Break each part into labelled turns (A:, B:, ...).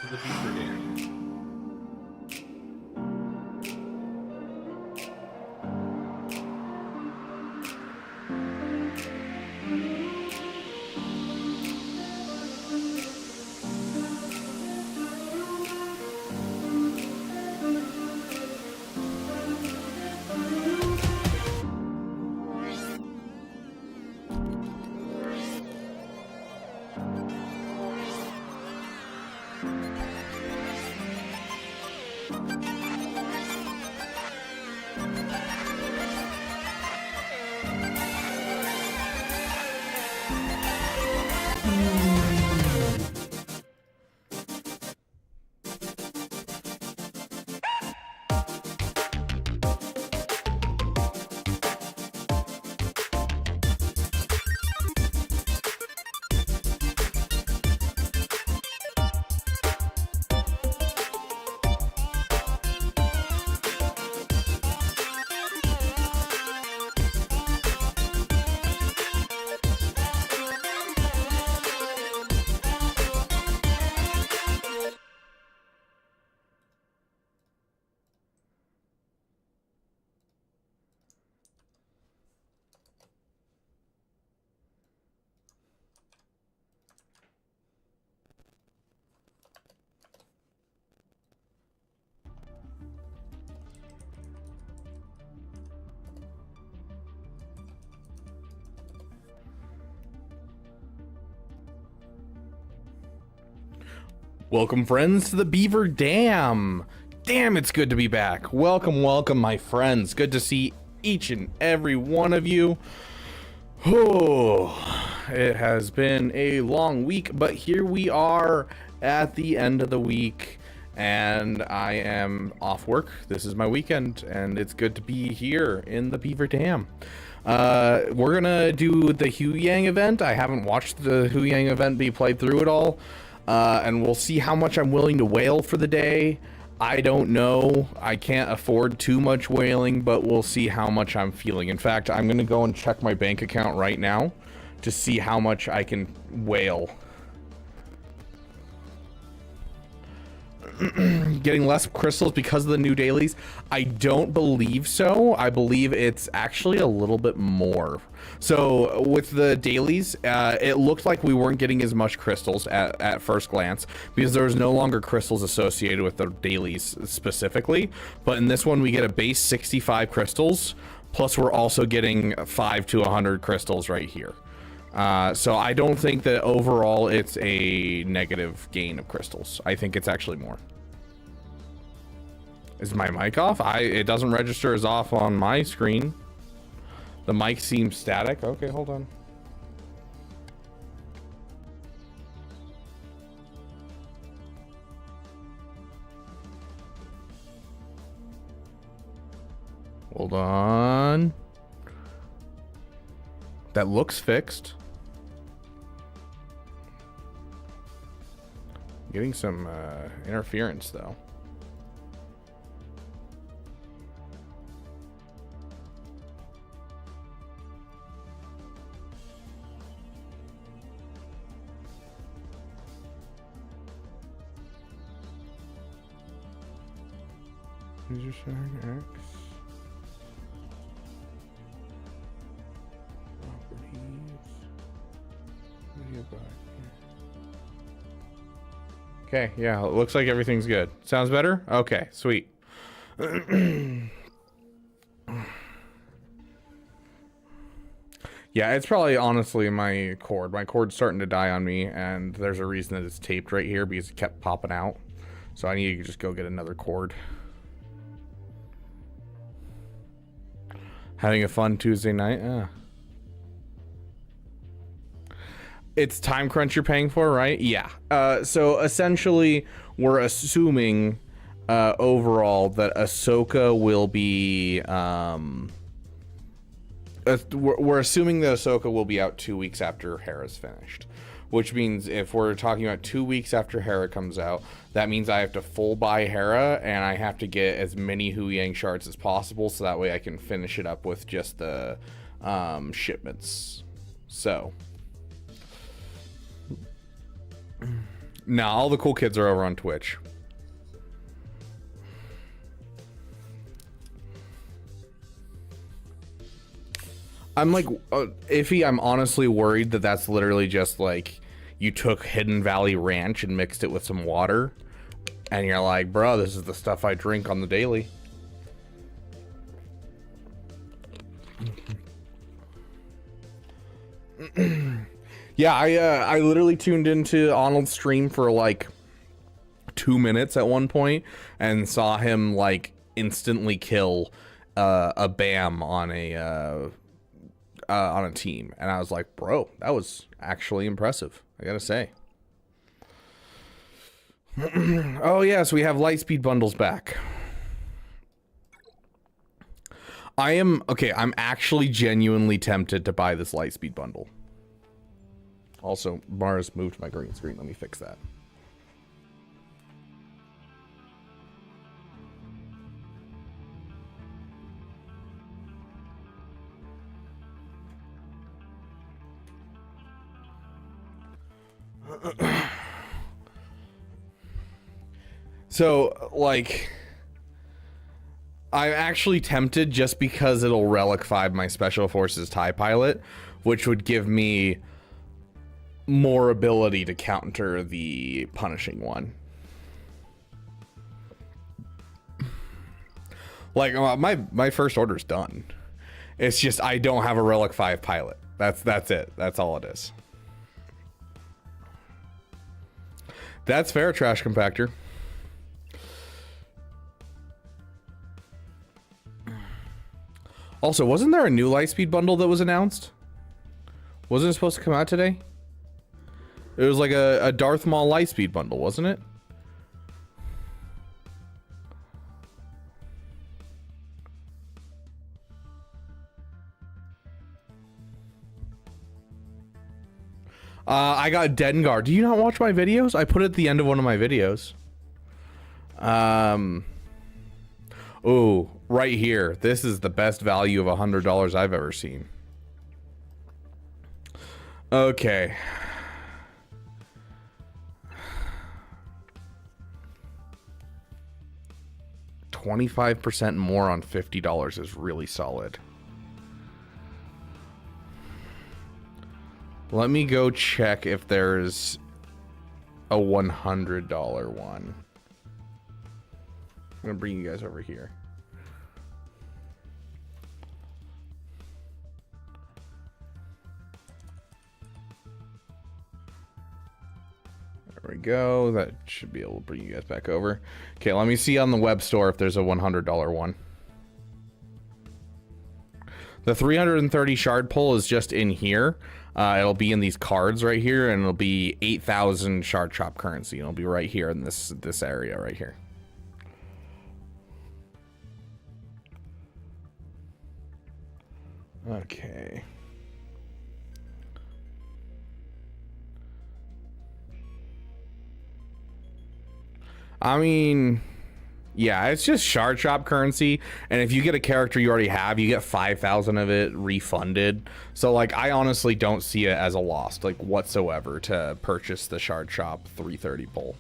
A: to the Beaver Dam. Welcome, friends, to the Beaver Dam. Damn, it's good to be back. Welcome, welcome, my friends. Good to see each and every one of you. Oh, it has been a long week, but here we are at the end of the week, and I am off work. This is my weekend, and it's good to be here in the Beaver Dam. We're gonna do the Huyang event. I haven't watched the Huyang event be played through at all. And we'll see how much I'm willing to whale for the day. I don't know. I can't afford too much whaling, but we'll see how much I'm feeling. In fact, I'm going to go and check my bank account right now to see how much I can whale. Getting less crystals because of the new dailies? I don't believe so. I believe it's actually a little bit more. So with the dailies, it looked like we weren't getting as much crystals at first glance because there was no longer crystals associated with the dailies specifically. But in this one, we get a base 65 crystals, plus we're also getting 5 to 100 crystals right here. So I don't think that overall it's a negative gain of crystals. I think it's actually more. Is my mic off? It doesn't register as off on my screen. The mic seems static. Okay, hold on. Hold on. That looks fixed. Getting some interference though. User sharing X. Properties. Video back. Okay, yeah, it looks like everything's good. Sounds better? Okay, sweet. Yeah, it's probably honestly my cord. My cord's starting to die on me, and there's a reason that it's taped right here because it kept popping out. So I need to just go get another cord. Having a fun Tuesday night? It's time crunch you're paying for, right? Yeah. So essentially, we're assuming overall that Ahsoka will be... we're assuming that Ahsoka will be out 2 weeks after Hera's finished. Which means if we're talking about 2 weeks after Hera comes out, that means I have to full buy Hera, and I have to get as many Huyang shards as possible, so that way I can finish it up with just the shipments. So Nah, all the cool kids are over on Twitch. I'm like, Iffy, I'm honestly worried that that's literally just like, you took Hidden Valley Ranch and mixed it with some water. And you're like, bro, this is the stuff I drink on the daily. Yeah, I literally tuned into Arnold's stream for like 2 minutes at one point and saw him like instantly kill a BAM on a team, and I was like, bro, that was actually impressive, I gotta say. Oh yes, we have Lightspeed bundles back. I'm actually genuinely tempted to buy this Lightspeed bundle. Also, Mars moved my green screen. Let me fix that. So, like, I'm actually tempted just because it'll Relic 5 my Special Forces TIE pilot, which would give me more ability to counter the punishing one. Like, my first order's done. It's just I don't have a Relic 5 pilot. That's it. That's all it is. That's fair, Trash Compactor. Also, wasn't there a new Lightspeed bundle that was announced? Wasn't it supposed to come out today? It was like a Darth Maul Lightspeed bundle, wasn't it? I got Dengar. Do you not watch my videos? I put it at the end of one of my videos. Oh, right here. This is the best value of $100 I've ever seen. Okay. $25% more on $50 is really solid. Let me go check if there's a $100 one. I'm gonna bring you guys over here. There we go. That should be able to bring you guys back over. Okay, let me see on the web store if there's a $100 one. The 330 shard pull is just in here. It'll be in these cards right here, and it'll be 8,000 shard chop currency. It'll be right here in this area right here. Okay. I mean, yeah, it's just shard chop currency, and if you get a character you already have, you get 5,000 of it refunded. So, like, I honestly don't see it as a loss, like, whatsoever to purchase the shard chop 330 pull.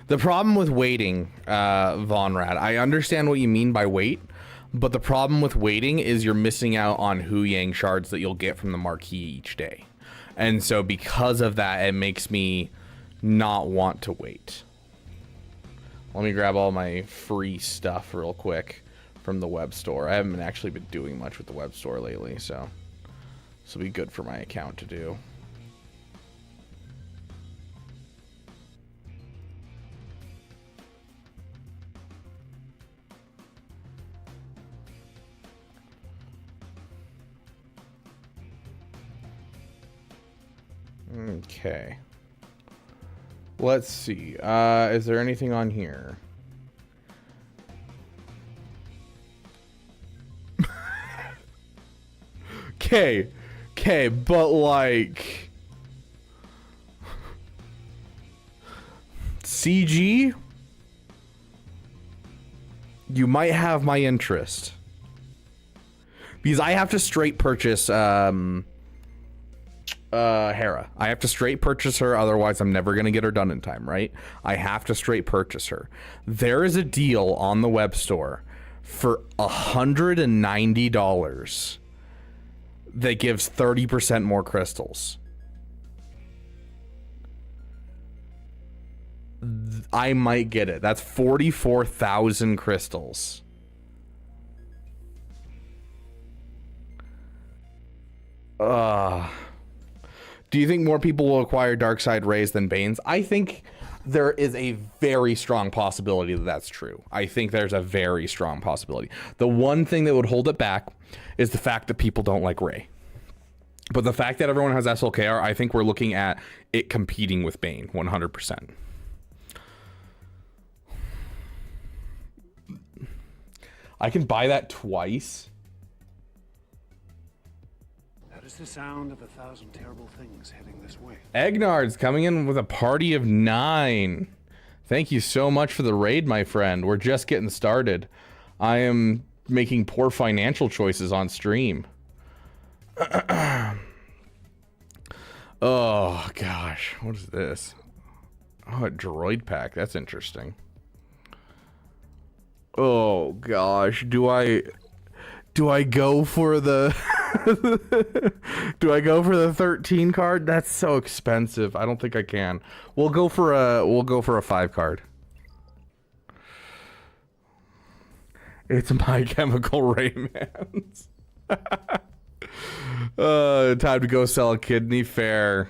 A: The problem with waiting, Vonrad, I understand what you mean by wait, but the problem with waiting is you're missing out on Huyang shards that you'll get from the Marquee each day. And so because of that, it makes me not want to wait. Let me grab all my free stuff real quick from the web store. I haven't actually been doing much with the web store lately, so this will be good for my account to do. Okay. Let's see. Is there anything on here? Okay, but like CG, you might have my interest. Because I have to straight purchase Hera. I have to straight purchase her, otherwise I'm never gonna get her done in time, right? I have to straight purchase her. There is a deal on the web store for $190 that gives 30% more crystals. I might get it. That's 44,000 crystals. Do you think more people will acquire Darkside Rays than Banes? I think there is a very strong possibility that that's true. I think there's a very strong possibility. The one thing that would hold it back is the fact that people don't like Ray. But the fact that everyone has SLKR, I think we're looking at it competing with Bane 100%. I can buy that twice.
B: That is the sound of 1,000 terrible things heading this way.
A: Egnard's coming in with a party of 9. Thank you so much for the raid, my friend. We're just getting started. I am making poor financial choices on stream. Oh, gosh. What is this? Oh, a droid pack. That's interesting. Oh, gosh. Do I go for the... Do I go for the 13 card? That's so expensive. I don't think I can. We'll go for a 5 card. It's My Chemical Romance. Time to go sell a kidney. Fair.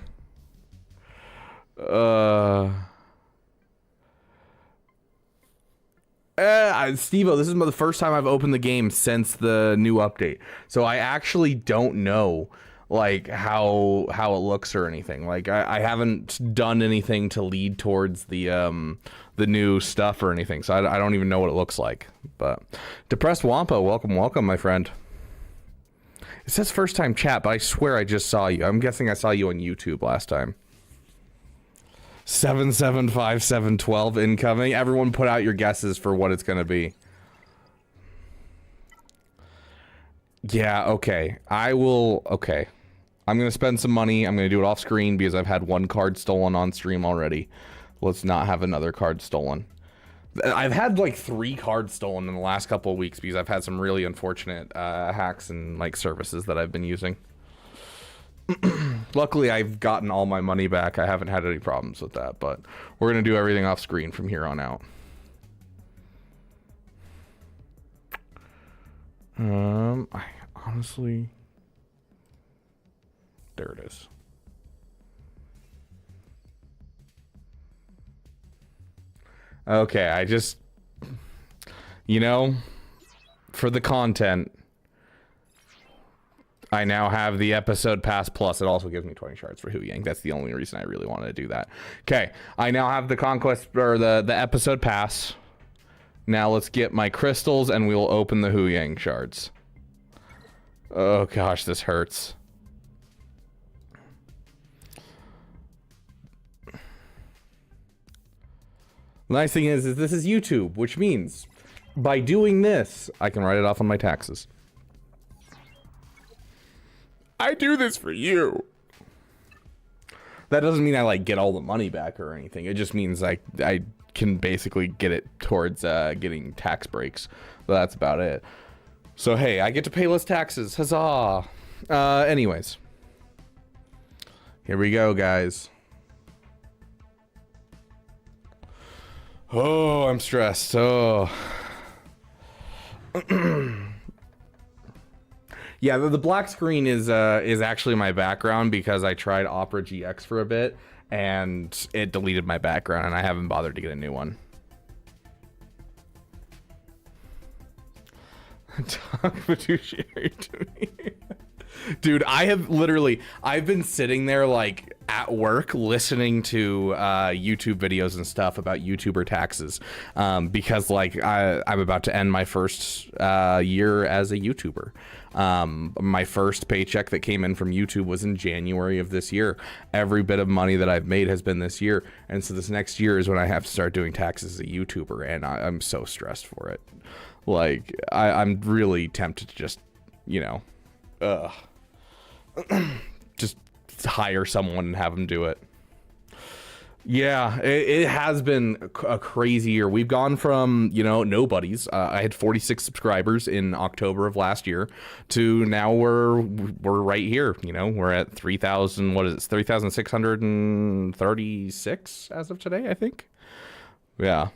A: Steve-O, this is the first time I've opened the game since the new update, so I actually don't know like how it looks or anything. Like I haven't done anything to lead towards the new stuff or anything, so I don't even know what it looks like. But Depressed Wampa, welcome, my friend. It says first time chat, but I swear I just saw you. I'm guessing I saw you on YouTube last time. 775712 incoming. Everyone put out your guesses for what it's gonna be. Yeah, okay. Okay. I'm gonna spend some money. I'm gonna do it off screen because I've had one card stolen on stream already. Let's not have another card stolen. I've had like 3 cards stolen in the last couple of weeks because I've had some really unfortunate hacks and like services that I've been using. Luckily, I've gotten all my money back. I haven't had any problems with that, but we're going to do everything off screen from here on out. I honestly... There it is. Okay, I just... You know, for the content... I now have the episode pass plus. It also gives me 20 shards for Huyang. That's the only reason I really wanted to do that. Okay, I now have the conquest or the episode pass. Now let's get my crystals and we will open the Huyang shards. Oh gosh, this hurts. The nice thing is this is YouTube, which means by doing this, I can write it off on my taxes. I do this for you. That doesn't mean I like get all the money back or anything. It just means I can basically get it towards getting tax breaks. But that's about it. So hey, I get to pay less taxes. Huzzah! Anyways, here we go, guys. Oh, I'm stressed. Oh. Yeah, the black screen is actually my background because I tried Opera GX for a bit and it deleted my background and I haven't bothered to get a new one. Talk fiduciary to me. Dude, I've been sitting there like at work listening to YouTube videos and stuff about YouTuber taxes, because like I'm about to end my first year as a YouTuber. My first paycheck that came in from YouTube was in January of this year. Every bit of money that I've made has been this year, and so this next year is when I have to start doing taxes as a YouTuber, and I'm so stressed for it. Like I'm really tempted to just, you know, just hire someone and have them do it. Yeah, it has been a crazy year. We've gone from, you know, nobodies. I had 46 subscribers in October of last year to now we're right here. You know, we're at 3,000. What is it? 3,636 as of today, I think. Yeah.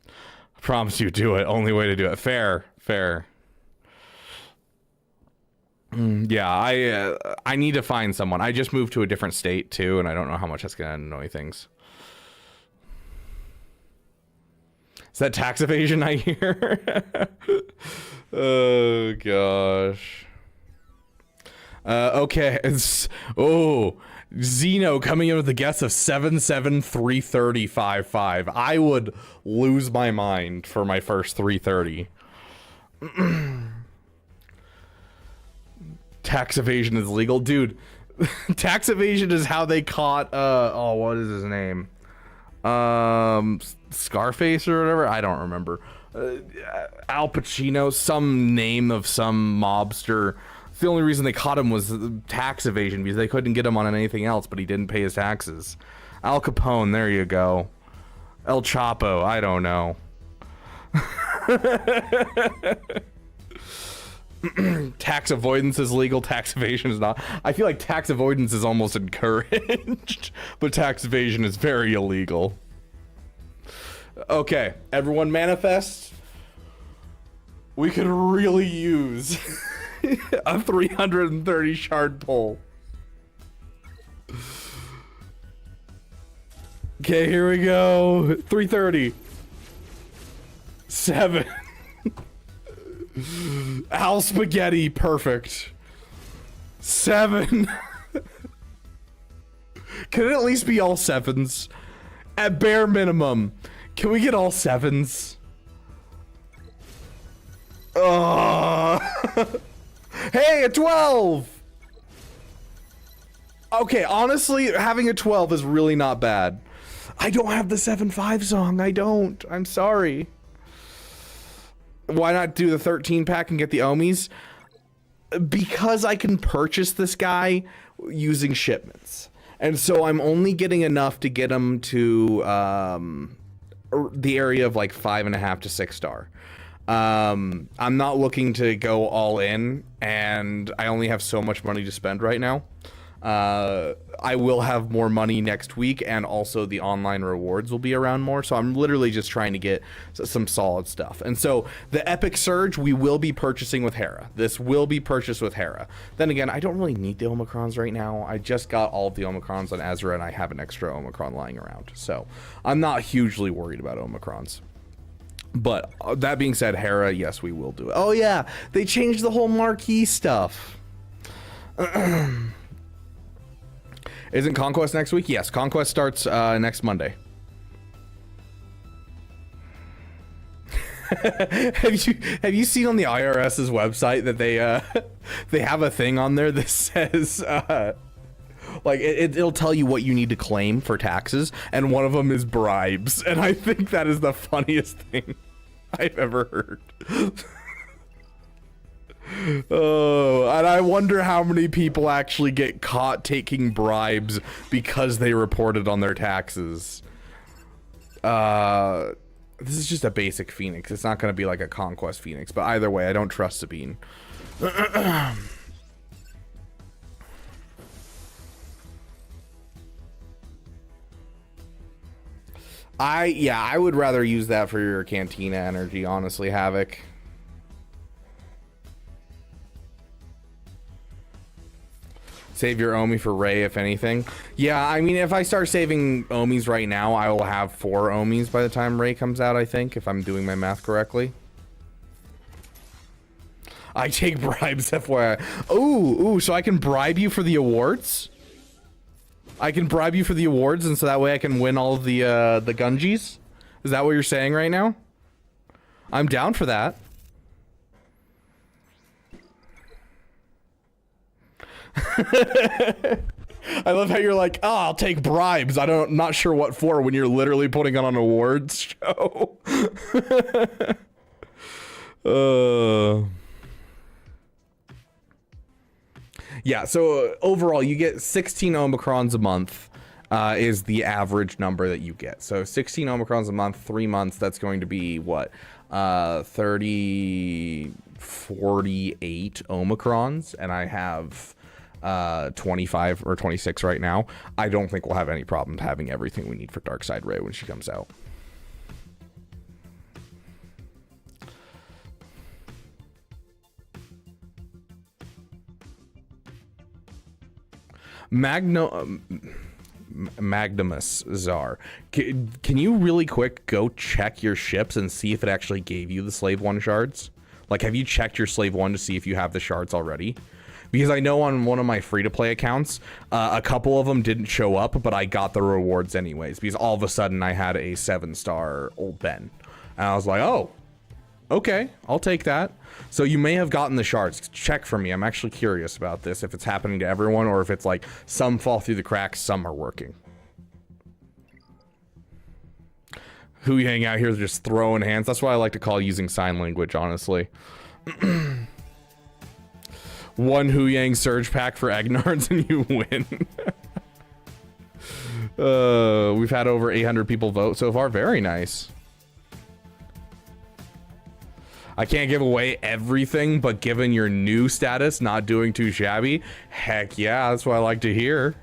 A: I promise you, do it. Only way to do it. Fair. Yeah, I need to find someone. I just moved to a different state too, and I don't know how much that's gonna annoy things. Is that tax evasion I hear? Oh gosh. Okay. Zeno coming in with a guess of 7733055. I would lose my mind for my first 330. Tax evasion is legal, dude. Tax evasion is how they caught what is his name, Scarface or whatever, I don't remember. Al Pacino, some name of some mobster. The only reason they caught him was tax evasion, because they couldn't get him on anything else, but he didn't pay his taxes. Al Capone, there you go. El Chapo, I don't know. Tax avoidance is legal, tax evasion is not. I feel like tax avoidance is almost encouraged, but tax evasion is very illegal. Okay, everyone manifest. We could really use a 330 shard pull. Okay, here we go. 330. 7. Al Spaghetti, perfect. 7. Can it at least be all 7s? At bare minimum, can we get all 7s? Hey, a 12! Okay, honestly, having a 12 is really not bad. I don't have the 7-5 song, I don't. I'm sorry. Why not do the 13 pack and get the Omis? Because I can purchase this guy using shipments. And so I'm only getting enough to get him to the area of like 5.5 to 6 star. I'm not looking to go all in, and I only have so much money to spend right now. I will have more money next week, and also the online rewards will be around more, so I'm literally just trying to get some solid stuff. And so the Epic Surge we will be purchasing with Hera. This will be purchased with Hera. Then again, I don't really need the Omicrons right now. I just got all of the Omicrons on Ezra, and I have an extra Omicron lying around, so I'm not hugely worried about Omicrons. But that being said, Hera, yes, we will do it. Oh yeah, they changed the whole Marquee stuff. Isn't Conquest next week? Yes, Conquest starts next Monday. Have you seen on the IRS's website that they have a thing on there that says like it'll tell you what you need to claim for taxes, and one of them is bribes, and I think that is the funniest thing I've ever heard. Oh, and I wonder how many people actually get caught taking bribes because they reported on their taxes. This is just a basic Phoenix. It's not going to be like a Conquest Phoenix, but either way, I don't trust Sabine. I would rather use that for your Cantina energy, honestly, Havoc. Save your Omi for Ray, if anything. Yeah, I mean, if I start saving Omis right now, I will have 4 Omis by the time Ray comes out, I think, if I'm doing my math correctly. I take bribes, FYI. Ooh, so I can bribe you for the awards? I can bribe you for the awards, and so that way I can win all of the Gungies? Is that what you're saying right now? I'm down for that. I love how you're like, oh, I'll take bribes. Not sure what for when you're literally putting on an awards show. Yeah, so overall you get 16 Omicrons a month is the average number that you get. So 16 Omicrons a month, 3 months, that's going to be what? 48 Omicrons, and I have 25 or 26 right now. I don't think we'll have any problem having everything we need for Darkside Ray when she comes out. Magnimus Czar, can you really quick go check your ships and see if it actually gave you the Slave 1 shards? Like, have you checked your Slave 1 to see if you have the shards already? Because I know on one of my free-to-play accounts, a couple of them didn't show up, but I got the rewards anyways, because all of a sudden I had a 7-star Old Ben. And I was like, oh, okay, I'll take that. So you may have gotten the shards. Check for me. I'm actually curious about this, if it's happening to everyone, or if it's like some fall through the cracks, some are working. Huyang out here just throwing hands. That's what I like to call using sign language, honestly. One Huyang surge pack for Agnards and you win. We've had over 800 people vote so far. Very nice. I can't give away everything, but given your new status, not doing too shabby, heck yeah, that's what I like to hear.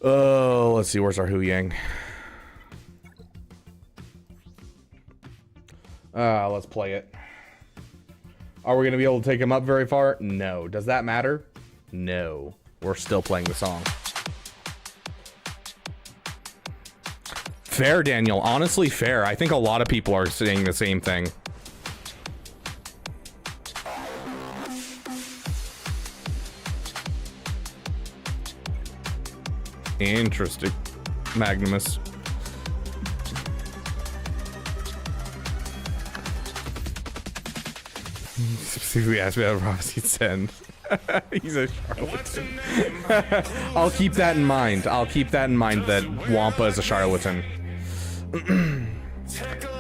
A: Oh, let's see, where's our Huyang? Let's play it. Are we going to be able to take him up very far? No. Does that matter? No. We're still playing the song. Fair, Daniel. Honestly, fair. I think a lot of people are saying the same thing. Interesting. Magnimus. Specifically asked me about prophecy 10. He's a charlatan. I'll keep that in mind. I'll keep that in mind that Wampa is a charlatan.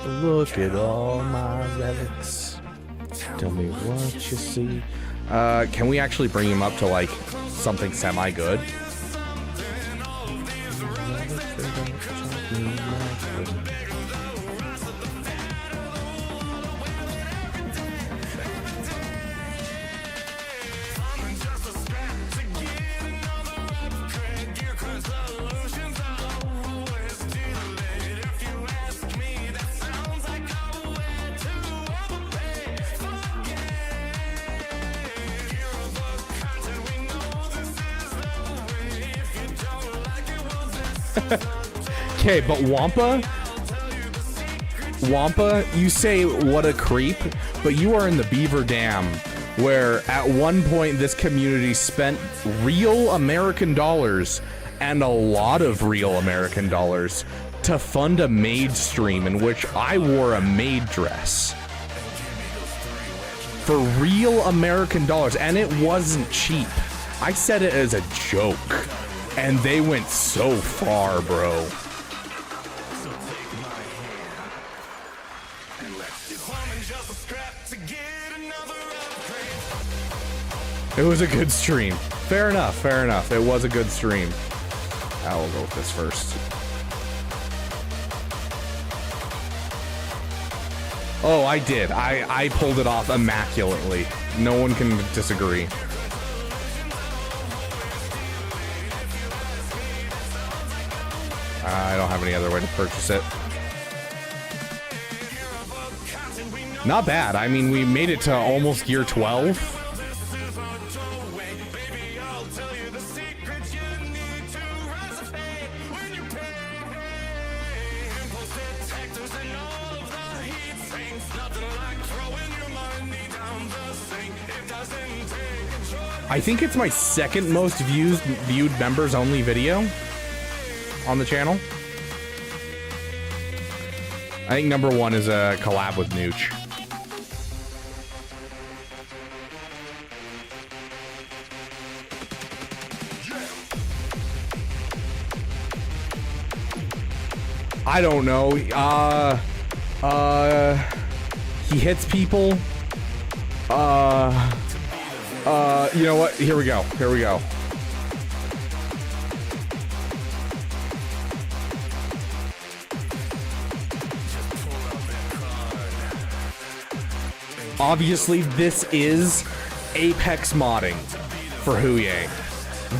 A: Look at all my relics. Tell me what you see. Can we actually bring him up to like something semi-good? Okay, but Wampa, you say what a creep, but you are in the Beaver Dam, where at one point this community spent real American dollars, and a lot of real American dollars, to fund a maid stream in which I wore a maid dress. For real American dollars, and it wasn't cheap. I said it as a joke, and they went so far, bro. It was a good stream. Fair enough, fair enough. It was a good stream. I will go with this first. Oh, I did. I pulled it off immaculately. No one can disagree. I don't have any other way to purchase it. Not bad. I mean, we made it to almost gear 12. I think it's my second most viewed members only video on the channel. I think number one is a collab with Nooch. I don't know. He hits people. You know what? Here we go. Here we go. Obviously, this is Apex modding for Huyang.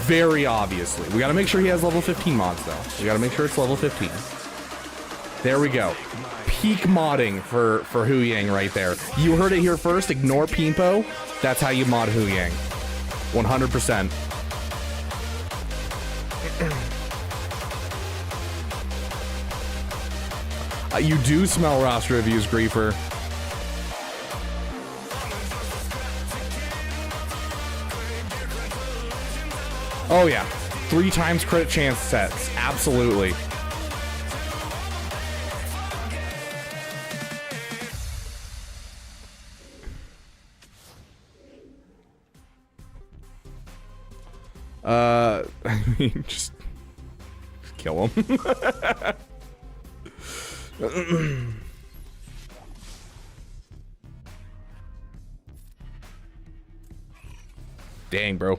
A: Very obviously. We gotta make sure he has level 15 mods, though. We gotta make sure it's level 15. There we go. Peak modding for Huyang right there. You heard it here first. Ignore Pimpo. That's how you mod Huyang. 100%. You do smell roster reviews, Griefer. Oh yeah. 3 times crit chance sets. Absolutely. I mean, just kill him. Dang, bro.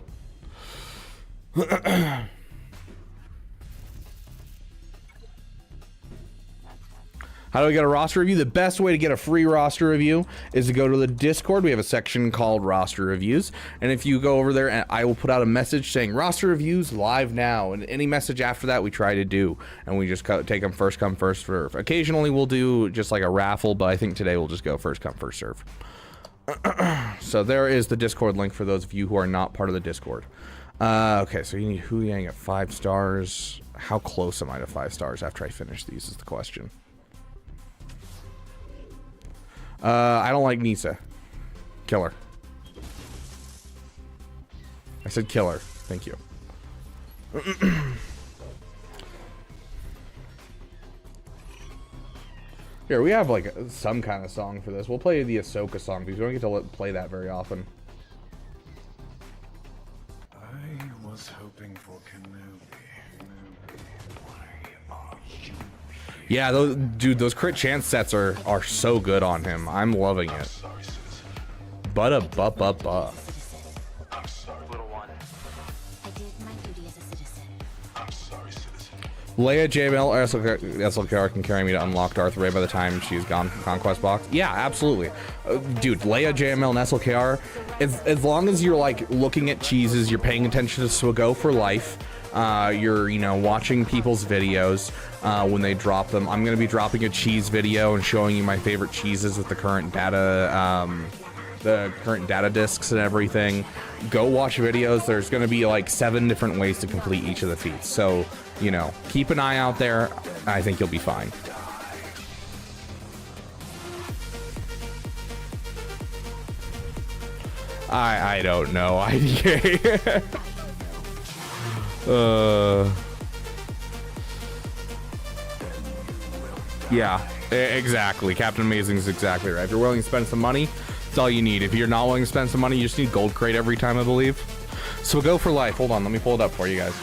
A: How do I get a roster review? The best way to get a free roster review is to go to the Discord. We have a section called roster reviews. And if you go over there, I will put out a message saying roster reviews live now. And any message after that we try to do. And we just take them first come, first serve. Occasionally we'll do just like a raffle, but I think today we'll just go first come, first serve. So there is the Discord link for those of you who are not part of the Discord. Okay, so you need Huyang at 5 stars. How close am I to 5 stars after I finish these is the question. I don't like Nisa. Killer. I said killer. Thank you. Here, we have like some kind of song for this. We'll play the Ahsoka song because we don't get to play that very often.
B: I was hoping for Kenobi. Why are you?
A: Yeah, those crit chance sets are so good on him. I'm loving it. Ba-da-ba-ba-ba. Leia, JML, SLKR can carry me to unlock Darth Ray by the time she's gone Conquest box. Yeah, absolutely. Dude, Leia, JML, and SLKR, as long as you're like looking at cheeses, you're paying attention to Swago for life, you're, you know, watching people's videos when they drop them. I'm going to be dropping a cheese video and showing you my favorite cheeses with the current data discs and everything. Go watch videos. There's going to be like 7 different ways to complete each of the feats. So, you know, keep an eye out there. I think you'll be fine. I don't know. Yeah, exactly. Captain Amazing is exactly right. If you're willing to spend some money, that's all you need. If you're not willing to spend some money, you just need Gold Crate every time, I believe. So go for life. Hold on, let me pull it up for you guys.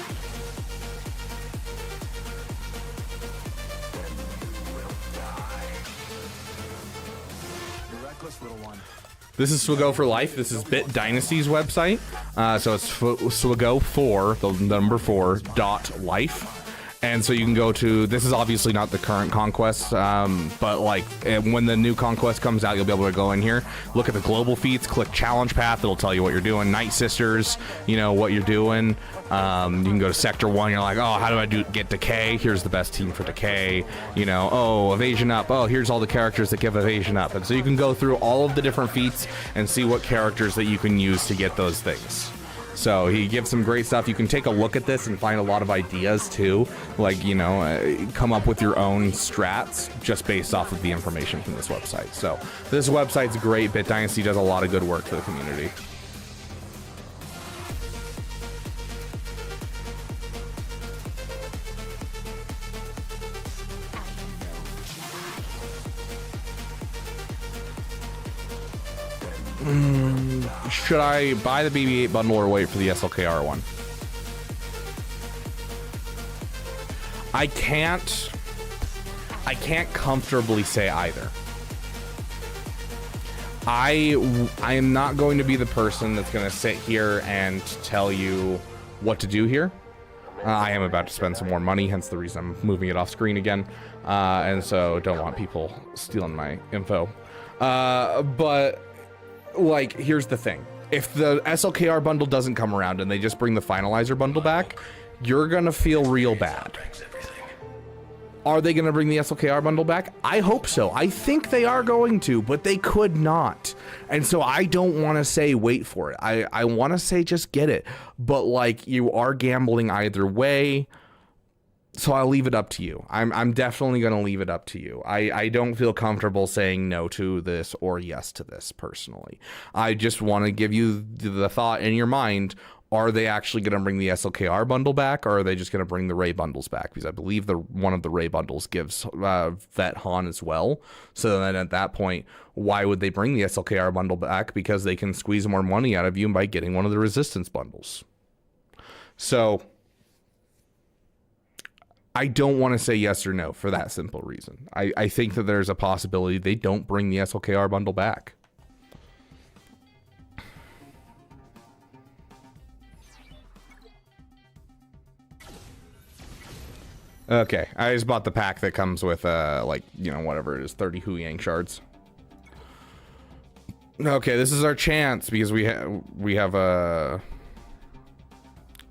A: This is Swago for Life. This is Bit Dynasty's website. So it's Swago4, the number 4.life. And so you can go to, this is obviously not the current Conquest, but like when the new Conquest comes out, you'll be able to go in here, look at the global feats, click challenge path, it'll tell you what you're doing. Night Sisters, you know, what you're doing. You can go to Sector 1, you're like, oh, how do I get Decay? Here's the best team for Decay. You know, oh, Evasion Up. Oh, here's all the characters that give Evasion Up. And so you can go through all of the different feats and see what characters that you can use to get those things. So he gives some great stuff. You can take a look at this and find a lot of ideas too, like, you know, come up with your own strats just based off of the information from this website. So this website's great. Bit Dynasty does a lot of good work for the community. Should I buy the BB-8 bundle or wait for the SLKR one? I can't comfortably say either. I am not going to be the person that's going to sit here and tell you what to do here. I am about to spend some more money, hence the reason I'm moving it off screen again. And so don't want people stealing my info. But like, here's the thing. If the SLKR bundle doesn't come around and they just bring the finalizer bundle back, you're going to feel real bad. Are they going to bring the SLKR bundle back? I hope so. I think they are going to, but they could not. And so I don't want to say wait for it. I want to say just get it. But like, you are gambling either way. So I'll leave it up to you. I'm definitely going to leave it up to you. I don't feel comfortable saying no to this or yes to this personally. I just want to give you the thought in your mind. Are they actually going to bring the SLKR bundle back, or are they just going to bring the Ray bundles back? Because I believe one of the Ray bundles gives Vet Han as well. So then at that point, why would they bring the SLKR bundle back? Because they can squeeze more money out of you by getting one of the Resistance bundles. So I don't want to say yes or no for that simple reason. I think that there's a possibility they don't bring the SLKR bundle back. Okay, I just bought the pack that comes with, like, you know, whatever it is, 30 Huyang shards. Okay, this is our chance, because we have a...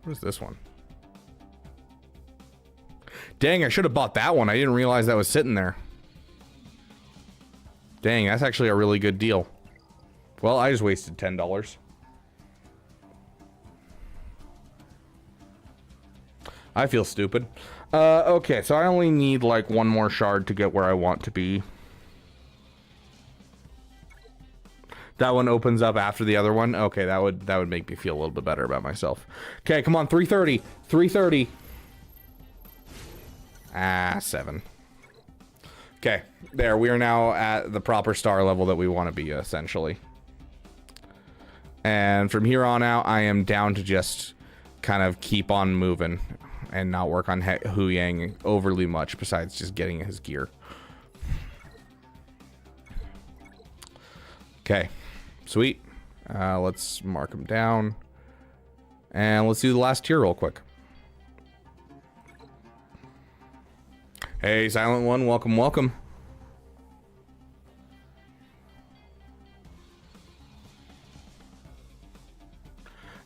A: What is this one? Dang, I should have bought that one. I didn't realize that was sitting there. Dang, that's actually a really good deal. Well, I just wasted $10. I feel stupid. Okay, so I only need like one more shard to get where I want to be. That one opens up after the other one. Okay, that would make me feel a little bit better about myself. Okay, come on, 330. 330. Ah, 7. Okay, there. We are now at the proper star level that we want to be, essentially. And from here on out, I am down to just kind of keep on moving and not work on Huyang overly much besides just getting his gear. Okay, sweet. Let's mark him down. And let's do the last tier real quick. Hey, Silent One, welcome, welcome.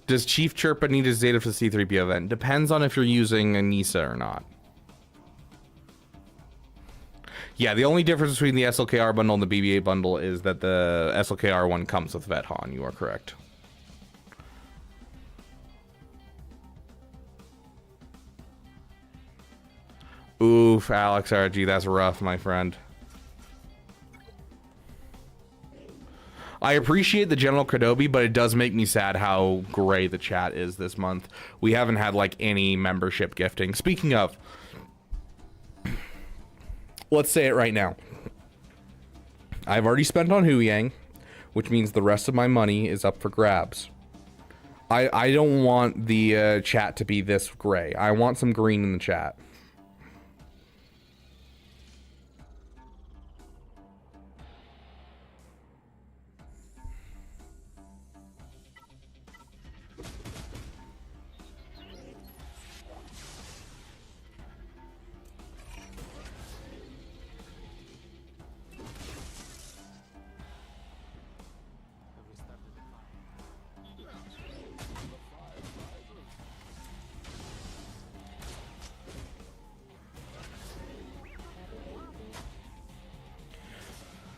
A: Does Chief Chirpa need a Zeta for the C-3PO event? Depends on if you're using a Nisa or not. Yeah, the only difference between the SLKR bundle and the BB-8 bundle is that the SLKR one comes with Vet Han. You are correct. Oof, Alex RG, that's rough, my friend. I appreciate the General Kadobi, but it does make me sad how gray the chat is this month. We haven't had, like, any membership gifting. Speaking of, let's say it right now. I've already spent on Huyang, which means the rest of my money is up for grabs. I don't want the chat to be this gray. I want some green in the chat.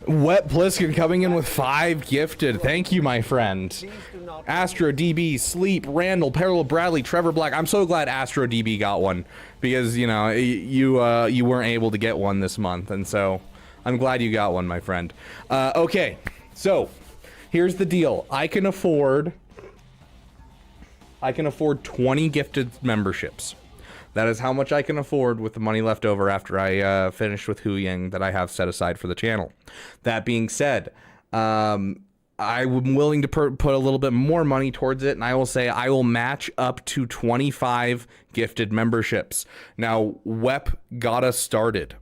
A: Wep Pliskin coming in with 5 gifted. Thank you, my friend. Astro DB, Sleep, Randall, Parallel Bradley, Trevor Black. I'm so glad Astro DB got one because, you know, you weren't able to get one this month, and so I'm glad you got one, my friend. Okay, so here's the deal. I can afford 20 gifted memberships. That is how much I can afford with the money left over after I finish with Huyang that I have set aside for the channel. That being said, I'm willing to put a little bit more money towards it, and I will say I will match up to 25 gifted memberships. Now, Wep got us started.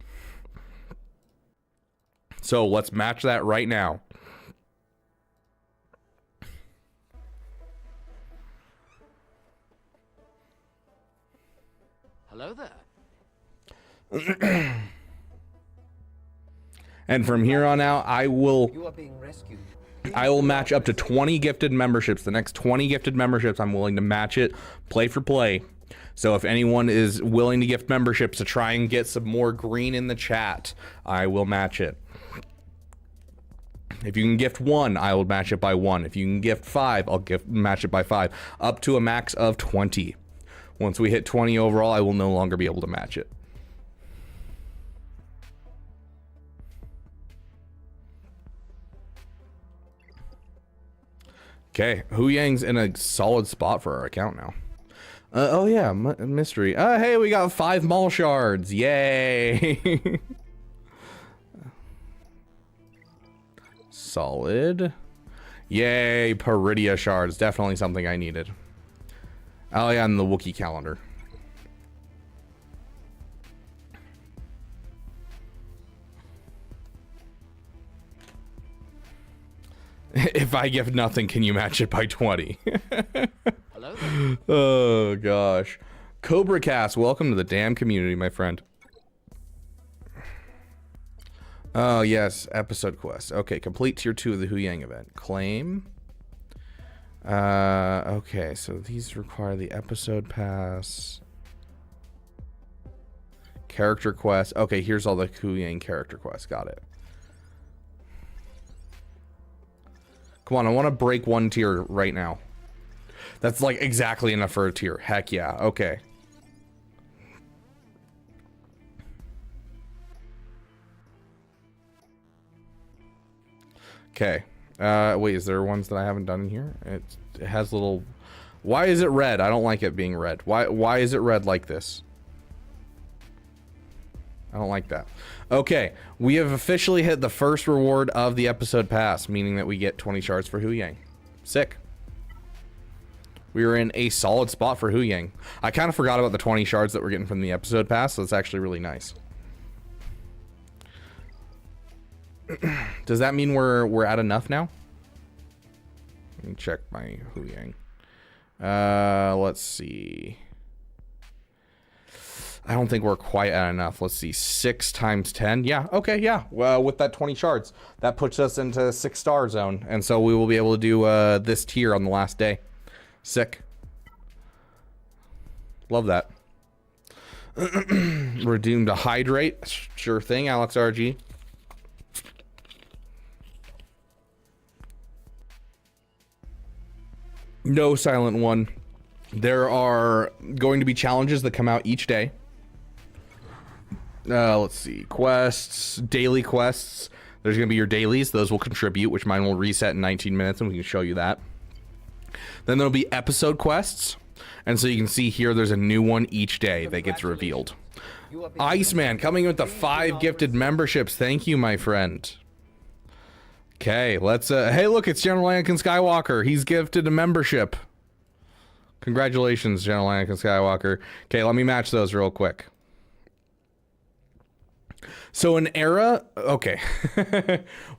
A: So let's match that right now.
C: Hello there.
A: And from here on out,
C: You are being rescued.
A: I will match up to 20 gifted memberships. The next 20 gifted memberships, I'm willing to match it play for play. So if anyone is willing to gift memberships to try and get some more green in the chat, I will match it. If you can gift 1, I will match it by 1. If you can gift 5, I'll match it by 5. Up to a max of 20. Once we hit 20 overall, I will no longer be able to match it. Okay, Huyang's in a solid spot for our account now. Oh yeah, mystery. Hey, we got 5 mall shards. Yay! Solid. Yay, Peridia shards. Definitely something I needed. Oh yeah, and the Wookiee calendar. If I give nothing, can you match it by 20?
C: Hello there.
A: Oh gosh. Cobra Cast, welcome to the damn community, my friend. Oh yes, episode quest. Okay, complete tier 2 of the Huyang event. Claim. Okay, so these require the episode pass. Character quest. Okay, here's all the Huyang character quests. Got it. Come on, I want to break 1 tier right now. That's like exactly enough for a tier. Heck yeah. Okay. Okay. Wait, is there ones that I haven't done in here? It has little... Why is it red? I don't like it being red. Why is it red like this? I don't like that. Okay, we have officially hit the first reward of the episode pass, meaning that we get 20 shards for Huyang. Sick. We were in a solid spot for Huyang. I kind of forgot about the 20 shards that we're getting from the episode pass, so it's actually really nice. Does that mean we're at enough now? Let me check my Huyang. Let's see. I don't think we're quite at enough. Let's see, 6 times 10. Yeah, okay, yeah. Well, with that 20 shards, that puts us into 6-star zone, and so we will be able to do this tier on the last day. Sick. Love that. Redeemed a hydrate. Sure thing, Alex RG. No silent one. There are going to be challenges that come out each day. Let's see. Quests, daily quests. There's going to be your dailies. Those will contribute, which mine will reset in 19 minutes, and we can show you that. Then there'll be episode quests. And so you can see here there's a new one each day that gets revealed. Iceman coming with the 5 gifted memberships. Thank you, my friend. Okay, let's... hey, look, it's General Anakin Skywalker. He's gifted a membership. Congratulations, General Anakin Skywalker. Okay, let me match those real quick. So an era... Okay.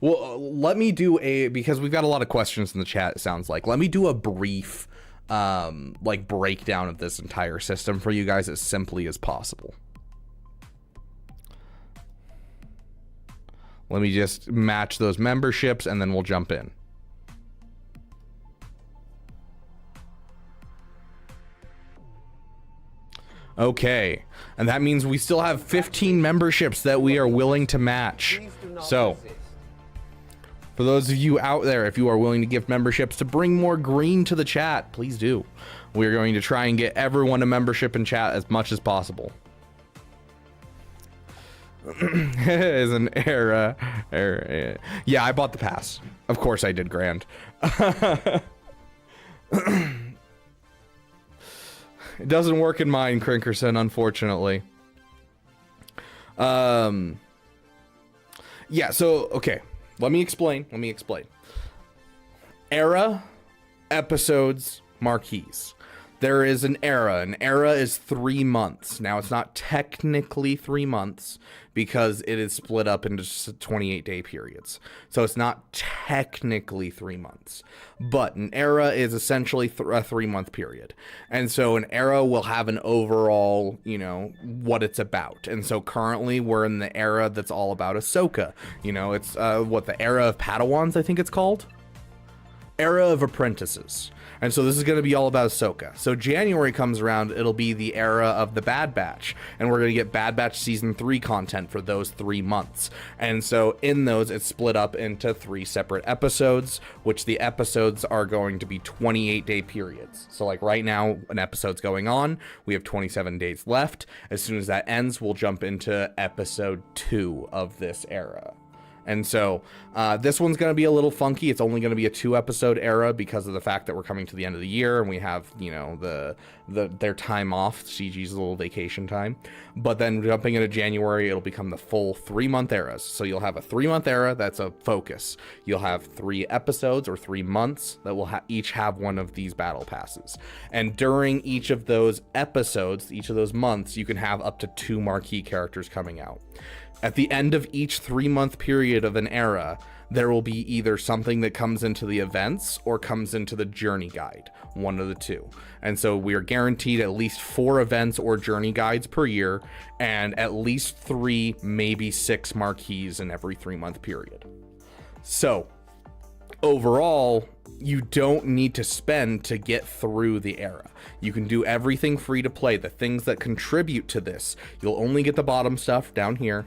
A: Well, let me do a... Because we've got a lot of questions in the chat, it sounds like. Let me do a brief, like, breakdown of this entire system for you guys as simply as possible. Let me just match those memberships, and then we'll jump in. Okay, and that means we still have 15 memberships that we are willing to match. So, for those of you out there, if you are willing to give memberships to bring more green to the chat, please do. We're going to try and get everyone a membership in chat as much as possible. Is an era. Yeah, I bought the pass. Of course I did, Grand. It doesn't work in mine, Crinkerson, unfortunately. Yeah, so, okay. Let me explain. Era, episodes, marquees. There is an era. An era is 3 months. Now, it's not technically 3 months because it is split up into 28-day periods. So it's not technically 3 months. But an era is essentially a 3-month period. And so an era will have an overall, you know, what it's about. And so currently we're in the era that's all about Ahsoka. You know, it's the era of Padawans, I think it's called. Era of apprentices. And so this is going to be all about Ahsoka. So January comes around, it'll be the era of the Bad Batch. And we're going to get Bad Batch Season 3 content for those 3 months. And so in those, it's split up into 3 separate episodes, which the episodes are going to be 28-day periods. So like right now, an episode's going on. We have 27 days left. As soon as that ends, we'll jump into episode 2 of this era. And so this one's going to be a little funky. It's only going to be a 2-episode era because of the fact that we're coming to the end of the year and we have, you know, their time off, CG's little vacation time. But then jumping into January, it'll become the full 3-month eras. So you'll have a 3-month era that's a focus. You'll have 3 episodes or 3 months that will each have one of these battle passes. And during each of those episodes, each of those months, you can have up to 2 marquee characters coming out. At the end of each 3-month period of an era, there will be either something that comes into the events or comes into the journey guide, one of the two. And so we are guaranteed at least 4 events or journey guides per year, and at least 3, maybe 6 marquees in every 3-month period. So overall, you don't need to spend to get through the era. You can do everything free to play. The things that contribute to this, you'll only get the bottom stuff down here,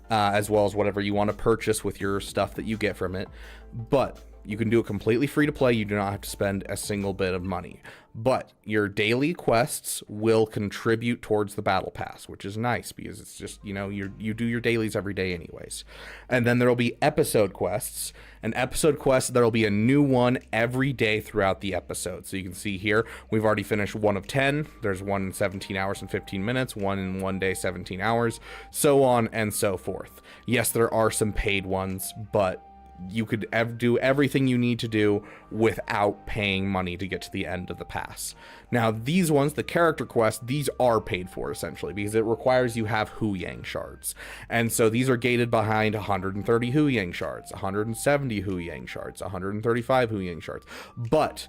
A: as well as whatever you want to purchase with your stuff that you get from it. But you can do it completely free to play. You do not have to spend a single bit of money. But your daily quests will contribute towards the battle pass, which is nice because it's just, you know, you do your dailies every day anyways. And then there'll be episode quests. An episode quest, there'll be a new one every day throughout the episode. So you can see here, we've already finished 1 of 10. There's 1 in 17 hours and 15 minutes, 1 in 1 day, 17 hours, so on and so forth. Yes, there are some paid ones, but you could do everything you need to do without paying money to get to the end of the pass. Now, these ones, the character quests, these are paid for essentially because it requires you have Huyang shards. And so these are gated behind 130 Huyang shards, 170 Huyang shards, 135 Huyang shards. But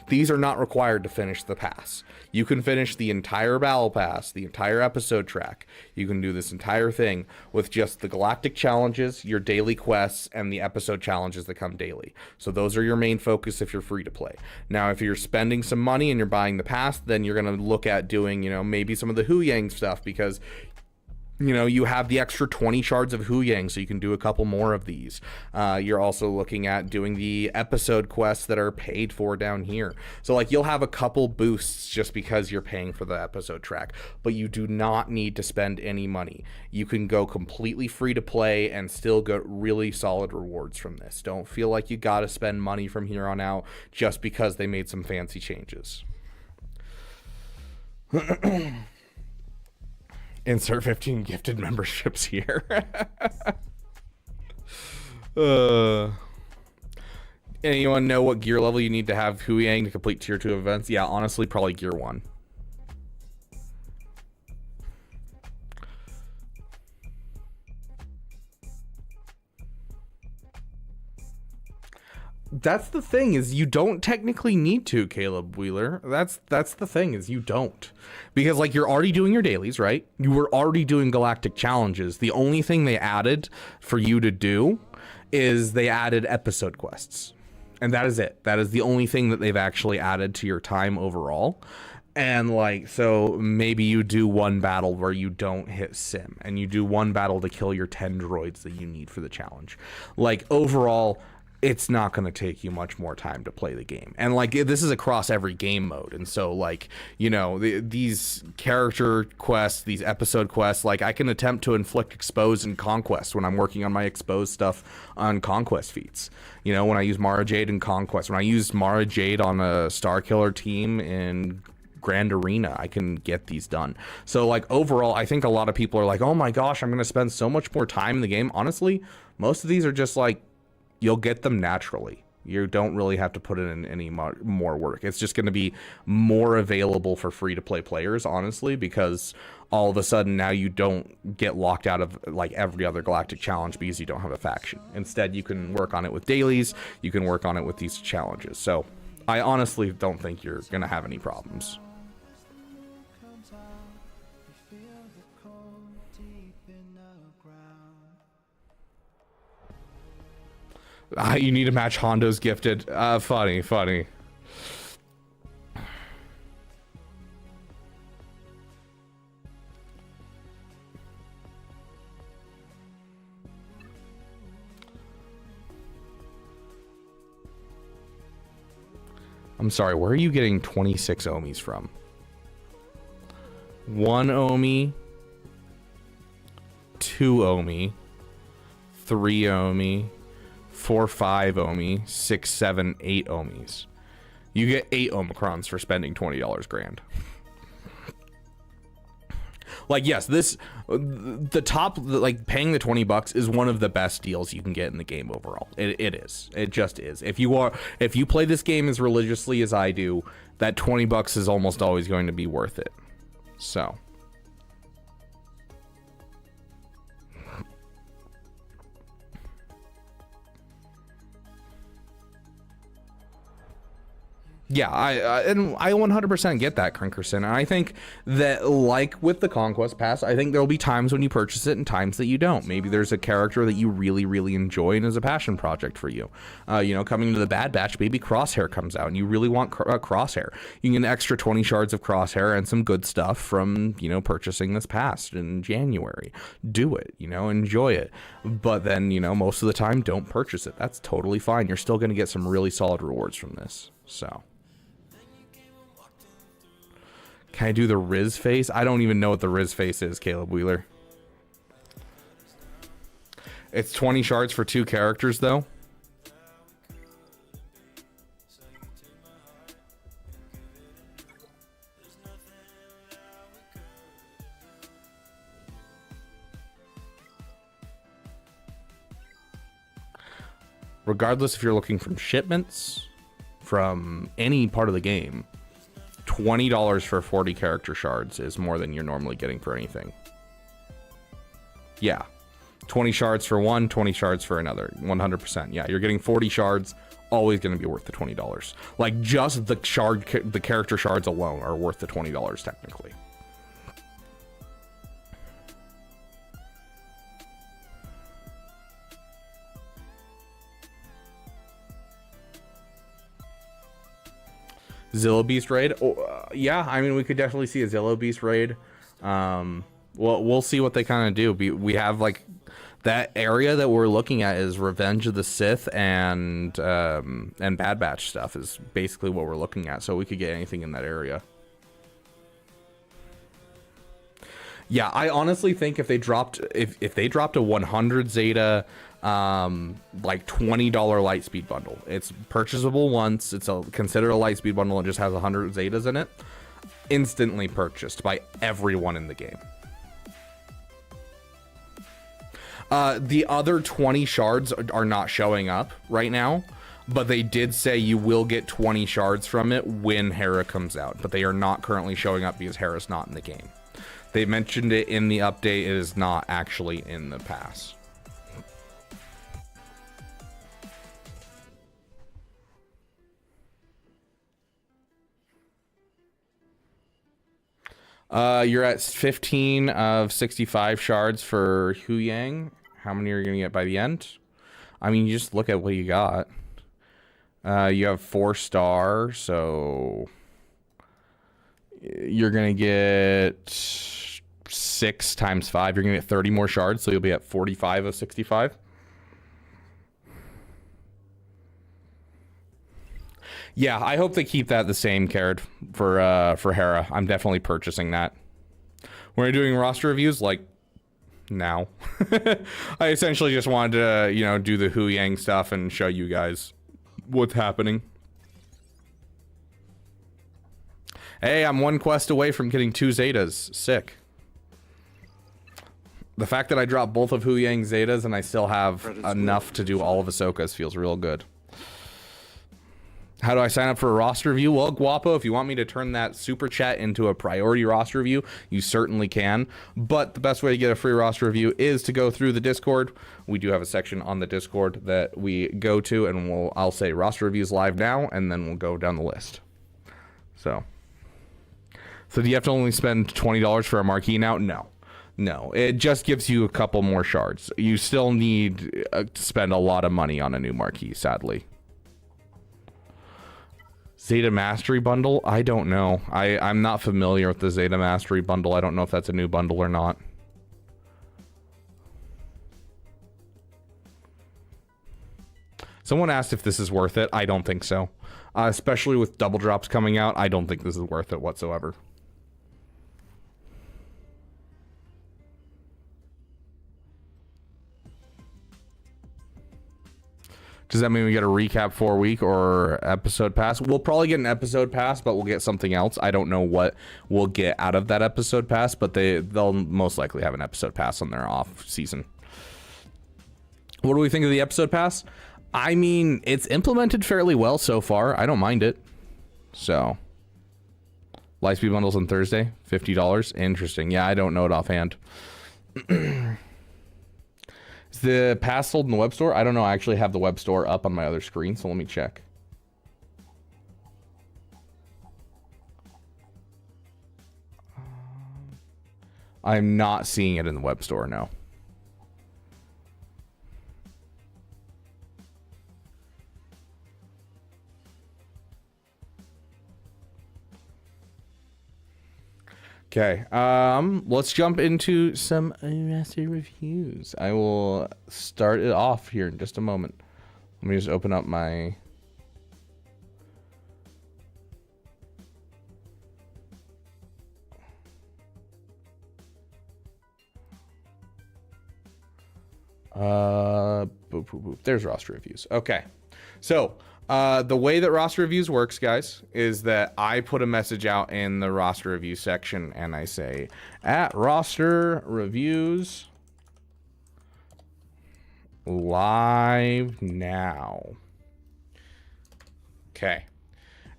A: these are not required to finish the pass. You can finish the entire battle pass, the entire episode track. You can do this entire thing with just the galactic challenges, your daily quests, and the episode challenges that come daily. So those are your main focus if you're free to play. Now, if you're spending some money and you're buying the pass, then you're going to look at doing, you know, maybe some of the Huyang stuff because, you know, you have the extra 20 shards of Huyang, so you can do a couple more of these. You're also looking at doing the episode quests that are paid for down here. So, like, you'll have a couple boosts just because you're paying for the episode track, but you do not need to spend any money. You can go completely free to play and still get really solid rewards from this. Don't feel like you gotta spend money from here on out just because they made some fancy changes. Insert 15 gifted memberships here. Anyone know what gear level you need to have Huyang to complete tier 2 events? Yeah, honestly, probably gear 1. That's the thing, is you don't technically need to, Caleb Wheeler. That's the thing, is you don't. Because, like, you're already doing your dailies, right? You were already doing galactic challenges. The only thing they added for you to do is they added episode quests. And that is it. That is the only thing that they've actually added to your time overall. And, like, so maybe you do one battle where you don't hit sim, and you do one battle to kill your 10 droids that you need for the challenge. Like, overall, it's not going to take you much more time to play the game. And, like, this is across every game mode. And so, like, you know, these character quests, these episode quests, like, I can attempt to inflict expose in Conquest when I'm working on my expose stuff on Conquest feats. You know, when I use Mara Jade in Conquest, when I use Mara Jade on a Star Killer team in Grand Arena, I can get these done. So, like, overall, I think a lot of people are like, oh my gosh, I'm going to spend so much more time in the game. Honestly, most of these are just like, you'll get them naturally. You don't really have to put in any more work. It's just going to be more available for free-to-play players, honestly, because all of a sudden now you don't get locked out of like every other galactic challenge because you don't have a faction. Instead, you can work on it with dailies. You can work on it with these challenges. So I honestly don't think you're going to have any problems. You need to match Hondo's gifted. Funny. I'm sorry, where are you getting 26 Omis from? 1 Omi, 2 Omi, 3 Omi, 4, 5 Omi, 6, 7, 8 Omis. You get 8 Omicrons for spending $20 grand. Like, yes, the top, like, paying the $20 is one of the best deals you can get in the game overall. It is. It just is. If you play this game as religiously as I do, that $20 is almost always going to be worth it. So. Yeah, I 100% get that, Crinkerson. And I think that, like with the Conquest Pass, I think there'll be times when you purchase it and times that you don't. Maybe there's a character that you really, really enjoy and is a passion project for you. You know, coming to the Bad Batch, Baby Crosshair comes out and you really want Crosshair. You can get an extra 20 shards of Crosshair and some good stuff from, you know, purchasing this pass in January. Do it, you know, enjoy it. But then, you know, most of the time, don't purchase it. That's totally fine. You're still going to get some really solid rewards from this. So. Can I do the Riz face? I don't even know what the Riz face is, Caleb Wheeler. It's 20 shards for 2 characters, though. Regardless if you're looking from shipments, from any part of the game, $20 for 40 character shards is more than you're normally getting for anything. Yeah. 20 shards for one, 20 shards for another. 100%. Yeah, you're getting 40 shards, always going to be worth the $20. Like, just the character shards alone are worth the $20 technically. Zillow Beast raid? Yeah, I mean, we could definitely see a Zillow Beast raid. Well, we'll see what they kind of do. We have, like, that area that we're looking at is Revenge of the Sith and Bad Batch stuff is basically what we're looking at. So we could get anything in that area. Yeah, I honestly think if they dropped a 100 Zeta like $20 Lightspeed bundle, it's purchasable once, it's considered a Lightspeed bundle and just has 100 Zetas in it, instantly purchased by everyone in the game. The other 20 shards are not showing up right now, but they did say you will get 20 shards from it when Hera comes out, but they are not currently showing up because Hera's not in the game. They mentioned it in the update. It is not actually in the pass. You're at 15 of 65 shards for Huyang. How many are you going to get by the end? I mean, you just look at what you got. You have 4-star, so you're going to get 6 times 5. You're going to get 30 more shards, so you'll be at 45 of 65. Yeah, I hope they keep that the same, Carrot, for Hera. I'm definitely purchasing that. When we're doing roster reviews, like, now. I essentially just wanted to, you know, do the Huyang stuff and show you guys what's happening. Hey, I'm 1 quest away from getting 2 Zetas. Sick. The fact that I dropped both of Huyang's Zetas and I still have enough to do all of Ahsoka's feels real good. How do I sign up for a roster review? Well, Guapo, if you want me to turn that super chat into a priority roster review, you certainly can. But the best way to get a free roster review is to go through the Discord. We do have a section on the Discord that we go to, and I'll say roster reviews live now, and then we'll go down the list. So do you have to only spend $20 for a Marquee now? No, it just gives you a couple more shards. You still need to spend a lot of money on a new Marquee, sadly. Zeta Mastery Bundle? I don't know. I'm not familiar with the Zeta Mastery Bundle. I don't know if that's a new bundle or not. Someone asked if this is worth it. I don't think so. Especially with double drops coming out, I don't think this is worth it whatsoever. Does that mean we get a recap 4-week or episode pass? We'll probably get an episode pass, but we'll get something else. I don't know what we'll get out of that episode pass, but they'll most likely have an episode pass on their off season. What do we think of the episode pass? I mean, it's implemented fairly well so far. I don't mind it. So, Lightspeed bundles on Thursday, $50. Interesting. Yeah, I don't know it offhand. Is the pass sold in the web store? I don't know. I actually have the web store up on my other screen, so let me check. I'm not seeing it in the web store, no. Okay, let's jump into some roster reviews. I will start it off here in just a moment. Let me just open up my... boop, boop, boop. There's roster reviews. Okay, so the way that roster reviews works, guys, is that I put a message out in the roster review section and I say at roster reviews live now. Okay.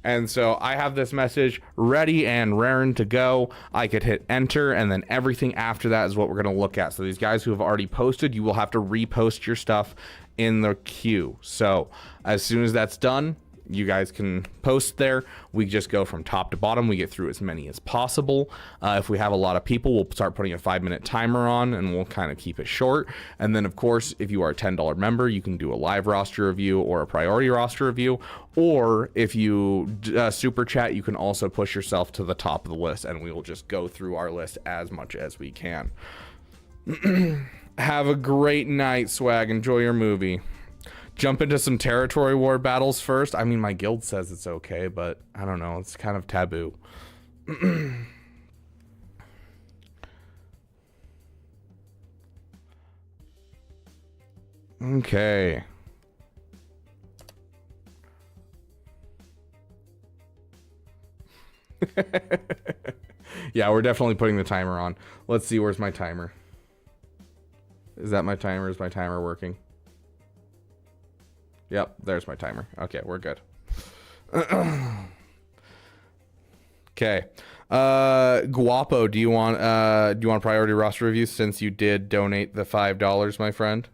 A: And so I have this message ready and raring to go. I could hit enter, and then everything after that is what we're going to look at. So these guys who have already posted, you will have to repost your stuff in the queue. So as soon as that's done, you guys can post there. We just go from top to bottom. We get through as many as possible. If we have a lot of people, we'll start putting a 5-minute timer on, and we'll kind of keep it short. And then, of course, if you are a $10 member, you can do a live roster review or a priority roster review. Or if you super chat, you can also push yourself to the top of the list, and we will just go through our list as much as we can. Have a great night, Swag. Enjoy your movie. Jump into some territory war battles first. I mean, my guild says it's okay, but I don't know. It's kind of taboo. Okay. Yeah, we're definitely putting the timer on. Let's see, where's my timer? Is that my timer? Is my timer working? Yep, there's my timer. Okay, we're good. Okay. Guapo, do you want priority roster reviews since you did donate the $5, my friend?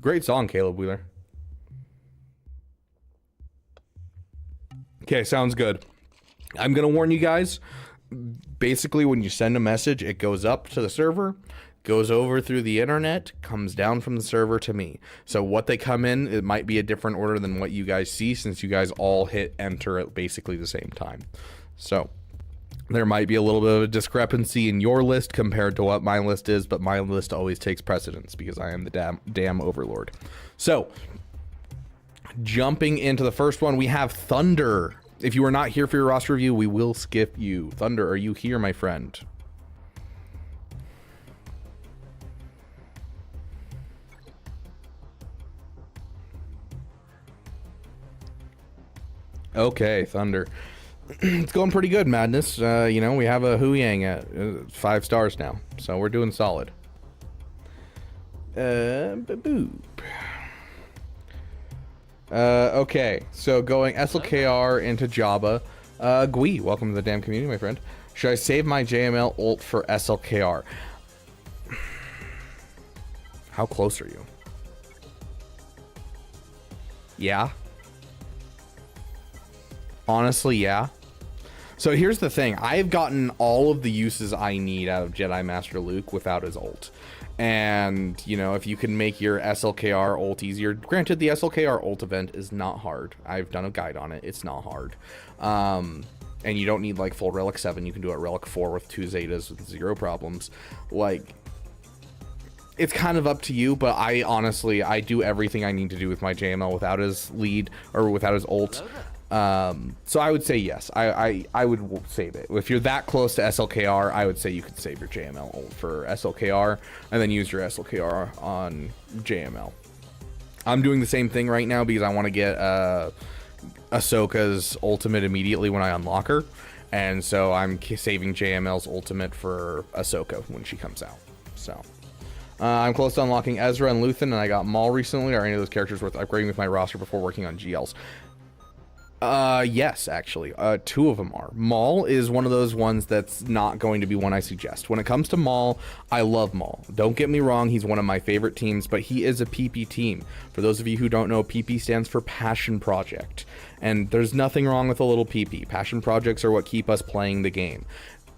A: Great song, Caleb Wheeler. Okay, sounds good. I'm going to warn you guys. Basically, when you send a message, it goes up to the server, goes over through the internet, comes down from the server to me. So what they come in, it might be a different order than what you guys see, since you guys all hit enter at basically the same time. So there might be a little bit of a discrepancy in your list compared to what my list is, but my list always takes precedence because I am the damn overlord. So, jumping into the first one, we have Thunder. If you are not here for your roster review, we will skip you. Thunder, are you here, my friend? Okay, Thunder. It's going pretty good, Madness. You know, we have a Huyang at 5 stars now, so we're doing solid. Boop. Okay, so going SLKR into Jabba. Gui, welcome to the damn community, my friend. Should I save my JML ult for SLKR? How close are you? Yeah. Honestly, yeah. So here's the thing. I've gotten all of the uses I need out of Jedi Master Luke without his ult. And, you know, if you can make your SLKR ult easier, granted the SLKR ult event is not hard. I've done a guide on it. It's not hard. And you don't need like full Relic 7. You can do it Relic 4 with 2 Zetas with 0 problems. Like, it's kind of up to you, but I honestly, I do everything I need to do with my JML without his lead or without his ult. So I would say yes. I would save it. If you're that close to SLKR, I would say you could save your JML ult for SLKR and then use your SLKR on JML. I'm doing the same thing right now because I want to get Ahsoka's ultimate immediately when I unlock her, and so I'm saving JML's ultimate for Ahsoka when she comes out. So I'm close to unlocking Ezra and Luthen, and I got Maul recently. Are any of those characters worth upgrading with my roster before working on GLs? Yes, actually. 2 of them are. Maul is one of those ones that's not going to be one I suggest. When it comes to Maul, I love Maul. Don't get me wrong, he's one of my favorite teams, but he is a PP team. For those of you who don't know, PP stands for Passion Project. And there's nothing wrong with a little PP. Passion projects are what keep us playing the game.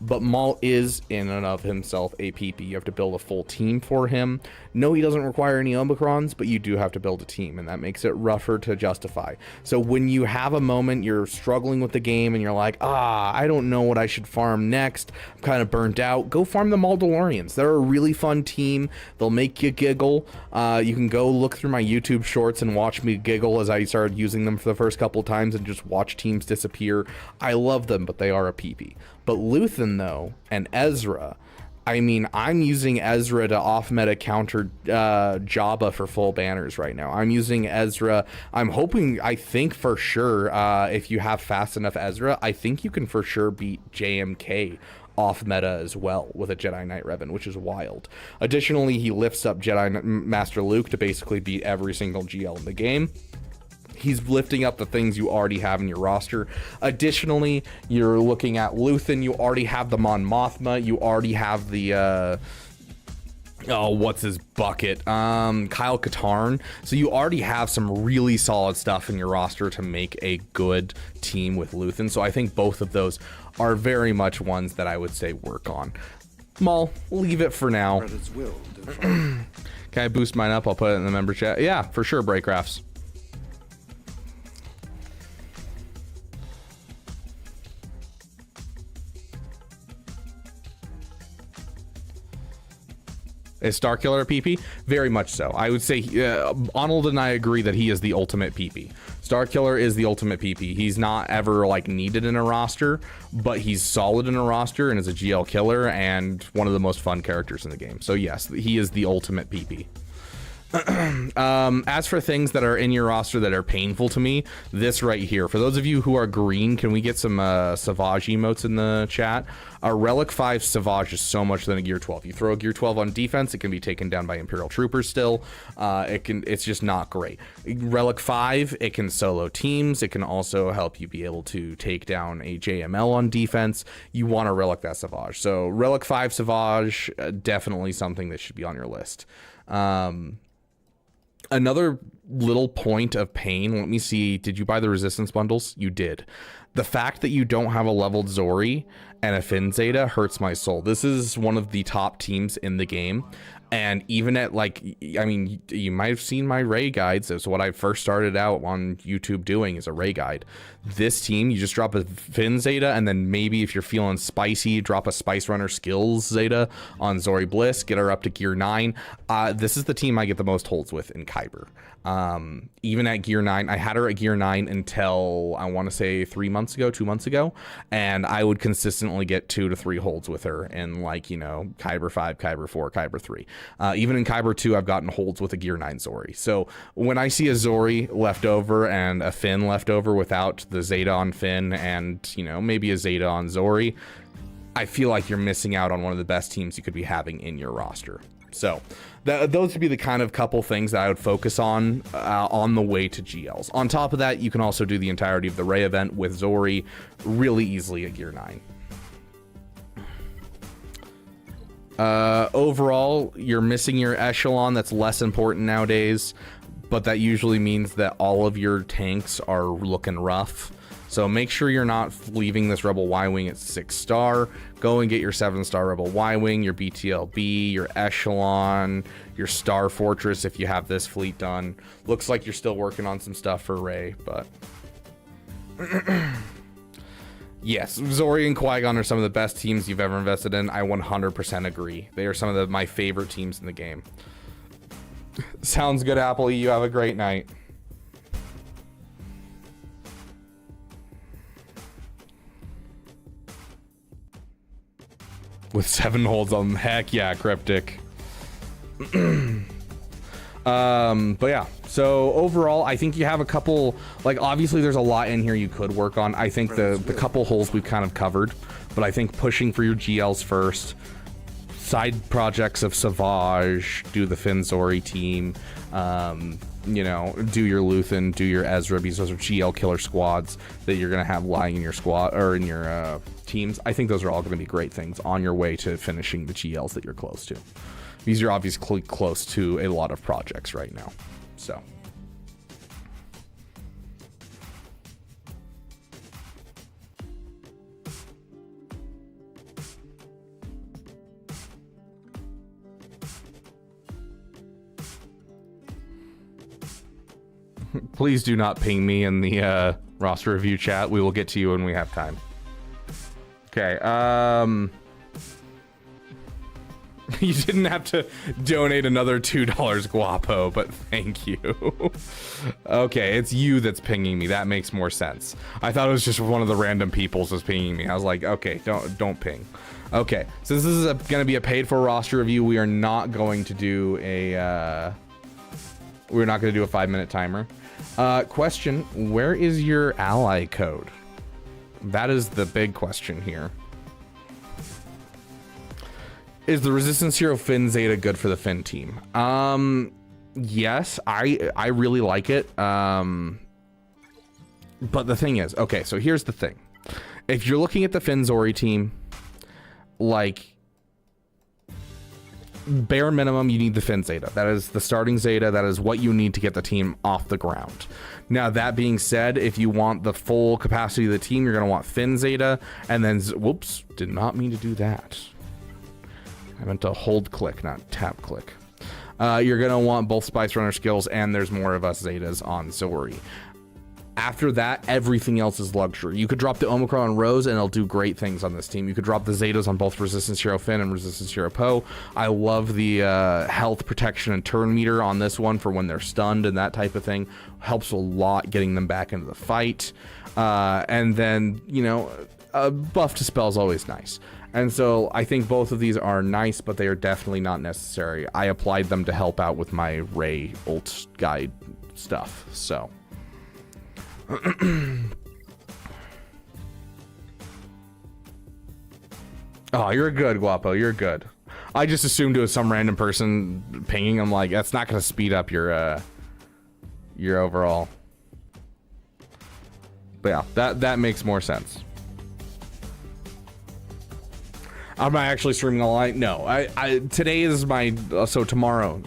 A: But Maul is, in and of himself, a PP. You have to build a full team for him. No, he doesn't require any Omicrons, but you do have to build a team, and that makes it rougher to justify. So when you have a moment, you're struggling with the game, and you're like, I don't know what I should farm next. I'm kind of burnt out. Go farm the Mandalorians. They're a really fun team. They'll make you giggle. You can go look through my YouTube shorts and watch me giggle as I started using them for the first couple times and just watch teams disappear. I love them, but they are a PP. But Luthen, though, and Ezra, I mean, I'm using Ezra to off-meta counter Jabba for full banners right now. I'm using Ezra. I'm hoping, I think for sure, if you have fast enough Ezra, I think you can for sure beat JMK off-meta as well with a Jedi Knight Revan, which is wild. Additionally, he lifts up Jedi Master Luke to basically beat every single GL in the game. He's lifting up the things you already have in your roster. Additionally, you're looking at Luthen. You already have the Mon Mothma. You already have the what's his bucket? Kyle Katarn. So you already have some really solid stuff in your roster to make a good team with Luthen. So I think both of those are very much ones that I would say work on. Maul, leave it for now. Can I boost mine up? I'll put it in the member chat. Yeah, for sure, braecrafts. Is Starkiller a PP? Very much so. I would say Arnold and I agree that he is the ultimate PP. Starkiller is the ultimate PP. He's not ever like needed in a roster, but he's solid in a roster and is a GL killer and one of the most fun characters in the game. So yes, he is the ultimate PP. As for things that are in your roster that are painful to me, this right here. For those of you who are green, can we get some Savage emotes in the chat? A Relic 5 Savage is so much than a Gear 12. You throw a Gear 12 on defense, it can be taken down by Imperial Troopers still. It's just not great. Relic 5, it can solo teams. It can also help you be able to take down a JML on defense. You want to Relic that Savage. So Relic 5 Savage, definitely something that should be on your list. Another little point of pain, let me see, did you buy the resistance bundles? You did. The fact that you don't have a leveled Zori and a Finn Zeta hurts my soul. This is one of the top teams in the game. And even at like, I mean, you might have seen my Ray guides. That's what I first started out on YouTube doing, is a Ray guide. This team, you just drop a Finn Zeta, and then maybe if you're feeling spicy, drop a Spice Runner Skills Zeta on Zori Bliss, get her up to Gear 9. This is the team I get the most holds with in Kyber. Even at Gear 9, I had her at Gear 9 until, I want to say 3 months months ago, 2 months ago, and I would consistently get 2 to 3 holds with her in, like, you know, Kyber 5, Kyber 4, Kyber 3. Even in Kyber 2, I've gotten holds with a Gear 9 Zori. So when I see a Zori left over and a Finn left over without the Zeta on Finn and, you know, maybe a Zeta on Zori, I feel like you're missing out on one of the best teams you could be having in your roster. So those would be the kind of couple things that I would focus on the way to GLs. On top of that, you can also do the entirety of the Ray event with Zori really easily at Gear 9. Overall, you're missing your echelon. That's less important nowadays, but that usually means that all of your tanks are looking rough. So make sure you're not leaving this Rebel Y-Wing at 6-star. Go and get your 7-star Rebel Y-Wing, your BTLB, your Echelon, your Star Fortress if you have this fleet done. Looks like you're still working on some stuff for Rey, but... Yes, Zori and Qui-Gon are some of the best teams you've ever invested in. I 100% agree. They are some of my favorite teams in the game. Sounds good, Apple. You have a great night. With 7 holds on, heck yeah, Cryptic. But yeah, so overall, I think you have a couple, like, obviously there's a lot in here you could work on. I think the couple holes we've kind of covered, but I think pushing for your GLs first, side projects of Savage, do the Finn Zori team, you know, do your Luthen, do your Ezra, because those are GL killer squads that you're going to have lying in your squad, or in your teams. I think those are all going to be great things on your way to finishing the GLs that you're close to. Because you're obviously close to a lot of projects right now. So. Please do not ping me in the roster review chat. We will get to you when we have time. Okay, you didn't have to donate another $2 guapo, but thank you. Okay, it's you that's pinging me. That makes more sense. I thought it was just one of the random peoples was pinging me. I was like, okay, don't ping. Okay, since this is going to be a paid for roster review, we are not going to do a 5-minute timer. Question, where is your ally code? That is the big question here. Is the Resistance Hero Finn Zeta good for the Finn team? Yes, I really like it. But the thing is, okay, so here's the thing. If you're looking at the Finn Zori team, like, bare minimum, you need the Finn Zeta. That is the starting Zeta. That is what you need to get the team off the ground. Now, that being said, if you want the full capacity of the team, you're going to want Finn Zeta, and then, whoops, did not mean to do that. I meant to hold click, not tap click. You're going to want both Spice Runner skills, and there's more of us Zetas on Zori. After that, everything else is luxury. You could drop the Omicron Rose, and it'll do great things on this team. You could drop the Zetas on both Resistance Hero Finn and Resistance Hero Poe. I love the health, protection, and turn meter on this one for when they're stunned and that type of thing. Helps a lot getting them back into the fight. And then, you know, a buff to spell is always nice. And so I think both of these are nice, but they are definitely not necessary. I applied them to help out with my Rey ult guide stuff, so... Oh, you're good, Guapo. You're good. I just assumed it was some random person pinging. I'm like, that's not going to speed up your overall. But yeah, that makes more sense. Am I actually streaming online? No. Today is my so tomorrow.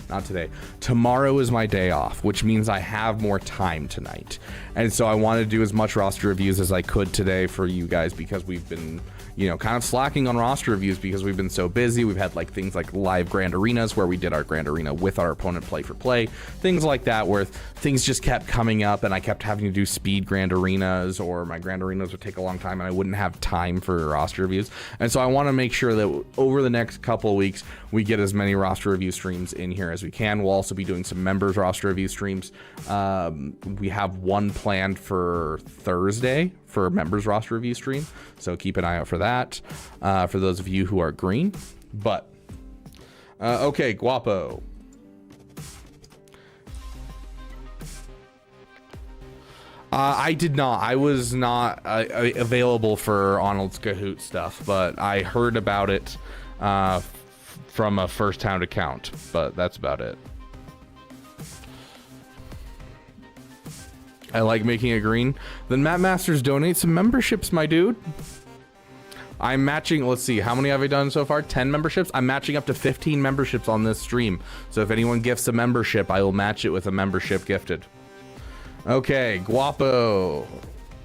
A: Not today. Tomorrow is my day off, which means I have more time tonight. And so I wanted to do as much roster reviews as I could today for you guys because we've been, you know, kind of slacking on roster reviews because we've been so busy. We've had like things like live Grand Arenas where we did our Grand Arena with our opponent play for play. Things like that where things just kept coming up and I kept having to do speed Grand Arenas or my Grand Arenas would take a long time and I wouldn't have time for roster reviews. And so I want to make sure that over the next couple of weeks, we get as many roster review streams in here as we can. We'll also be be doing some members roster review streams. We have one planned for Thursday for a members roster review stream, so keep an eye out for that for those of you who are green. But okay, Guapo. I did not. I was not available for Arnold's Kahoot stuff, but I heard about it from a first-hand account, but that's about it. I like making it green. Then Map Masters donate some memberships, my dude. I'm matching, let's see, how many have I done so far? 10 memberships? I'm matching up to 15 memberships on this stream. So if anyone gifts a membership, I will match it with a membership gifted. Okay, Guapo,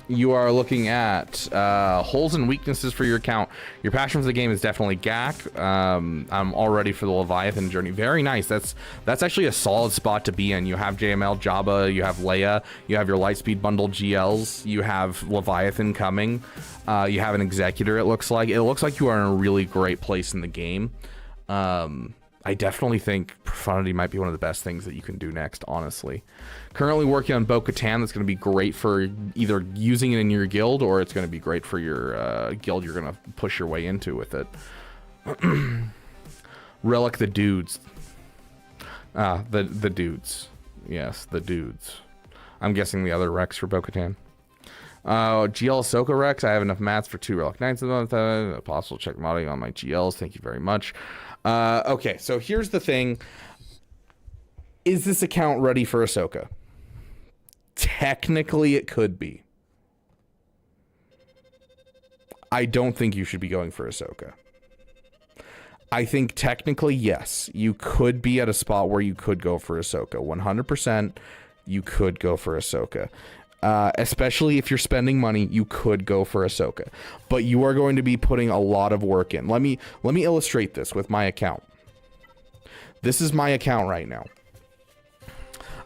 A: you are looking at holes and weaknesses for your account. Your passion for the game is definitely GAC. I'm all ready for the Leviathan journey. Very nice. That's actually a solid spot to be in. You have JML, Jabba, you have Leia, you have your Lightspeed bundle GLs, you have Leviathan coming, you have an Executor. It looks like you are in a really great place in the game. I definitely think Profundity might be one of the best things that you can do next, honestly. Currently working on Bo-Katan. That's going to be great for either using it in your guild, or it's going to be great for your guild you're going to push your way into with it. Relic the dudes. The dudes. Yes, the dudes. I'm guessing the other Rex for Bo-Katan. GL Ahsoka Rex. I have enough mats for 2 Relic Knights. Possible check modding on my GLs. Thank you very much. Okay, so here's the thing. Is this account ready for Ahsoka? Technically, it could be. I don't think you should be going for Ahsoka. I think technically, yes, you could be at a spot where you could go for Ahsoka. 100%, you could go for Ahsoka. Especially if you're spending money, you could go for Ahsoka. But you are going to be putting a lot of work in. Let me illustrate this with my account. This is my account right now.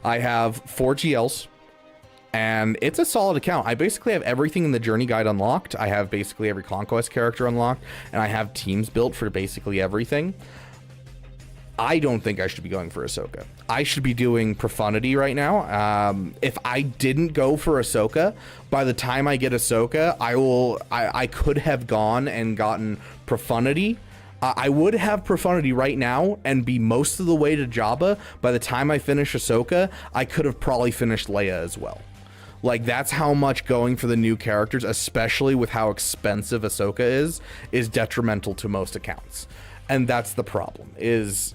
A: I have 4 GLs, and it's a solid account. I basically have everything in the journey guide unlocked. I have basically every Conquest character unlocked, and I have teams built for basically everything. I don't think I should be going for Ahsoka. I should be doing Profundity right now. If I didn't go for Ahsoka, by the time I get Ahsoka, I could have gone and gotten Profundity. I would have Profundity right now and be most of the way to Jabba. By the time I finish Ahsoka, I could have probably finished Leia as well. Like, that's how much going for the new characters, especially with how expensive Ahsoka is detrimental to most accounts. And that's the problem, is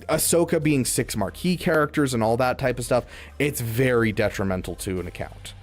A: Ahsoka being 6 Marquee characters and all that type of stuff, it's very detrimental to an account.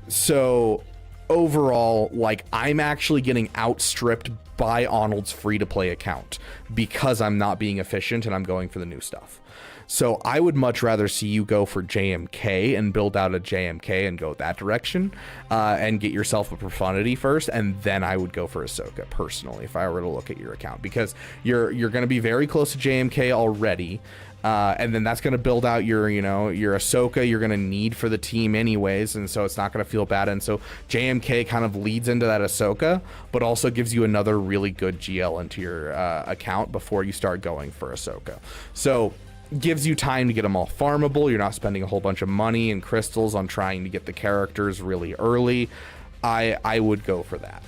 A: So overall, like, I'm actually getting outstripped by Arnold's free-to-play account because I'm not being efficient and I'm going for the new stuff. So I would much rather see you go for JMK and build out a JMK and go that direction, and get yourself a Profundity first, and then I would go for Ahsoka personally if I were to look at your account, because you're going to be very close to JMK already, and then that's going to build out your Ahsoka you're going to need for the team anyways, and so it's not going to feel bad. And so JMK kind of leads into that Ahsoka, but also gives you another really good GL into your account before you start going for Ahsoka. So gives you time to get them all farmable. You're not spending a whole bunch of money and crystals on trying to get the characters really early. I would go for that.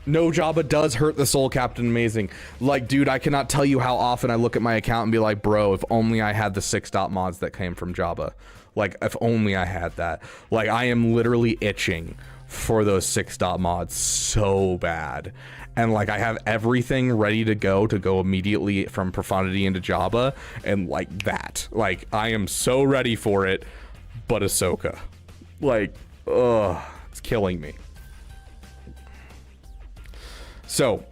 A: No, Jabba does hurt the soul, Captain Amazing. Like, dude, I cannot tell you how often I look at my account and be like, bro, if only I had the 6 dot mods that came from Jabba. Like, if only I had that. Like, I am literally itching for those 6 dot mods so bad. And like, I have everything ready to go immediately from Profundity into Jabba, and like that. Like, I am so ready for it, but Ahsoka. Like, ugh, it's killing me. So,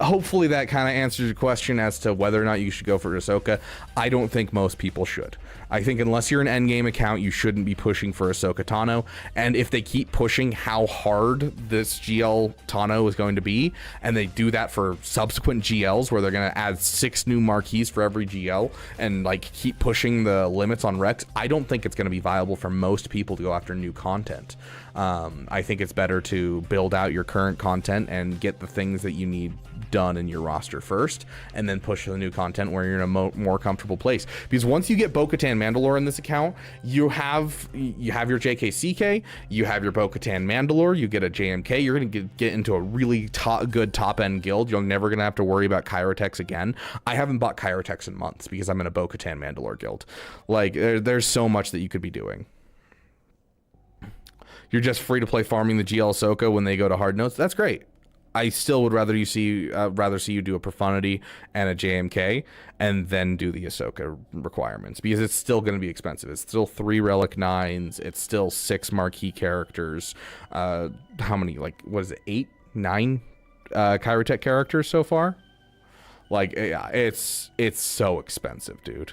A: hopefully that kind of answers your question as to whether or not you should go for Ahsoka. I don't think most people should. I think unless you're an endgame account, you shouldn't be pushing for Ahsoka Tano. And if they keep pushing how hard this GL Tano is going to be, and they do that for subsequent GLs where they're going to add 6 new marquees for every GL and like keep pushing the limits on Rex, I don't think it's going to be viable for most people to go after new content. I think it's better to build out your current content and get the things that you need done in your roster first, and then push the new content where you're in a more comfortable place. Because once you get Bo-Katan Mandalore in this account, you have your JKCK, you have your Bo-Katan Mandalore, you get a JMK, you're gonna get into a really good top end guild. You're never gonna have to worry about Kyrotex again. I haven't bought Kyrotex in months because I'm in a Bo-Katan Mandalore guild. Like there's so much that you could be doing. You're just free to play farming the GL Ahsoka when they go to hard notes. That's great. I still would rather see you do a Profundity and a JMK and then do the Ahsoka requirements, because it's still going to be expensive. It's still 3 Relic 9s. It's still 6 Marquee characters. How many? Like, what is it? 8, 9 Kyrotech characters so far? Like, it's so expensive, dude.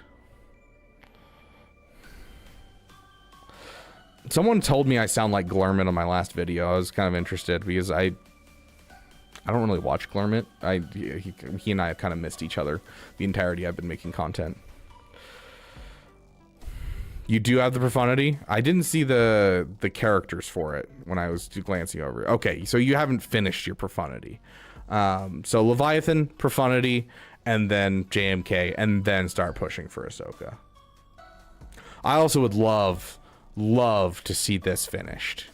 A: Someone told me I sound like Glurmit on my last video. I was kind of interested because I don't really watch Glurmit. He and I have kind of missed each other the entirety I've been making content. You do have the Profundity? I didn't see the characters for it when I was glancing over it. Okay, so you haven't finished your Profundity. So Leviathan, Profundity, and then JMK, and then start pushing for Ahsoka. I also would love to see this finished.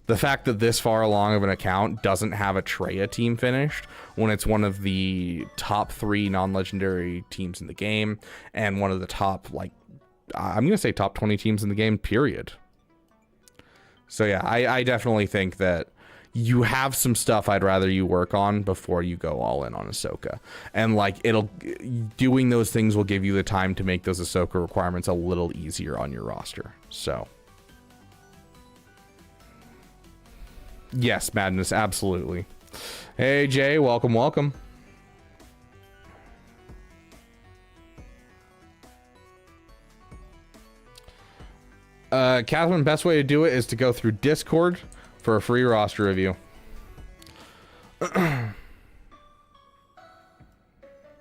A: The fact that this far along of an account doesn't have a Traya team finished when it's one of the top 3 non-legendary teams in the game and one of the top, like, I'm gonna say top 20 teams in the game, period. So yeah, I definitely think that you have some stuff I'd rather you work on before you go all in on Ahsoka. And like, doing those things will give you the time to make those Ahsoka requirements a little easier on your roster. So yes, Madness, absolutely. Hey, Jay, welcome. Catherine, best way to do it is to go through Discord for a free roster review.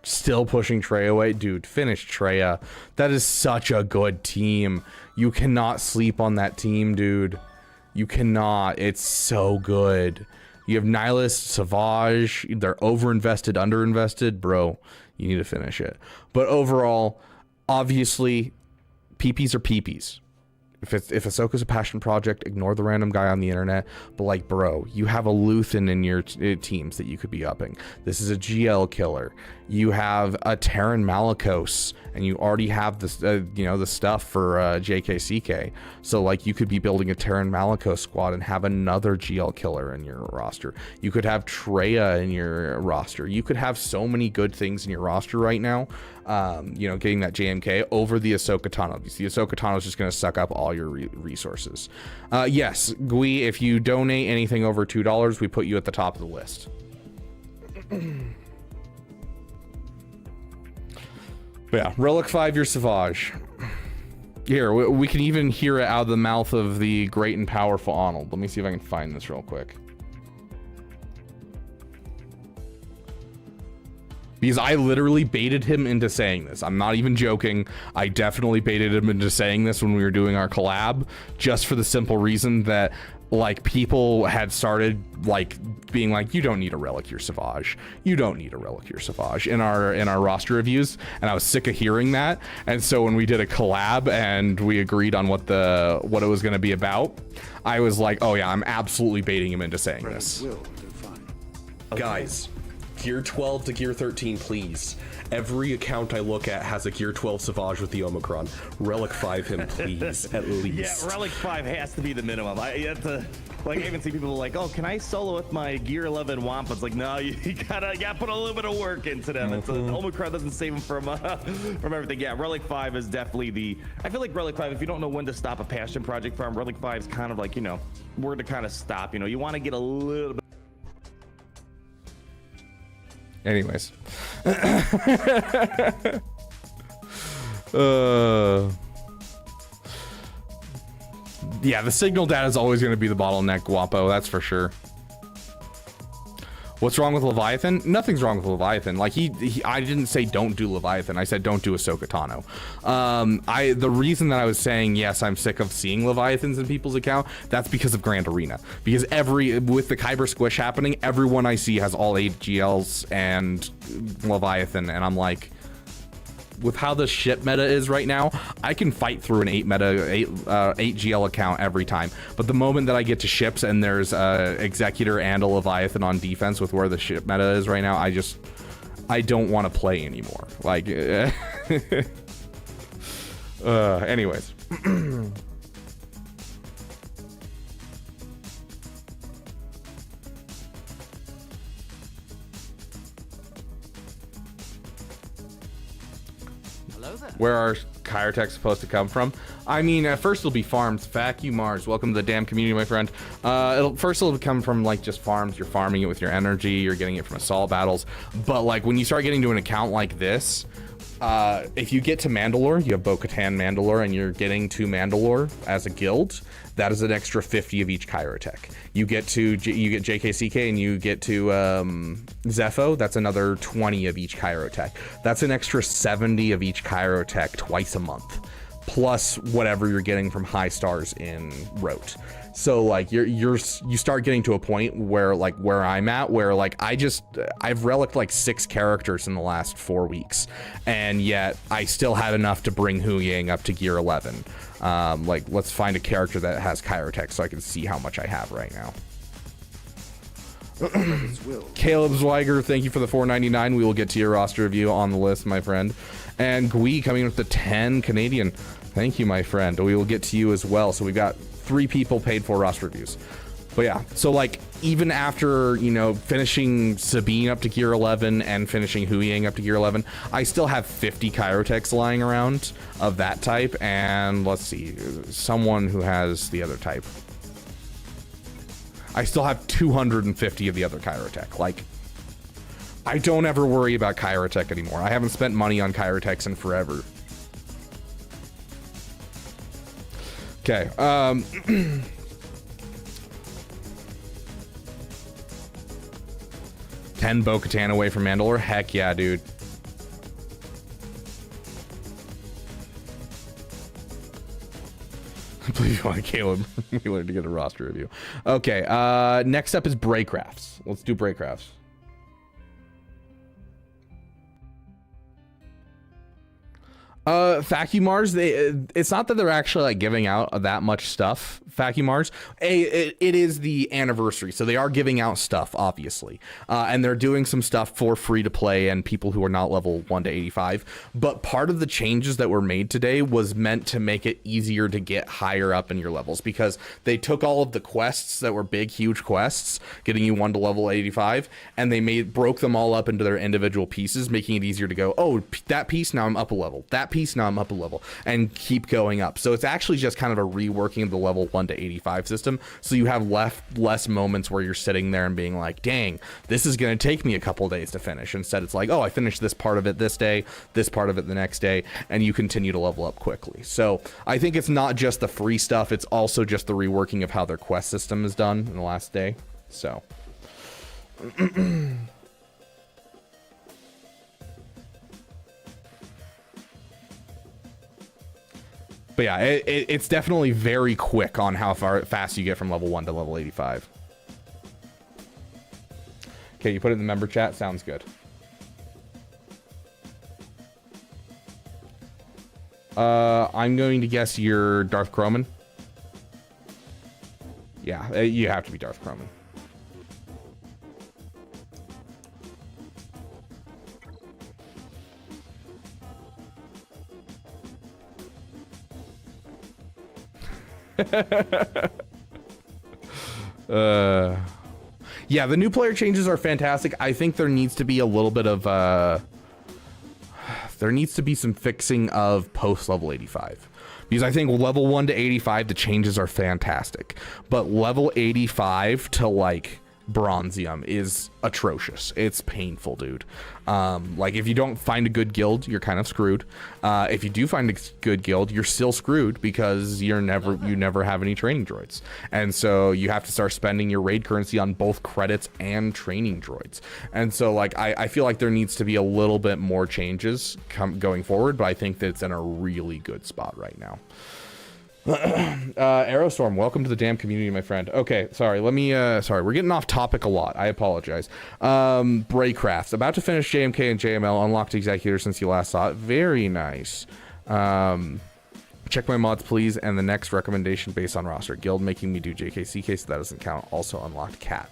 A: Still pushing Trey away. Dude, finish Traya. That is such a good team. You cannot sleep on that team, dude. You cannot. It's so good. You have Nihilist, Savage. They're overinvested, underinvested. Bro, you need to finish it. But overall, obviously, PPs are PPs. If Ahsoka's a passion project, ignore the random guy on the internet. But like, bro, you have a Luthen in your teams that you could be upping. This is a GL killer. You have a Terran Malicos, and you already have this, the stuff for JKCK. So like, you could be building a Terran Malicos squad and have another GL killer in your roster. You could have Traya in your roster. You could have so many good things in your roster right now. Getting that JMK over the Ahsoka Tano. The Ahsoka Tano is just going to suck up all your resources. Yes, Gui, if you donate anything over $2, we put you at the top of the list. But yeah, Relic 5, your Savage. Here, we can even hear it out of the mouth of the great and powerful Arnold. Let me see if I can find this real quick. Because I literally baited him into saying this. I'm not even joking. I definitely baited him into saying this when we were doing our collab, just for the simple reason that, like, people had started, like, being like, you don't need a Relic your Savage. You don't need a Relic your Savage in our roster reviews. And I was sick of hearing that. And so when we did a collab and we agreed on what it was going to be about, I was like, oh yeah, I'm absolutely baiting him into saying this.
B: Will do fine.
D: Guys, Gear 12 to Gear 13, please. Every account I look at has a Gear 12 Savage with the Omicron. Relic 5 him, please, at least.
E: Yeah, Relic 5 has to be the minimum. I even see people like, oh, can I solo with my Gear 11 Wampa? It's like, no, you gotta put a little bit of work into them. It's Omicron doesn't save them from everything. Yeah, Relic 5 is definitely I feel like Relic 5, if you don't know when to stop a passion project farm, Relic 5 is kind of like, where to kind of stop. You want to get a little bit.
A: Anyways. Yeah, the signal data is always going to be the bottleneck, Guapo, that's for sure. What's wrong with Leviathan? Nothing's wrong with Leviathan. Like I didn't say don't do Leviathan. I said don't do Ahsoka Tano. The reason that I was saying yes, I'm sick of seeing Leviathans in people's account. That's because of Grand Arena. Because with the Kyber squish happening, everyone I see has all 8 GLs and Leviathan, and I'm like, with how the ship meta is right now, I can fight through an 8 GL account every time. But the moment that I get to ships and there's a Executor and a Leviathan on defense with where the ship meta is right now, I don't want to play anymore. Like, anyways. Where are Chirotech supposed to come from? I mean, at first it'll be farms. Fuck you, Mars. Welcome to the damn community, my friend. It'll come from like just farms. You're farming it with your energy. You're getting it from assault battles. But like when you start getting to an account like this, if you get to Mandalore, you have Bo-Katan Mandalore, and you're getting to Mandalore as a guild, that is an extra 50 of each Chirotech. You get JKCK and you get to Zepho, that's another 20 of each Chirotech. That's an extra 70 of each Chirotech twice a month, plus whatever you're getting from high stars in Rote. So like you start getting to a point where like where I'm at, where like I've relicked like 6 characters in the last 4 weeks, and yet I still had enough to bring Huyang up to gear 11. Like let's find a character that has Chirotech so I can see how much I have right now. Caleb Zwiger, thank you for the $4.99. We will get to your roster review on the list, my friend. And Gui coming with the 10 Canadian. Thank you, my friend. We will get to you as well. So we've got 3 people paid for roster reviews. But yeah, so like even after, you know, finishing Sabine up to gear 11 and finishing Huyang up to gear 11, I still have 50 Chirotechs lying around of that type. And let's see, someone who has the other type. I still have 250 of the other Chirotech. Like, I don't ever worry about Chirotech anymore. I haven't spent money on Chirotechs in forever. Okay, 10 Bo-Katan away from Mandalore? Heck yeah, dude. Please want Caleb Wheeler to get a roster review. Okay, next up is braecrafts. Let's do braecrafts. Facumars, it's not that they're actually like giving out that much stuff. Facumars, it is the anniversary, so they are giving out stuff, obviously, and they're doing some stuff for free to play and people who are not level 1 to 85. But part of the changes that were made today was meant to make it easier to get higher up in your levels, because they took all of the quests that were big, huge quests, getting you 1 to level 85, and they broke them all up into their individual pieces, making it easier to go, oh, that piece, now I'm up a level. That piece, now I'm up a level, and keep going up. So it's actually just kind of a reworking of the level 1 to 85 system, so you have less moments where you're sitting there and being like, dang, this is going to take me a couple days to finish. Instead, it's like, oh, I finished this part of it this day, this part of it the next day, and you continue to level up quickly. So I think it's not just the free stuff, it's also just the reworking of how their quest system is done in the last day. So but yeah, it's definitely very quick on how fast you get from level 1 to level 85. Okay, you put it in the member chat. Sounds good. I'm going to guess you're Darth Croman. Yeah, you have to be Darth Croman. Yeah, the new player changes are fantastic. I think there needs to be a little bit of there needs to be some fixing of post level 85, because I think level 1 to 85 the changes are fantastic, but level 85 to like bronzium is atrocious. It's painful, dude. Like, if you don't find a good guild, you're kind of screwed. If you do find a good guild, you're still screwed because you never have any training droids, and so you have to start spending your raid currency on both credits and training droids. And so, like, I feel like there needs to be a little bit more changes going forward, but I think that it's in a really good spot right now. Aerostorm, welcome to the damn community, my friend. Okay, sorry, we're getting off topic a lot. I apologize. Braecrafts, about to finish JMK and JML, unlocked executor since you last saw it. Very nice. Check my mods, please, and the next recommendation based on roster. Guild making me do JKCK, so that doesn't count. Also unlocked cat.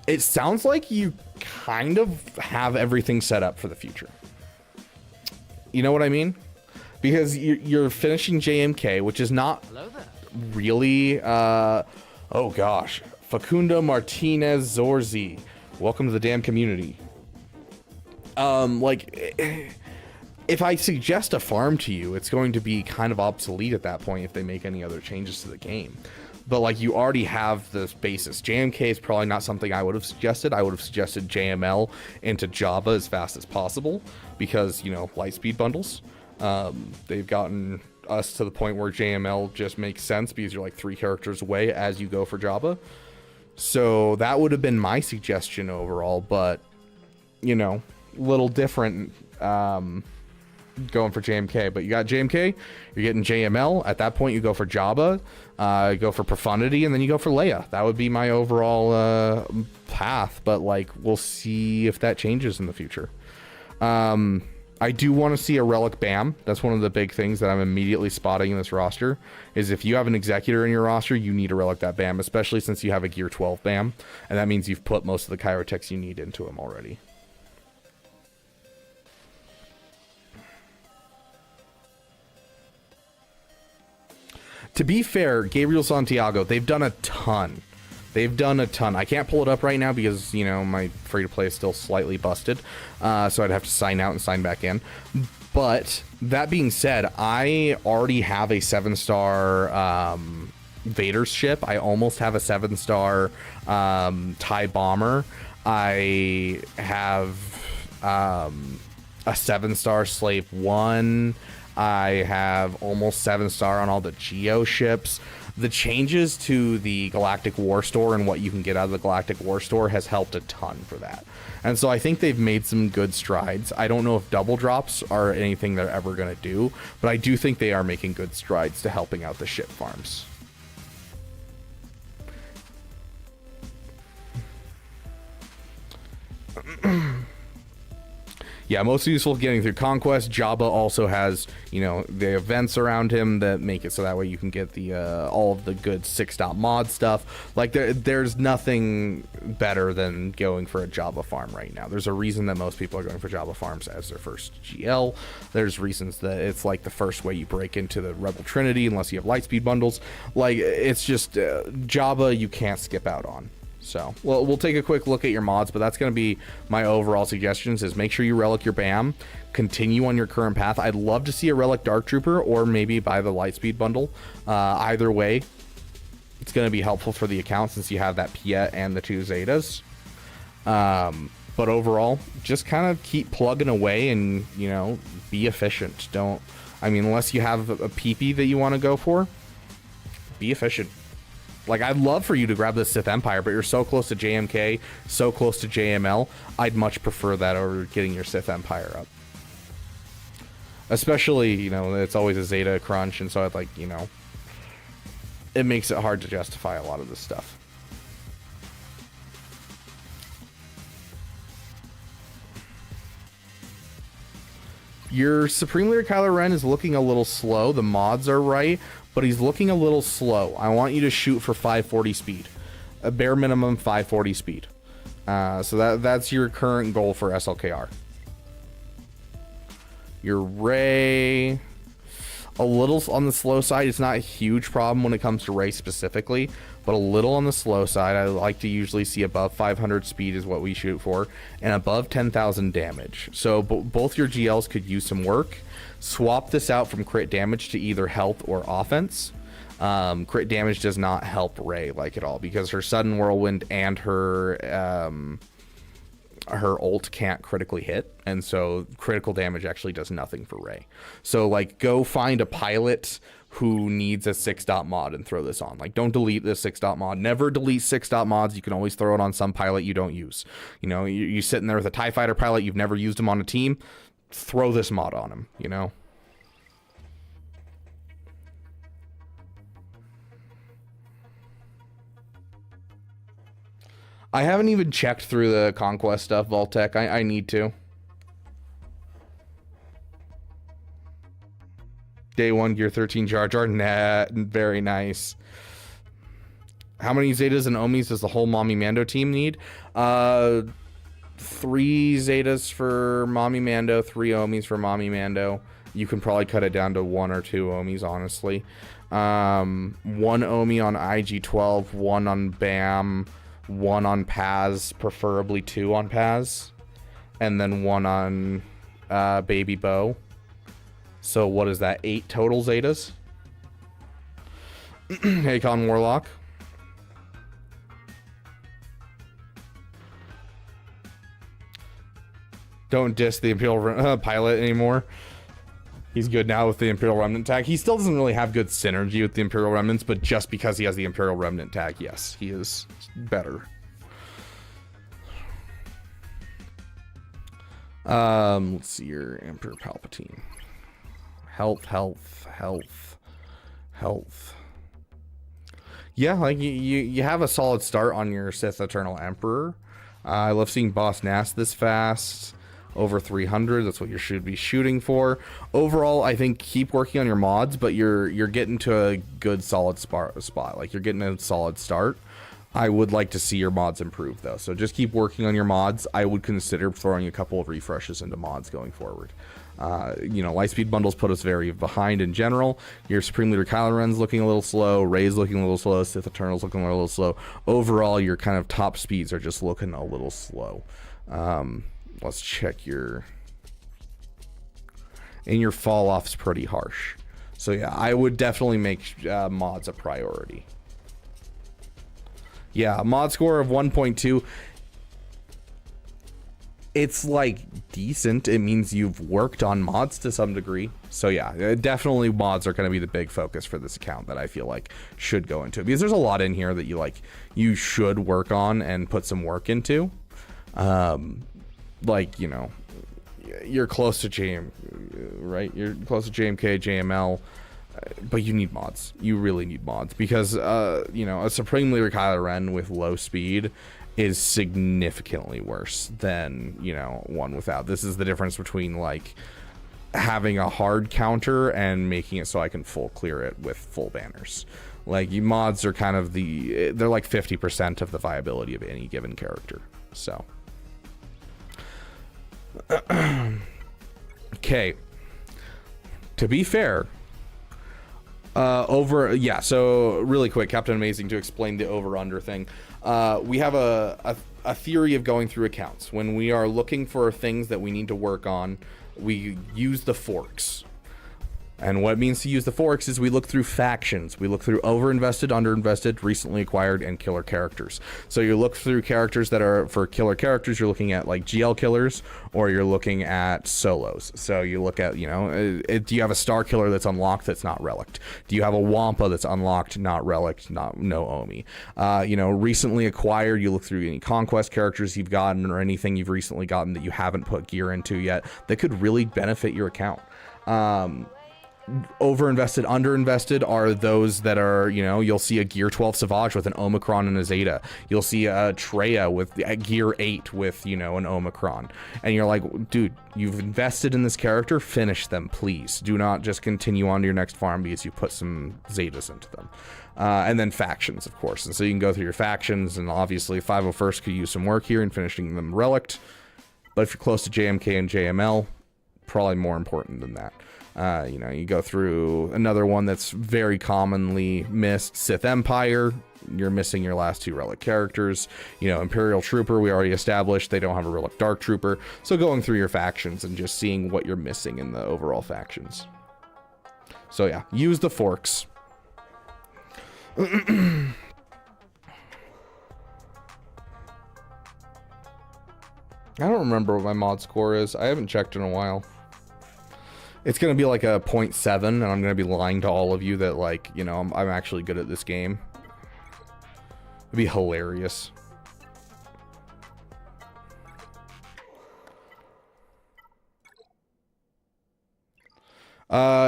A: It sounds like you kind of have everything set up for the future. You know what I mean? Because you're finishing JMK, which is not really, oh gosh, Facundo Martinez Zorzi, welcome to the damn community. Like, if I suggest a farm to you, it's going to be kind of obsolete at that point if they make any other changes to the game. But, like, you already have this basis. JMK is probably not something I would have suggested. I would have suggested JML into Java as fast as possible because, you know, light speed bundles. They've gotten us to the point where JML just makes sense because you're like 3 characters away as you go for Java. So that would have been my suggestion overall, but, you know, little different going for JMK. But you got JMK, you're getting JML. At that point, you go for Java, go for Profundity, and then you go for Leia. That would be my overall path, but, like, we'll see if that changes in the future. I do want to see a relic BAM. That's one of the big things that I'm immediately spotting in this roster, is if you have an executor in your roster, you need to relic that BAM, especially since you have a gear 12 BAM, and that means you've put most of the chirotechs you need into him already. To be fair, Gabriel Santiago, they've done a ton. I can't pull it up right now because, you know, my free-to-play is still slightly busted. So I'd have to sign out and sign back in. But that being said, I already have a 7-star Vader's ship. I almost have a 7-star TIE bomber. I have a 7-star Slave 1. I have almost 7-star on all the Geo ships. The changes to the Galactic War Store and what you can get out of the Galactic War Store has helped a ton for that. And so I think they've made some good strides. I don't know if double drops are anything they're ever going to do, but I do think they are making good strides to helping out the ship farms. Yeah, most useful getting through Conquest. Jabba also has, you know, the events around him that make it so that way you can get the all of the good 6-dot mod stuff. Like, there's nothing better than going for a Jabba farm right now. There's a reason that most people are going for Jabba farms as their first GL. There's reasons that it's like the first way you break into the Rebel Trinity unless you have lightspeed bundles. Like, it's just Jabba you can't skip out on. So, well, we'll take a quick look at your mods, but that's going to be my overall suggestions, is make sure you relic your BAM, continue on your current path. I'd love to see a relic Dark Trooper, or maybe buy the Lightspeed bundle. Either way, it's going to be helpful for the account since you have that Piet and the 2 Zetas. But overall, just kind of keep plugging away and, you know, be efficient. Unless you have a PP that you want to go for, be efficient. Like, I'd love for you to grab the Sith Empire, but you're so close to JMK, so close to JML, I'd much prefer that over getting your Sith Empire up. Especially, you know, it's always a Zeta crunch, and so I'd like, you know, it makes it hard to justify a lot of this stuff. Your Supreme Leader Kylo Ren is looking a little slow. The mods are right, but he's looking a little slow. I want you to shoot for 540 speed. A bare minimum 540 speed. So that's your current goal for SLKR. Your Rey, a little on the slow side. It's not a huge problem when it comes to Rey specifically, but a little on the slow side. I like to usually see above 500 speed is what we shoot for, and above 10,000 damage. So both your GLs could use some work. Swap this out from crit damage to either health or offense. Crit damage does not help Rey like at all, because her sudden whirlwind and her ult can't critically hit, and so critical damage actually does nothing for Rey. So like, go find a pilot who needs a 6-dot mod and throw this on. Like, don't delete this 6-dot mod. Never delete 6-dot mods. You can always throw it on some pilot you don't use. You know, you sitting there with a TIE fighter pilot, you've never used him on a team, throw this mod on him, you know? I haven't even checked through the Conquest stuff, Vaultec. I need to. Day 1, Gear 13 Jar Jar. Nah, very nice. How many Zetas and Omis does the whole Mommy Mando team need? 3 Zetas for Mommy Mando, 3 Omis for Mommy Mando. You can probably cut it down to 1 or 2 Omis, honestly. 1 Omi on IG-12, 1 on BAM, 1 on Paz, preferably 2 on Paz, and then 1 on Baby Bo. So what is that, 8 total Zetas? Hakon Warlock. Don't diss the Imperial pilot anymore. He's good now with the Imperial Remnant tag. He still doesn't really have good synergy with the Imperial Remnants, but just because he has the Imperial Remnant tag, yes, he is better. Let's see your Emperor Palpatine. Health. Yeah, like you have a solid start on your Sith Eternal Emperor. I love seeing Boss Nass this fast. Over 300, that's what you should be shooting for. Overall, I think keep working on your mods, but you're getting to a good solid spot. Like, you're getting a solid start. I would like to see your mods improve, though. So just keep working on your mods. I would consider throwing a couple of refreshes into mods going forward. You know, Lightspeed bundles put us very behind in general. Your Supreme Leader Kylo Ren's looking a little slow. Rey's looking a little slow. Sith Eternal's looking a little slow. Overall, your kind of top speeds are just looking a little slow. Let's check your... And your fall off's pretty harsh. So yeah, I would definitely make mods a priority. Yeah, a mod score of 1.2. It's like decent. It means you've worked on mods to some degree. So yeah, definitely mods are going to be the big focus for this account that I feel like should go into it, because there's a lot in here that you should work on and put some work into. Like, you know, you're close to JM, right? You're close to JMK, JML, but you need mods. You really need mods, because, you know, a Supreme Leader Kylo Ren with low speed is significantly worse than, you know, one without. This is the difference between, like, having a hard counter and making it so I can full clear it with full banners. Like, you mods are kind of they're like 50% of the viability of any given character. So... Okay, to be fair, so really quick, Captain Amazing, to explain the over-under thing, we have a theory of going through accounts. When we are looking for things that we need to work on, we use the forks. And what it means to use the forks is we look through factions. We look through overinvested, underinvested, recently acquired, and killer characters. So you look through characters that are, for killer characters, you're looking at like GL killers, or you're looking at solos. So you look at, you know, do you have a star killer that's unlocked that's not relict? Do you have a Wampa that's unlocked, not relict, no Omi? You know, recently acquired, you look through any Conquest characters you've gotten, or anything you've recently gotten that you haven't put gear into yet that could really benefit your account. Overinvested, underinvested are those that are, you know, you'll see a Gear 12 Savage with an Omicron and a Zeta. You'll see a Treya with a Gear 8 with, you know, an Omicron. And you're like, dude, you've invested in this character, finish them, please. Do not just continue on to your next farm because you put some Zetas into them. And then factions, of course. And so you can go through your factions, and obviously 501st could use some work here in finishing them relict. But if you're close to JMK and JML, probably more important than that. You know, you go through another one that's very commonly missed, Sith Empire. You're missing your last 2 relic characters. You know, Imperial Trooper, we already established they don't have a relic Dark Trooper. So going through your factions and just seeing what you're missing in the overall factions. So yeah, use the forks. I don't remember what my mod score is. I haven't checked in a while. It's gonna be like a 0.7, and I'm gonna be lying to all of you that, like, you know, I'm actually good at this game. It'd be hilarious.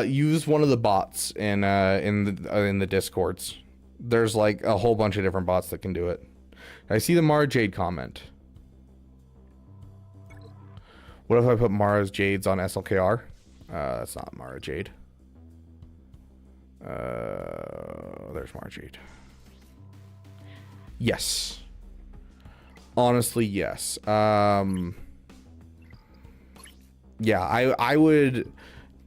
A: Use one of the bots in the discords. There's like a whole bunch of different bots that can do it. I see the Mara Jade comment. What if I put Mara's Jades on SLKR? That's not Mara Jade. There's Mara Jade. Yes. Honestly, yes. Yeah, I would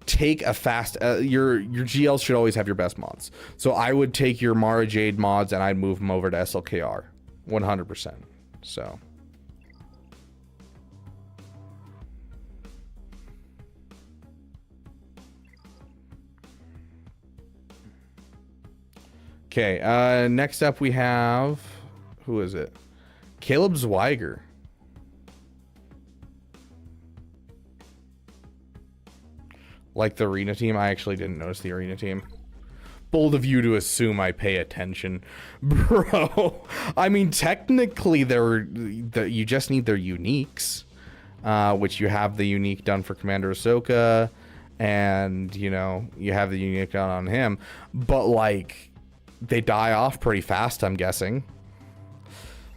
A: take a fast your GLs should always have your best mods. So I would take your Mara Jade mods and I'd move them over to SLKR 100%. So okay, next up we have, who is it? Caleb Zweiger. Like the arena team? I actually didn't notice the arena team. Bold of you to assume I pay attention. Bro, I mean, technically, you just need their uniques, which you have the unique done for Commander Ahsoka, and, you know, you have the unique done on him. But, like, they die off pretty fast, I'm guessing.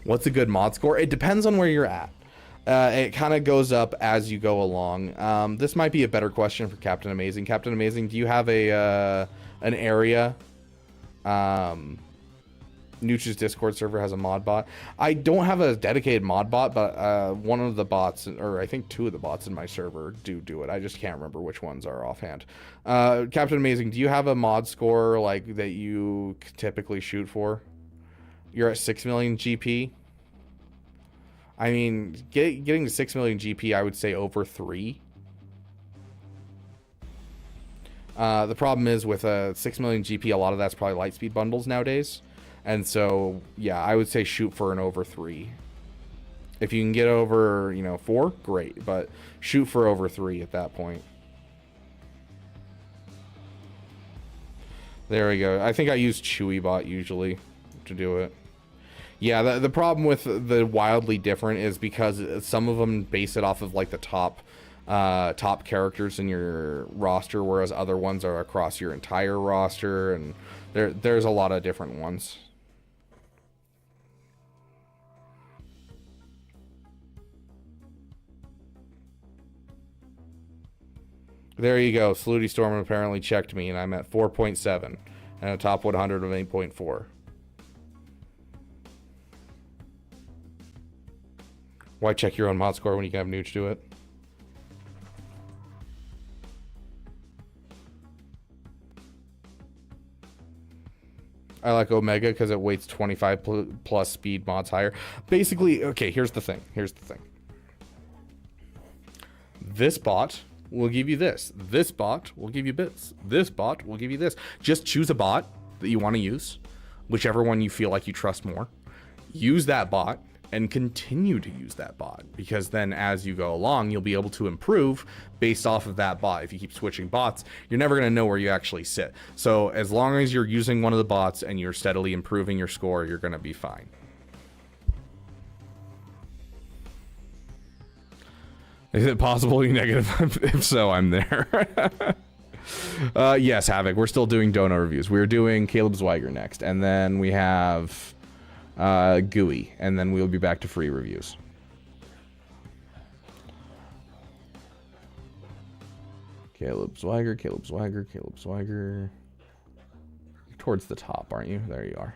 A: What's a good mod score? It depends on where you're at. It kind of goes up as you go along. This might be a better question for Captain Amazing. Captain Amazing, do you have an area? Nooch's Discord server has a mod bot. I don't have a dedicated mod bot, but one of the bots, or I think two of the bots in my server do it. I just can't remember which ones are offhand. Captain Amazing, do you have a mod score like that you typically shoot for? You're at 6 million GP. I mean, getting to 6 million GP, I would say over 3. The problem is with 6 million GP, a lot of that's probably light speed bundles nowadays. And so, yeah, I would say shoot for an over 3. If you can get over, you know, 4, great. But shoot for over 3 at that point. There we go. I think I use ChewyBot usually to do it. Yeah, the problem with the wildly different is because some of them base it off of like the top characters in your roster, whereas other ones are across your entire roster, and there's a lot of different ones. There you go. Saluty Storm apparently checked me, and I'm at 4.7 and a top 100 of 8.4. Why check your own mod score when you can have Nooch do it? I like Omega because it weights 25 plus speed mods higher. Basically, okay, here's the thing. This bot will give you this. This bot will give you bits. This bot will give you this. Just choose a bot that you want to use, whichever one you feel like you trust more. Use that bot and continue to use that bot, because then as you go along, you'll be able to improve based off of that bot. If you keep switching bots, you're never going to know where you actually sit. So as long as you're using one of the bots and you're steadily improving your score, you're going to be fine. Is it possible you negative? If so, I'm there. Yes, Havoc. We're still doing dono reviews. We're doing Caleb Zweiger next, and then we have GUI, and then we'll be back to free reviews. Caleb Zweiger. You're towards the top, aren't you? There you are.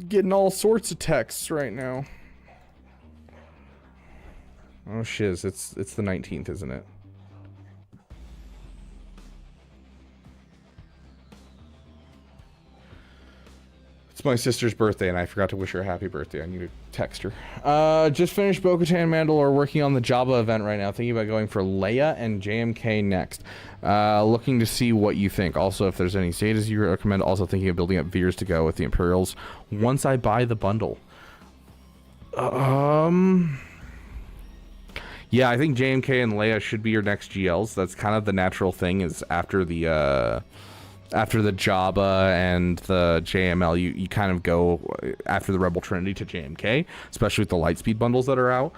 A: Getting all sorts of texts right now. Oh shiz, it's the 19th, isn't it? It's my sister's birthday, and I forgot to wish her a happy birthday. I need to text her. Just finished Bo-Katan Mandalore, working on the Jabba event right now. Thinking about going for Leia and JMK next. Looking to see what you think. Also, if there's any Zetas you recommend. Also thinking of building up Veers to go with the Imperials once I buy the bundle. Yeah, I think JMK and Leia should be your next GLs. That's kind of the natural thing, is after the Jabba and the JML, you kind of go after the Rebel Trinity to JMK, especially with the Lightspeed bundles that are out.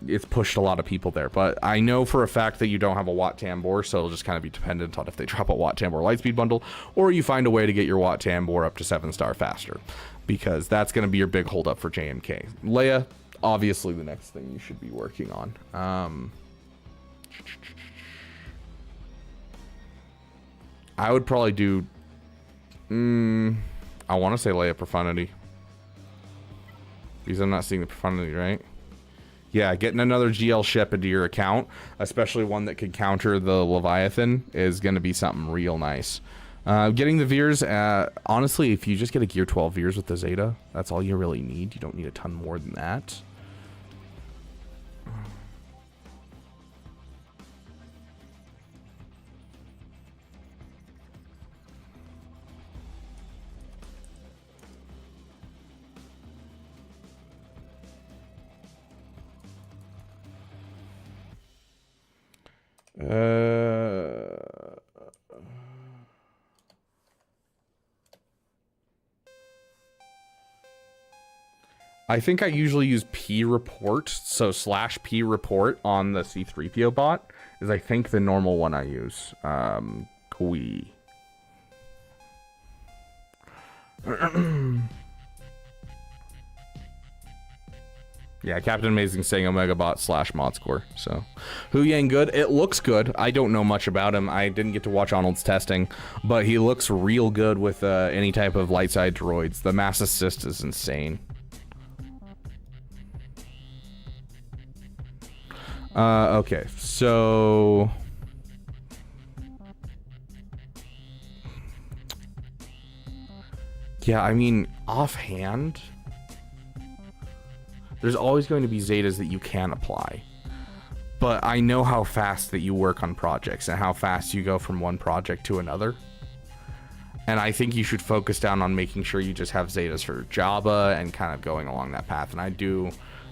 A: It's pushed a lot of people there, but I know for a fact that you don't have a Wat Tambor, so it'll just kind of be dependent on if they drop a Wat Tambor Lightspeed bundle, or you find a way to get your Wat Tambor up to 7-star faster, because that's going to be your big holdup for JMK. Leia, obviously the next thing you should be working on. I would probably do, I want to say Leia Profundity, because I'm not seeing the Profundity, right? Yeah, getting another GL ship into your account, especially one that could counter the Leviathan, is going to be something real nice. Getting the Veers, honestly, if you just get a Gear 12 Veers with the Zeta, that's all you really need. You don't need a ton more than that. I think I usually use P report, so /P report on the C3PO bot is I think the normal one I use. Kui. Yeah, Captain Amazing saying Omega bot /mod score. So, Huyang good. It looks good. I don't know much about him. I didn't get to watch Arnold's testing, but he looks real good with any type of light side droids. The mass assist is insane. Okay, so yeah, I mean, offhand, there's always going to be Zetas that you can apply, but I know how fast that you work on projects and how fast you go from one project to another, and I think you should focus down on making sure you just have Zetas for Jabba and kind of going along that path. And I do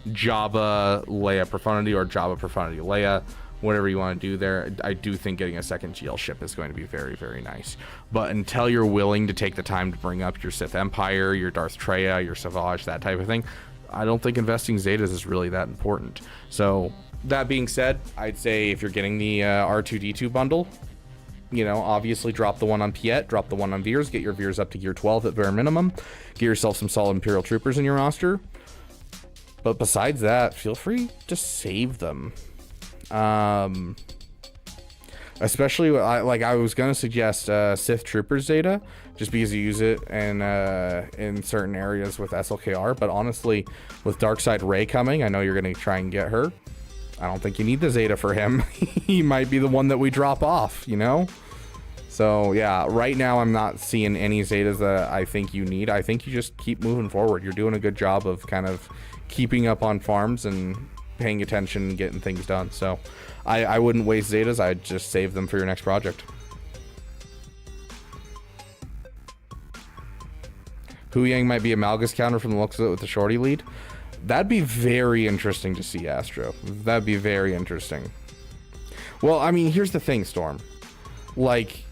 A: Jabba Leia Profundity or Jabba Profundity Leia, whatever you want to do there. I do think getting a second GL ship is going to be very, very nice. But until you're willing to take the time to bring up your Sith Empire, your Darth Treya, your Savage, that type of thing, I don't think investing Zetas is really that important. So that being said, I'd say if you're getting the R2-D2 bundle, you know, obviously drop the one on Piet, drop the one on Veers, get your Veers up to Gear 12 at bare minimum, get yourself some solid Imperial Troopers in your roster. But besides that, feel free to save them. Especially, I was going to suggest Sith Troopers Zeta, just because you use it in certain areas with SLKR. But honestly, with Darkside Rey coming, I know you're going to try and get her. I don't think you need the Zeta for him. He might be the one that we drop off, you know? So, yeah, right now I'm not seeing any Zetas that I think you need. I think you just keep moving forward. You're doing a good job of kind of keeping up on farms and paying attention and getting things done. So I wouldn't waste Zetas. I'd just save them for your next project. Huyang might be a Malgus counter from the looks of it with the shorty lead. That'd be very interesting to see, Astro. That'd be very interesting. Well, I mean, here's the thing, Storm. Like,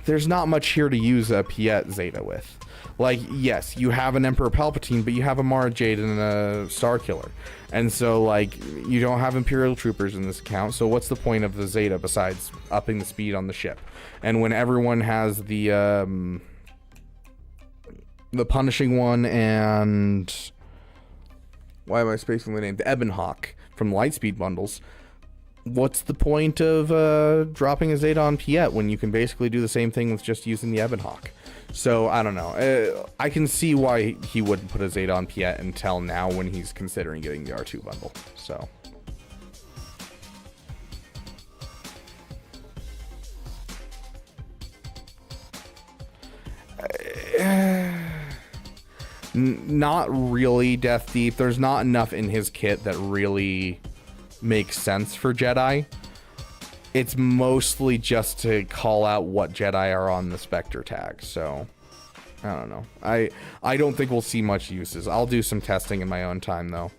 A: there's not much here to use a Piet Zeta with. Like, yes, you have an Emperor Palpatine, but you have a Mara Jade and a Starkiller. And so, like, you don't have Imperial Troopers in this account, so what's the point of the Zeta besides upping the speed on the ship? And when everyone has the Punishing One and... why am I spacing the name? The Ebon Hawk from the Lightspeed bundles. What's the point of dropping a Zeta on Piet when you can basically do the same thing with just using the Ebon Hawk? So, I don't know. I can see why he wouldn't put a Zeta on Piet until now when he's considering getting the R2 bundle. So. Not really Death Deep. There's not enough in his kit that really makes sense for Jedi. It's mostly just to call out what Jedi are on the Spectre tag, so I don't know. I don't think we'll see much uses. I'll do some testing in my own time, though.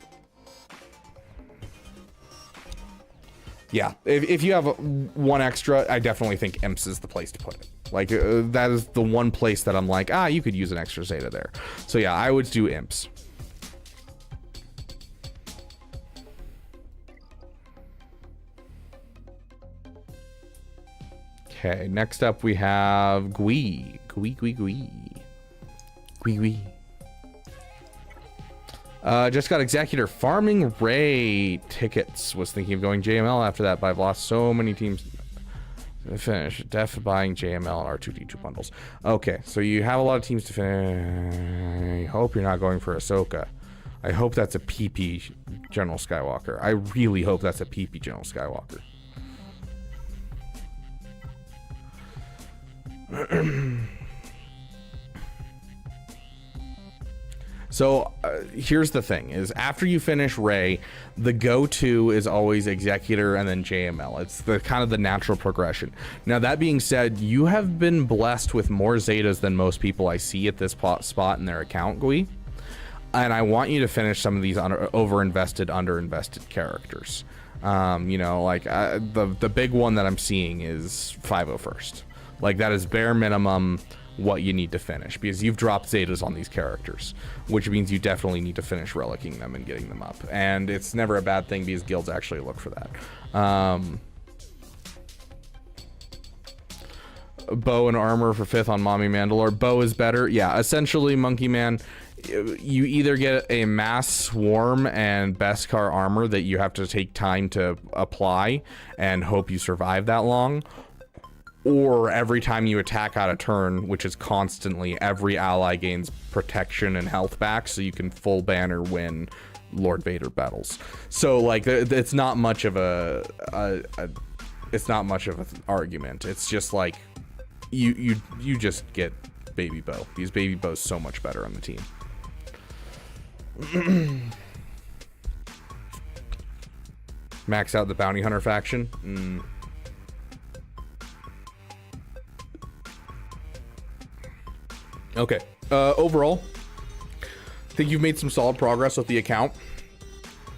A: Yeah, if you have one extra, I definitely think Imps is the place to put it. Like, that is the one place that I'm like, you could use an extra Zeta there. So yeah, I would do Imps. Okay, next up we have Gui. Gui. Just got Executor farming Ray tickets. Was thinking of going JML after that, but I've lost so many teams. Finish. Def buying JML and R2D2 bundles. Okay, so you have a lot of teams to finish. I hope you're not going for Ahsoka. I hope that's a PP General Skywalker. I really hope that's a PP General Skywalker. So here's the thing, is after you finish Rey, the go-to is always Executor and then JML. It's the kind of the natural progression. Now, that being said, you have been blessed with more Zetas than most people I see at this spot in their account, Gui. And I want you to finish some of these over-invested, under-invested characters. You know, like the big one that I'm seeing is 501st. Like, that is bare minimum what you need to finish, because you've dropped Zetas on these characters, which means you definitely need to finish relicking them and getting them up. And it's never a bad thing, because guilds actually look for that. Bow and armor for 5th on Mommy Mandalore. Bow is better. Yeah, essentially, Monkey Man, you either get a mass swarm and Beskar armor that you have to take time to apply and hope you survive that long, or every time you attack out of turn, which is constantly, every ally gains protection and health back, so you can full banner win Lord Vader battles. So like, it's not much of it's not much of an argument. It's just like, you just get Baby Bow. These Baby Bow's so much better on the team. Max out the Bounty Hunter faction. Okay, overall, I think you've made some solid progress with the account.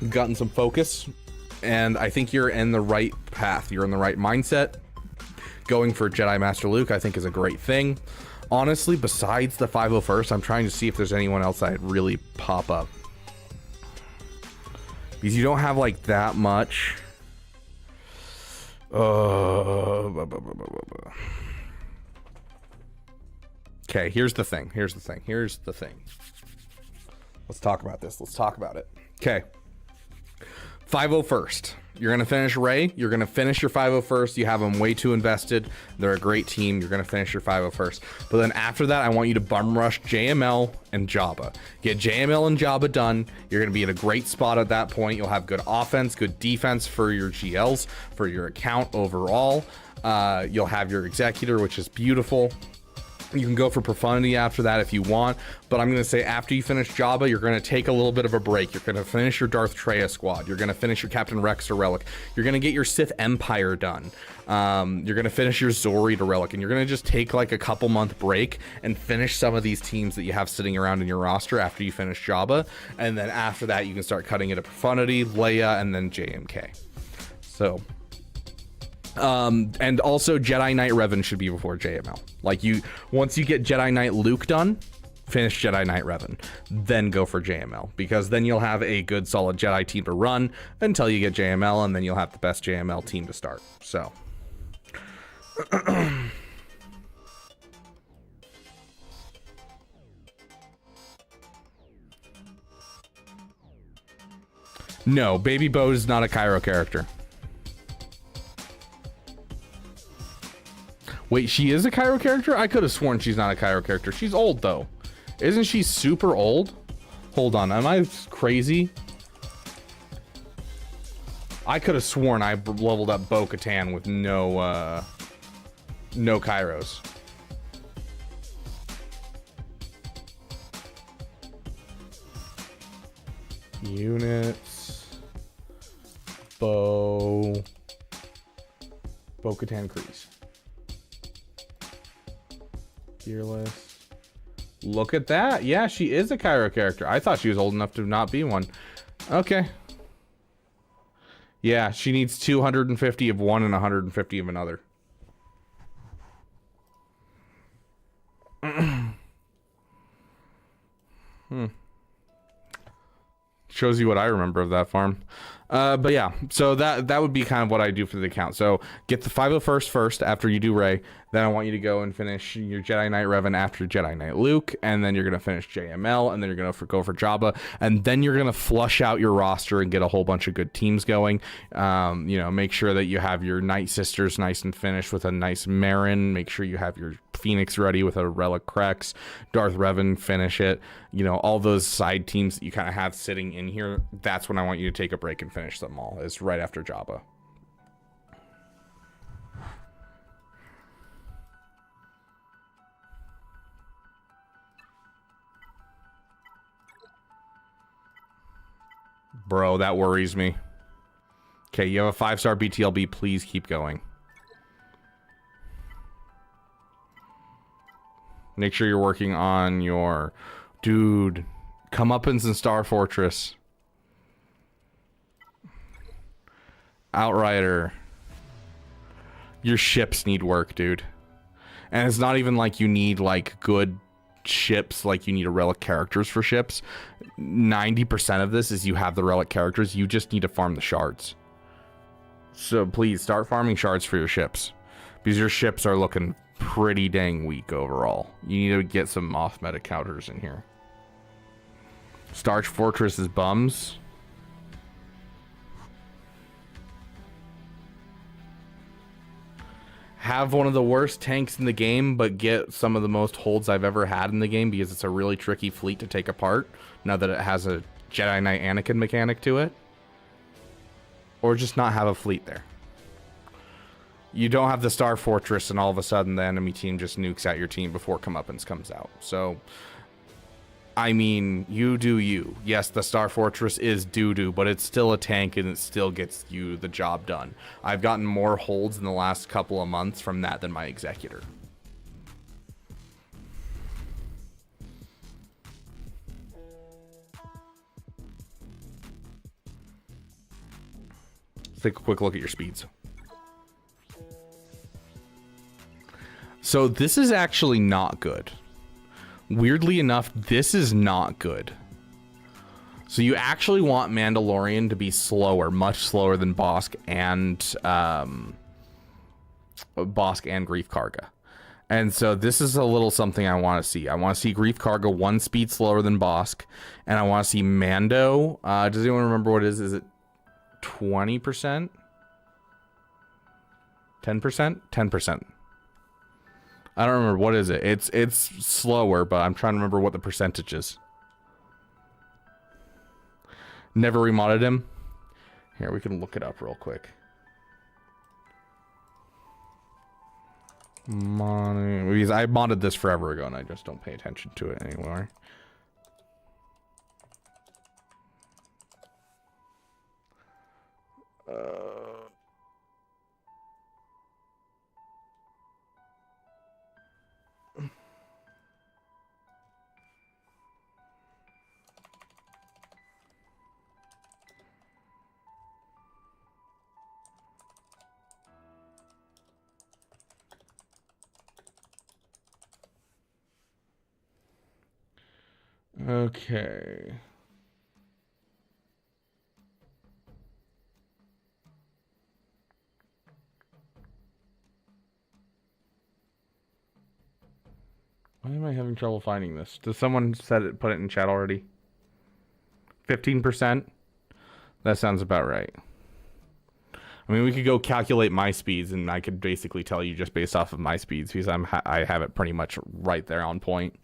A: You've gotten some focus, and I think you're in the right path. You're in the right mindset. Going for Jedi Master Luke, I think, is a great thing. Honestly, besides the 501st, I'm trying to see if there's anyone else I'd really pop up. Because you don't have, like, that much. Okay, here's the thing. Let's talk about this. Let's talk about it. Okay. 501st. You're going to finish Rey. You're going to finish your 501st. You have them way too invested. They're a great team. You're going to finish your 501st. But then after that, I want you to bum rush JML and Jabba. Get JML and Jabba done. You're going to be in a great spot at that point. You'll have good offense, good defense for your GLs, for your account overall. You'll have your Executor, which is beautiful. You can go for Profundity after that if you want, but I'm going to say after you finish Jabba, you're going to take a little bit of a break. You're going to finish your Darth Treya squad. You're going to finish your Captain Rex or Relic. You're going to get your Sith Empire done. You're going to finish your Zori to Relic, and you're going to just take like a couple month break and finish some of these teams that you have sitting around in your roster after you finish Jabba. And then after that, you can start cutting into Profundity, Leia, and then JMK. So... and also Jedi Knight Revan should be before JML. Like, once you get Jedi Knight Luke done, finish Jedi Knight Revan, then go for JML, because then you'll have a good solid Jedi team to run until you get JML, and then you'll have the best JML team to start. So no, Baby Bo is not a Cairo character. Wait, she is a Cairo character? I could have sworn she's not a Cairo character. She's old, though. Isn't she super old? Hold on, am I crazy? I could have sworn I leveled up Bo-Katan with no Kairos. Units. Bo-Katan Kreese. Fearless. Look at that. Yeah, she is a Cairo character. I thought she was old enough to not be one. Okay. Yeah, she needs 250 of one and 150 of another. Shows you what I remember of that farm. But yeah, so that would be kind of what I do for the account. So get the 501st first after you do Rey. Then I want you to go and finish your Jedi Knight Revan after Jedi Knight Luke. And then you're going to finish JML. And then you're going to go for Jabba. And then you're going to flush out your roster and get a whole bunch of good teams going. You know, make sure that you have your Night Sisters nice and finished with a nice Marin. Make sure you have your Phoenix ready with a Relic Crex. Darth Revan, finish it. You know, all those side teams that you kind of have sitting in here. That's when I want you to take a break and finish them all. Is right after Jabba. Bro, that worries me. Okay, you have a 5-star BTLB. Please keep going. Make sure you're working on your... Dude, comeuppance in Star Fortress. Outrider. Your ships need work, dude. And it's not even like you need, like, good ships, like you need a relic characters for ships. 90% of this is you have the relic characters. You just need to farm the shards. So please start farming shards for your ships, because your ships are looking pretty dang weak overall. You need to get some off meta counters in here. Starch Fortress is bums. Have one of the worst tanks in the game, but get some of the most holds I've ever had in the game, because it's a really tricky fleet to take apart now that it has a Jedi Knight Anakin mechanic to it. Or just not have a fleet there. You don't have the Star Fortress and all of a sudden the enemy team just nukes out your team before comeuppance comes out. So, I mean, you do you. Yes, the Star Fortress is doo-doo, but it's still a tank and it still gets you the job done. I've gotten more holds in the last couple of months from that than my Executor. Let's take a quick look at your speeds. So this is actually not good. Weirdly enough, this is not good. So you actually want Mandalorian to be slower, much slower than Bosk and Grief Karga. And so this is a little something I want to see. I want to see Grief Karga 1 speed slower than Bosk, and I want to see Mando. Does anyone remember what it is? Is it 20%? 10%? 10%. I don't remember. What is it? It's slower, but I'm trying to remember what the percentage is. Never remodded him. Here, we can look it up real quick. Because I modded this forever ago and I just don't pay attention to it anymore. Okay. Why am I having trouble finding this? Does someone put it in chat already? 15%? That sounds about right. I mean, we could go calculate my speeds, and I could basically tell you just based off of my speeds, because I have it pretty much right there on point.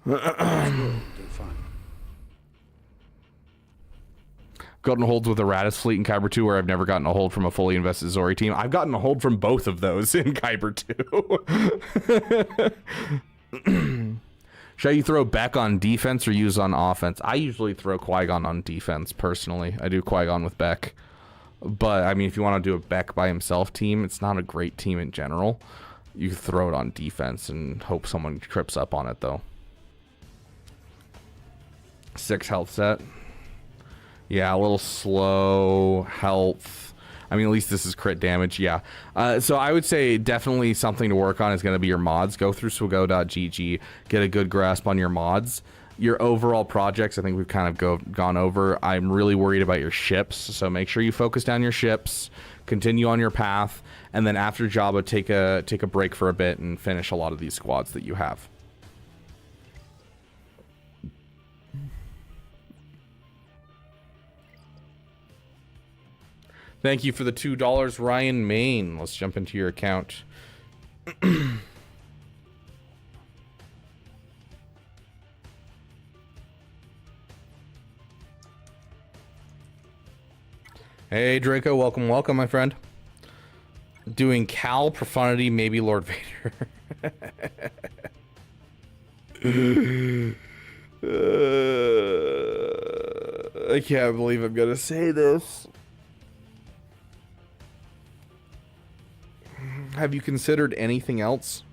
B: Fine.
A: Gotten holds with a Radis fleet in Kyber 2 where I've never gotten a hold from a fully invested Zori team. I've gotten a hold from both of those in Kyber 2. Should you throw Beck on defense or use on offense? I usually throw Qui-Gon on defense, personally. I do Qui-Gon with Beck. But, I mean, if you want to do a Beck by himself team, it's not a great team in general. You throw it on defense and hope someone trips up on it, though. 6 health set. Yeah, a little slow health. I mean, at least this is crit damage, yeah. So I would say definitely something to work on is going to be your mods. Go through swago.gg, get a good grasp on your mods. Your overall projects, I think we've kind of gone over. I'm really worried about your ships, so make sure you focus down your ships, continue on your path, and then after Jabba, take a break for a bit and finish a lot of these squads that you have. Thank you for the $2, Ryan Main. Let's jump into your account. Hey, Draco. Welcome, welcome, my friend. Doing Cal, Profundity, maybe Lord Vader. I can't believe I'm going to say this. Have you considered anything else?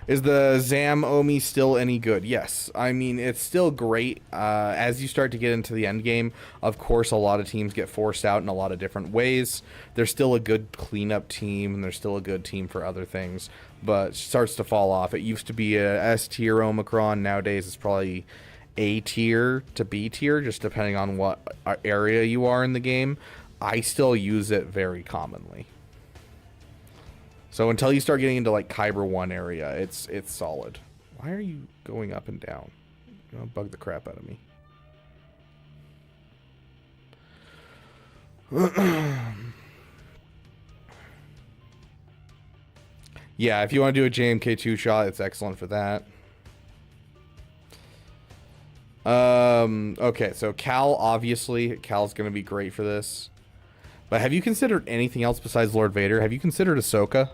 A: Is the Zam Omi still any good? Yes. I mean, it's still great. As you start to get into the end game, of course, a lot of teams get forced out in a lot of different ways. There's still a good cleanup team, and there's still a good team for other things, but it starts to fall off. It used to be a S tier Omicron. Nowadays, it's probably A tier to B tier, just depending on what area you are in the game. I still use it very commonly. So until you start getting into like Kyber 1 area, it's solid. Why are you going up and down? You know, bug the crap out of me. Yeah, if you want to do a JMK2 shot, it's excellent for that. Okay, so Cal, obviously, Cal's going to be great for this. But have you considered anything else besides Lord Vader? Have you considered Ahsoka?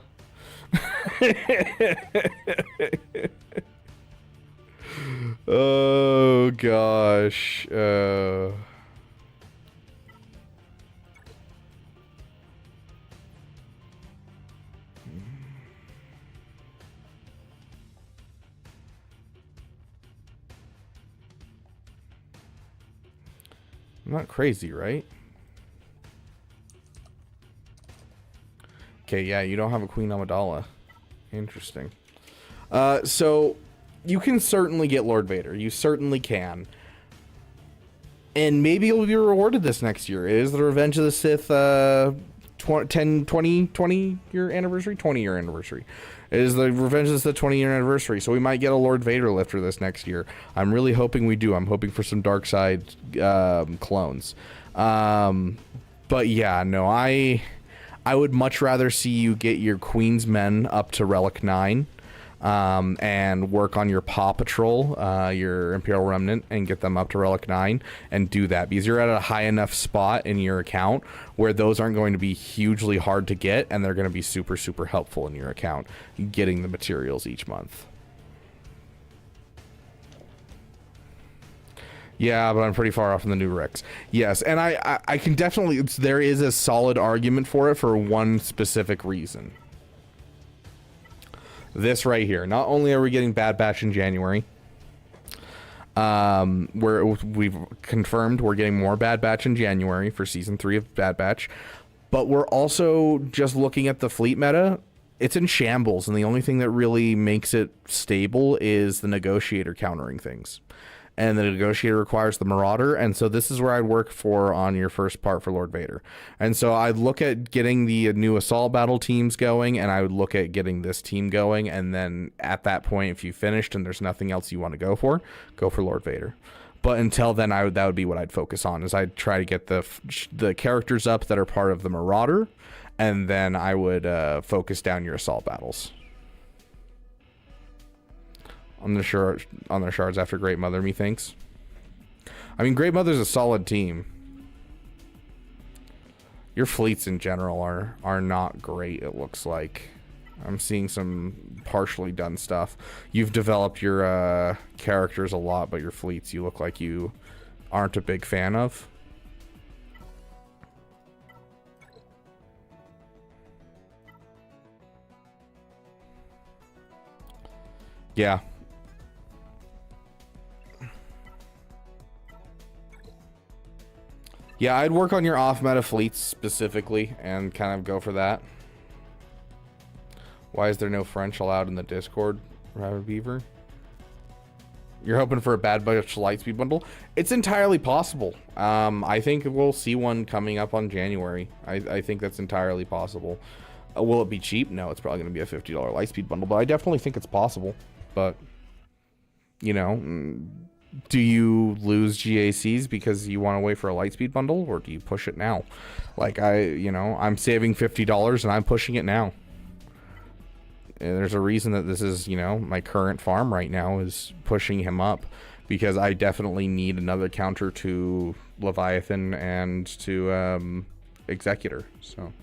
A: Oh gosh. I'm not crazy, right? Okay, yeah, you don't have a Queen Amidala. Interesting. So you can certainly get Lord Vader. You certainly can. And maybe you'll be rewarded this next year. It is the Revenge of the Sith 20 year anniversary? 20 year anniversary. It is the Revenge of the Sith 20 year anniversary. So we might get a Lord Vader lifter this next year. I'm really hoping we do. I'm hoping for some dark side clones. But yeah, no, I would much rather see you get your Queen's Men up to Relic 9 and work on your Paw Patrol, your Imperial Remnant, and get them up to Relic 9 and do that, because you're at a high enough spot in your account where those aren't going to be hugely hard to get, and they're going to be super, super helpful in your account, getting the materials each month. Yeah, but I'm pretty far off in the new Rex. Yes, and I can definitely, there is a solid argument for it for one specific reason. This right here. Not only are we getting Bad Batch in January, we've confirmed we're getting more Bad Batch in January for Season 3 of Bad Batch, but we're also just looking at the fleet meta. It's in shambles, and the only thing that really makes it stable is the Negotiator countering things. And the Negotiator requires the Marauder, and so this is where I'd work for on your first part for Lord Vader. And so I'd look at getting the new Assault Battle teams going, and I would look at getting this team going, and then at that point, if you finished and there's nothing else you want to go for Lord Vader. But until then, that would be what I'd focus on, is I'd try to get the characters up that are part of the Marauder, and then I would focus down your Assault Battles. On their shards after Great Mother, methinks. I mean, Great Mother's a solid team. Your fleets in general are not great, it looks like. I'm seeing some partially done stuff. You've developed your characters a lot, but your fleets you look like you aren't a big fan of. Yeah. Yeah, I'd work on your off-meta fleets specifically and kind of go for that. Why is there no French allowed in the Discord, Rabbit Beaver? You're hoping for a Bad Batch Lightspeed bundle? It's entirely possible. I think we'll see one coming up on January. I think that's entirely possible. Will it be cheap? No, it's probably going to be a $50 Lightspeed bundle, but I definitely think it's possible. But, you know, do you lose GACs because you want to wait for a Lightspeed bundle, or do you push it now? Like, I'm saving $50 and I'm pushing it now. And there's a reason that this is, my current farm right now is pushing him up, because I definitely need another counter to Leviathan and to Executor. So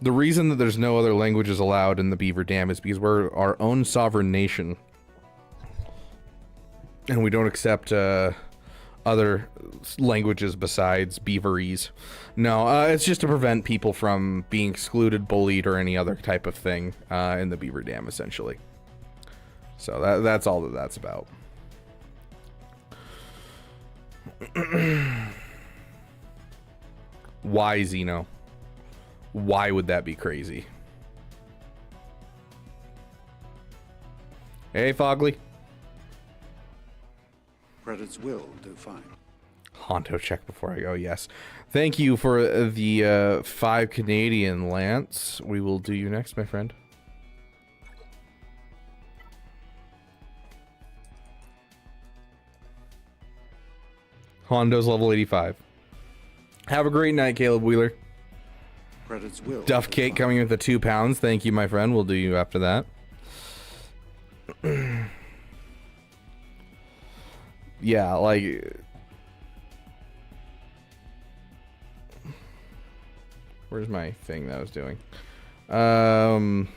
A: the reason that there's no other languages allowed in the Beaver Dam is because we're our own sovereign nation, and we don't accept other languages besides Beaverese. No, it's just to prevent people from being excluded, bullied, or any other type of thing in the Beaver Dam, essentially. So that's all that's about. Why, Zeno? Why would that be crazy? Hey, Fogley.
B: Credits will do fine.
A: Hondo check before I go, yes. Thank you for the 5 Canadian, Lance. We will do you next, my friend. Hondo's level 85. Have a great night, Caleb Wheeler.
B: Credits will
A: Duff
B: do
A: Cake
B: fine.
A: coming with the 2 pounds. Thank you, my friend. We'll do you after that. Yeah, like, where's my thing that I was doing? Echo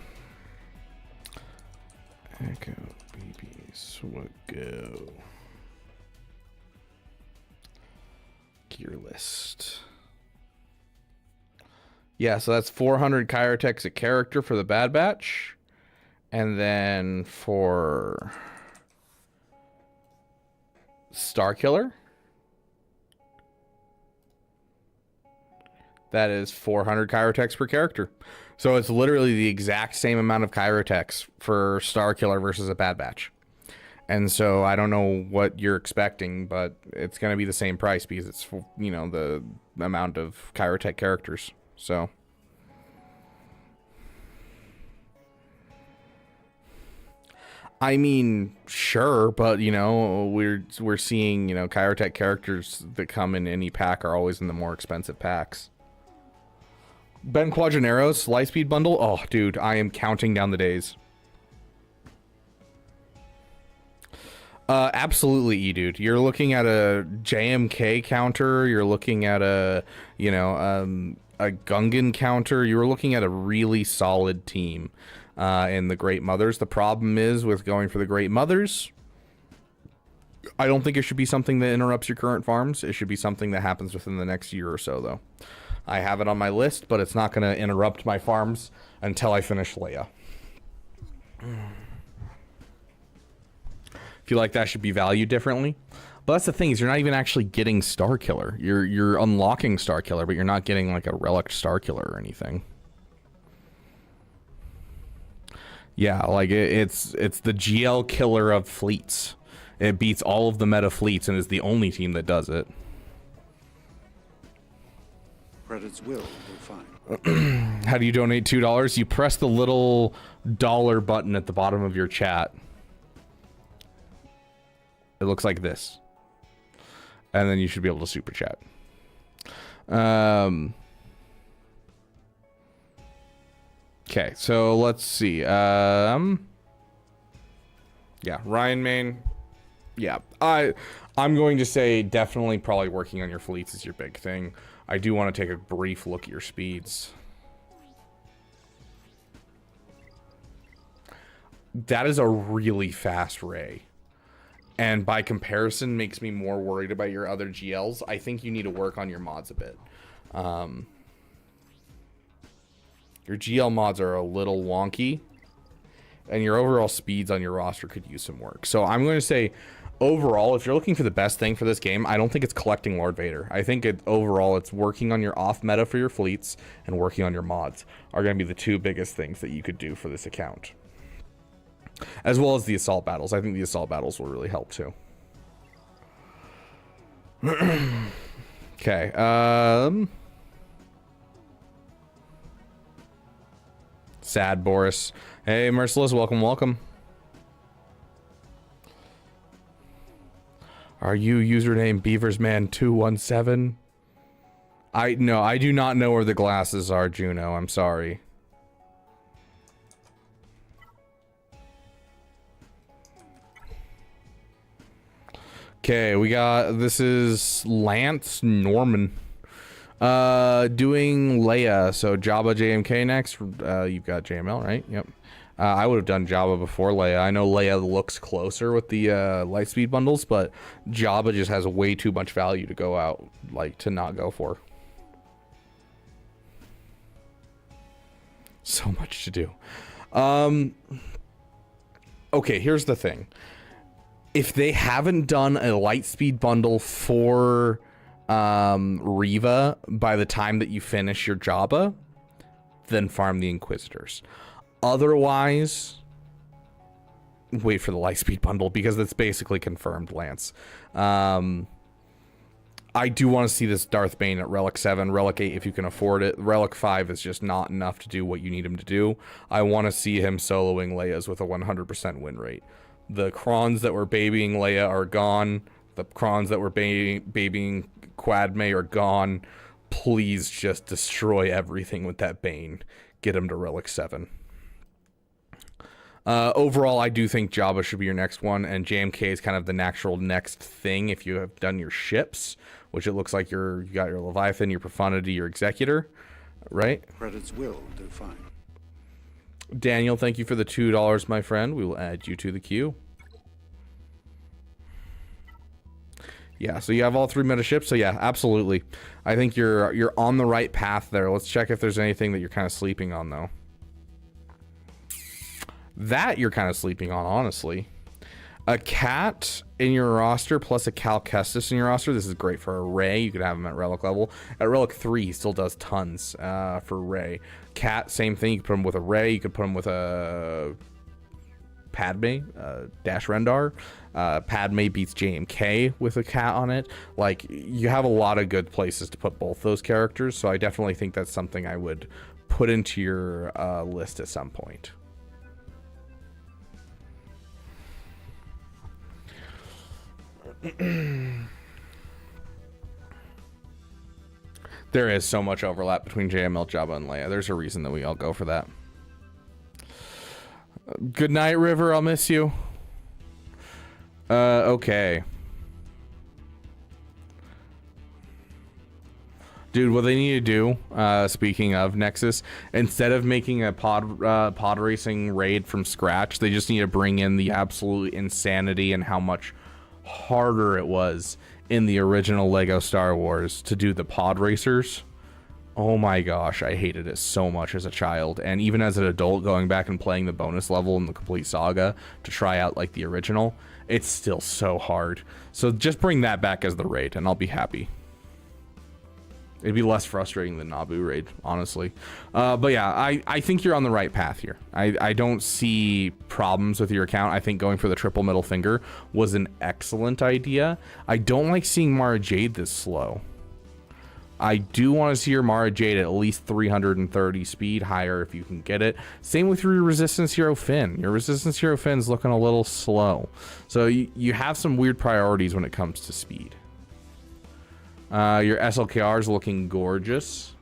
A: BB Swaggo gear list. Yeah, so that's 400 Chirotechs a character for the Bad Batch, and then for Starkiller, that is 400 Chirotechs per character. So it's literally the exact same amount of Chirotechs for Starkiller versus a Bad Batch. And so I don't know what you're expecting, but it's going to be the same price because it's, the amount of Chirotech characters. So I mean, sure, but we're seeing, Chirotech characters that come in any pack are always in the more expensive packs. Ben Quadraneros, Lightspeed bundle. Oh, dude, I am counting down the days. Absolutely, dude. You're looking at a JMK counter. You're looking at a Gungan counter. You're looking at a really solid team. In the Great Mothers. The problem is with going for the Great Mothers, I don't think it should be something that interrupts your current farms. It should be something that happens within the next year or so, though. I have it on my list, but it's not going to interrupt my farms until I finish Leia. I feel like that should be valued differently. But that's the thing, is you're not even actually getting Starkiller. You're unlocking Starkiller, but you're not getting like a relic Starkiller or anything. Yeah, like it's the GL killer of fleets. It beats all of the meta fleets and is the only team that does it.
B: Credits will do fine.
A: How do you donate $2? You press the little dollar button at the bottom of your chat. It looks like this. And then you should be able to super chat. Okay, so let's see. Yeah, Ryan Main, Yeah, I'm going to say definitely probably working on your fleets is your big thing. I do want to take a brief look at your speeds. That is a really fast ray. And by comparison makes me more worried about your other GLs. I think you need to work on your mods a bit. Your GL mods are a little wonky. And your overall speeds on your roster could use some work. So I'm going to say, overall, if you're looking for the best thing for this game, I don't think it's collecting Lord Vader. I think overall it's working on your off meta for your fleets and working on your mods are going to be the two biggest things that you could do for this account. As well as the assault battles. I think the assault battles will really help too. Okay. Sad Boris. Hey, Merciless, welcome, welcome. Are you username Beaversman217? No, I do not know where the glasses are, Juno. I'm sorry. Okay, we got, this is Lance Norman. Doing Leia, so Jabba JMK next. You've got JML, right? Yep. I would have done Jabba before Leia. I know Leia looks closer with the Lightspeed bundles, but Jabba just has way too much value to go out, like, to not go for. So much to do. Okay, here's the thing. If they haven't done a Lightspeed bundle for Riva by the time that you finish your Jabba, then farm the Inquisitors. Otherwise, wait for the Lightspeed bundle because that's basically confirmed, Lance. I do want to see this Darth Bane at Relic 7, Relic 8 if you can afford it. Relic 5 is just not enough to do what you need him to do. I want to see him soloing Leia's with a 100% win rate. The Krons that were babying Leia are gone. The Krons that were babying Quadme are gone. Please just destroy everything with that Bane. Get him to Relic 7. Overall, I do think Jabba should be your next one, and JMK is kind of the natural next thing if you have done your ships, which it looks like you got your Leviathan, your Profundity, your Executor, right?
B: Credits will do fine.
A: Daniel, thank you for the $2, my friend. We will add you to the queue. Yeah, so you have all 3 meta ships, so yeah, absolutely. I think you're on the right path there. Let's check if there's anything that you're kind of sleeping on, though. That you're kind of sleeping on, honestly. A cat in your roster plus a Cal Kestis in your roster. This is great for a Ray. You could have him at Relic level. At Relic 3, he still does tons for Ray. Cat, same thing. You could put him with a Ray. You could put him with a Padme, Dash Rendar. Padme beats JMK with a cat on it. Like, you have a lot of good places to put both those characters, so I definitely think that's something I would put into your list at some point. There is so much overlap between JML, Jabba, and Leia. There's a reason that we all go for that. Good night, River. I'll miss you. Okay. Dude, what they need to do, speaking of Nexus, instead of making a pod racing raid from scratch, they just need to bring in the absolute insanity and how much harder it was in the original Lego Star Wars to do the pod racers. Oh my gosh, I hated it so much as a child, and even as an adult going back and playing the bonus level in the complete saga to try out like the original, it's still so hard. So just bring that back as the raid and I'll be happy. It'd be less frustrating than Naboo raid, honestly. But yeah, I think you're on the right path here. I don't see problems with your account. I think going for the triple middle finger was an excellent idea. I don't like seeing Mara Jade this slow. I do want to see your Mara Jade at least 330 speed, higher if you can get it. Same with your Resistance Hero Finn. Your Resistance Hero Finn's looking a little slow. So you have some weird priorities when it comes to speed. Your SLKR is looking gorgeous.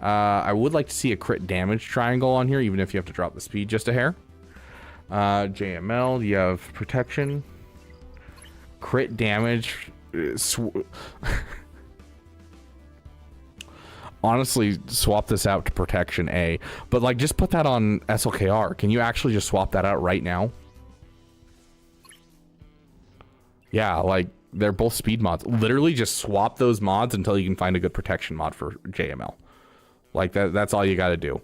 A: I would like to see a crit damage triangle on here, even if you have to drop the speed just a hair. JML, you have protection. crit damage. Honestly, swap this out to protection A, but like just put that on SLKR. Can you actually just swap that out right now? Yeah, like they're both speed mods. Literally just swap those mods until you can find a good protection mod for JML. Like that's all you got to do.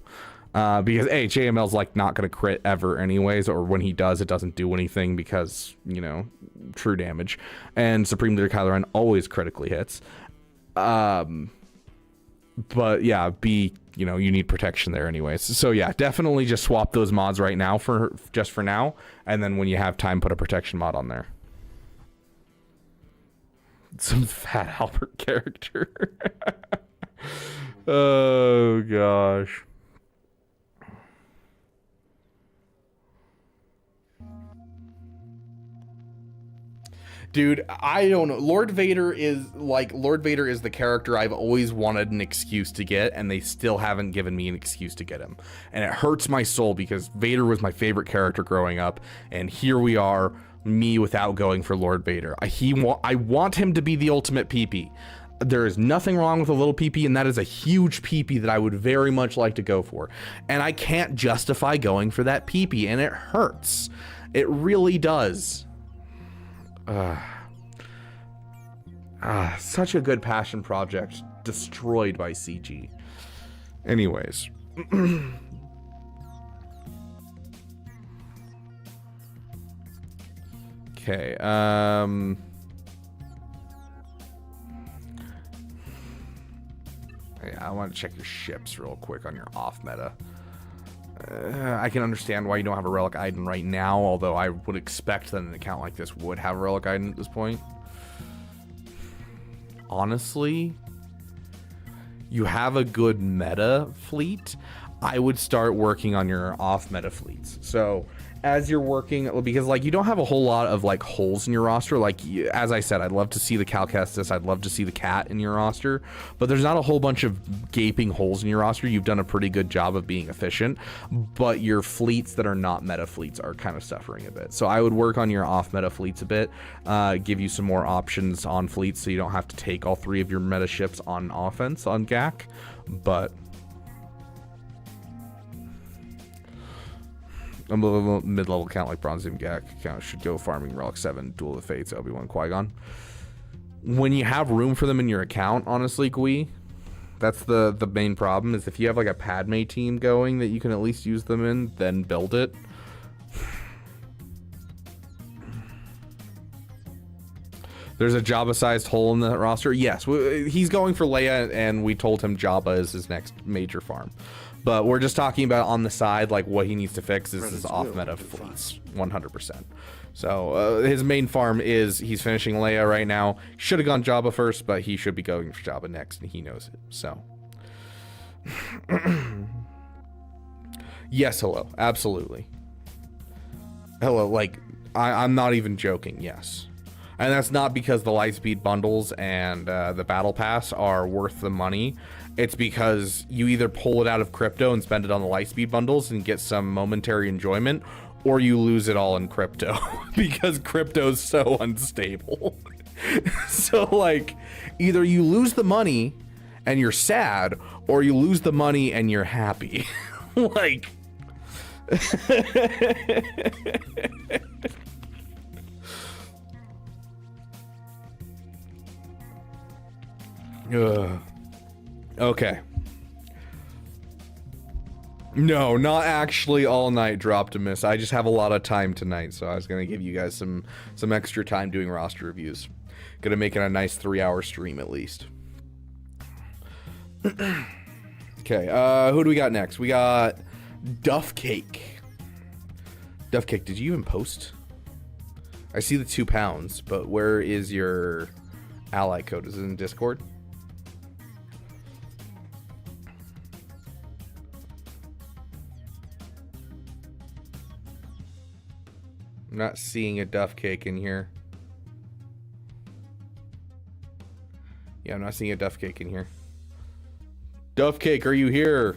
A: Because JML's like not going to crit ever anyways, or when he does, it doesn't do anything because, you know, true damage. And Supreme Leader Kylo Ren always critically hits. But yeah, B, you know, you need protection there anyways. So yeah, definitely just swap those mods right now for now. And then when you have time, put a protection mod on there. Some fat Albert character. Oh gosh. Dude, I don't know. Lord Vader is the character I've always wanted an excuse to get, and they still haven't given me an excuse to get him. And it hurts my soul because Vader was my favorite character growing up, and here we are, me without going for Lord Vader. I want him to be the ultimate PP. There is nothing wrong with a little PP, and that is a huge PP that I would very much like to go for. And I can't justify going for that PP, and it hurts. It really does. Such a good passion project destroyed by CG. Anyways. Okay, yeah, I want to check your ships real quick on your off meta. I can understand why you don't have a Relic Iden right now, although I would expect that an account like this would have a Relic Iden at this point. Honestly, you have a good meta fleet. I would start working on your off meta fleets. So as you're working, because like you don't have a whole lot of like holes in your roster. Like as I said, I'd love to see the Cal Kestis, I'd love to see the Cat in your roster, but there's not a whole bunch of gaping holes in your roster. You've done a pretty good job of being efficient, but your fleets that are not meta fleets are kind of suffering a bit. So I would work on your off meta fleets a bit, give you some more options on fleets so you don't have to take all 3 of your meta ships on offense on GAC, but a mid-level count like Bronze Doom GAC count should go farming Relic 7, Duel of the Fates, Obi-Wan, Qui-Gon. When you have room for them in your account, honestly, Gui, that's the main problem, is if you have like a Padme team going that you can at least use them in, then build it. There's a Jabba-sized hole in the roster. Yes, he's going for Leia, and we told him Jabba is his next major farm. But we're just talking about on the side, like what he needs to fix is his off-meta fleets, 100%. So his main farm is, he's finishing Leia right now. Should have gone Jabba first, but he should be going for Jabba next, and he knows it. So, yes, hello, absolutely. Hello, like I'm not even joking. Yes. And that's not because the Lightspeed bundles and the Battle Pass are worth the money. It's because you either pull it out of crypto and spend it on the Lightspeed bundles and get some momentary enjoyment, or you lose it all in crypto because crypto's so unstable. So like, either you lose the money and you're sad, or you lose the money and you're happy. Like... Okay. No, not actually all night Droptimus. I just have a lot of time tonight, so I was gonna give you guys some extra time doing roster reviews. Gonna make it a nice 3-hour stream at least. Okay, who do we got next? We got Duff Cake. Duff Cake, did you even post? I see the 2 pounds, but where is your ally code? Is it in Discord? I'm not seeing a Duff Cake in here. Yeah, I'm not seeing a Duff Cake in here. Duff Cake, are you here?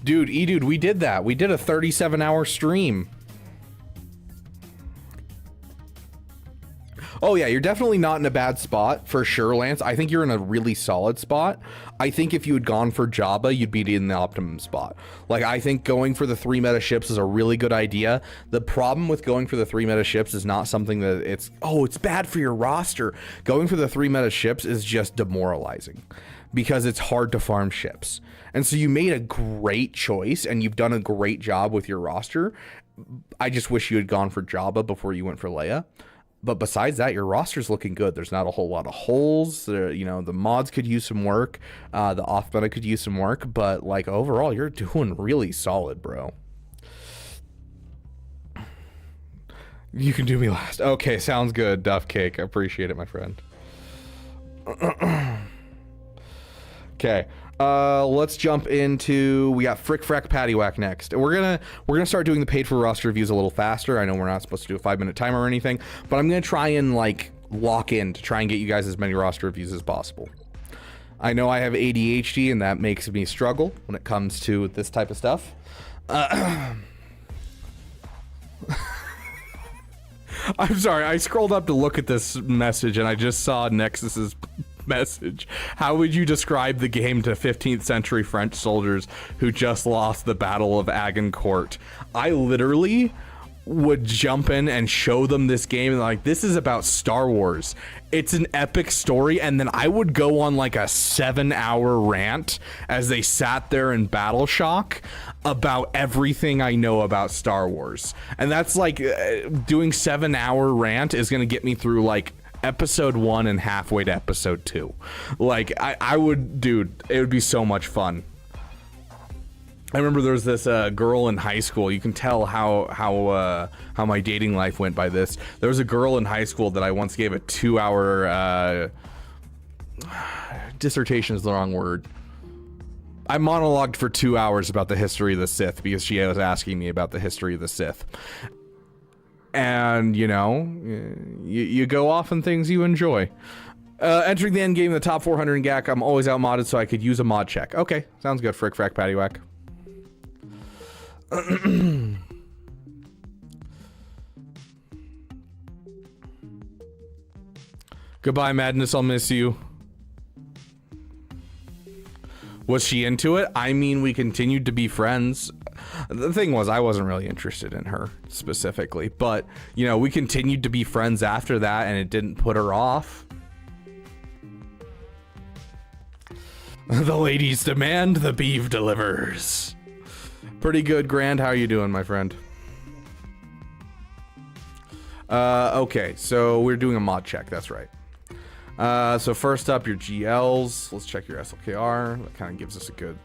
A: Dude, E-Dude, we did that. We did a 37-hour stream. Oh yeah, you're definitely not in a bad spot for sure, Lance. I think you're in a really solid spot. I think if you had gone for Jabba, you'd be in the optimum spot. Like, I think going for the 3 meta ships is a really good idea. The problem with going for the 3 meta ships is not something that it's bad for your roster. Going for the 3 meta ships is just demoralizing because it's hard to farm ships. And so you made a great choice and you've done a great job with your roster. I just wish you had gone for Jabba before you went for Leia. But besides that, your roster's looking good. There's not a whole lot of holes. You know, the mods could use some work. The off meta could use some work. But like overall, you're doing really solid, bro. You can do me last. Okay, sounds good, Duff Cake. I appreciate it, my friend. Okay. Let's jump into, we got frck paddywhack next. And we're gonna start doing the paid for roster reviews a little faster. I know we're not supposed to do a 5-minute timer or anything, but I'm gonna try and like lock in to try and get you guys as many roster reviews as possible. I know I have ADHD and that makes me struggle when it comes to this type of stuff. I'm sorry, I scrolled up to look at this message and I just saw Nexus's message. How would you describe the game to 15th century French soldiers who just lost the Battle of Agincourt? I literally would jump in and show them this game and like, this is about Star Wars. It's an epic story, and then I would go on like a 7-hour rant as they sat there in battle shock about everything I know about Star Wars. And that's like doing 7-hour rant is going to get me through like episode 1 and halfway to episode 2. Like I would, dude, it would be so much fun. I remember there was this girl in high school. You can tell how my dating life went by this. There was a girl in high school that I once gave a 2-hour dissertation is the wrong word. I monologued for 2 hours about the history of the Sith because she was asking me about the history of the Sith. And, you know, you go off on things you enjoy. Entering the end game in the top 400 in GAC. I'm always outmodded, so I could use a mod check. Okay, sounds good. Frick, frack, paddywhack. Goodbye, Madness. I'll miss you. Was she into it? I mean, we continued to be friends. The thing was, I wasn't really interested in her specifically, but, you know, we continued to be friends after that, and it didn't put her off. The ladies demand, the Beaver delivers. Pretty good, Grand. How are you doing, my friend? Okay, so we're doing a mod check. That's right. So first up, your GLs. Let's check your SLKR. That kind of gives us a good...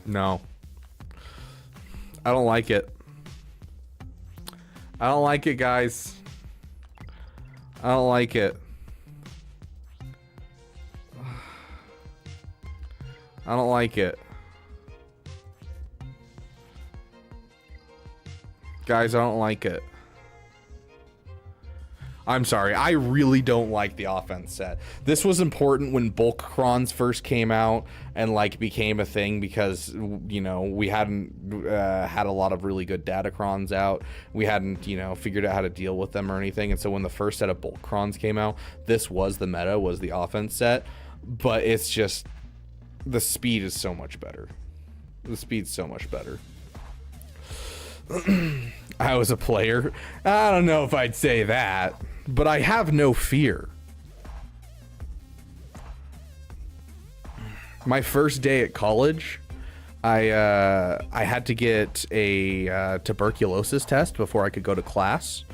A: No. I don't like it. I don't like it, guys. I don't like it. I don't like it. Guys, I don't like it. I'm sorry, I really don't like the offense set. This was important when bulk crons first came out and like became a thing because, you know, we hadn't had a lot of really good data crons out. We hadn't, you know, figured out how to deal with them or anything. And so when the first set of bulk crons came out, this was the meta, was the offense set. But it's just, the speed is so much better. The speed's so much better. I was a player. I don't know if I'd say that, but I have no fear. My first day at college, I had to get a tuberculosis test before I could go to class,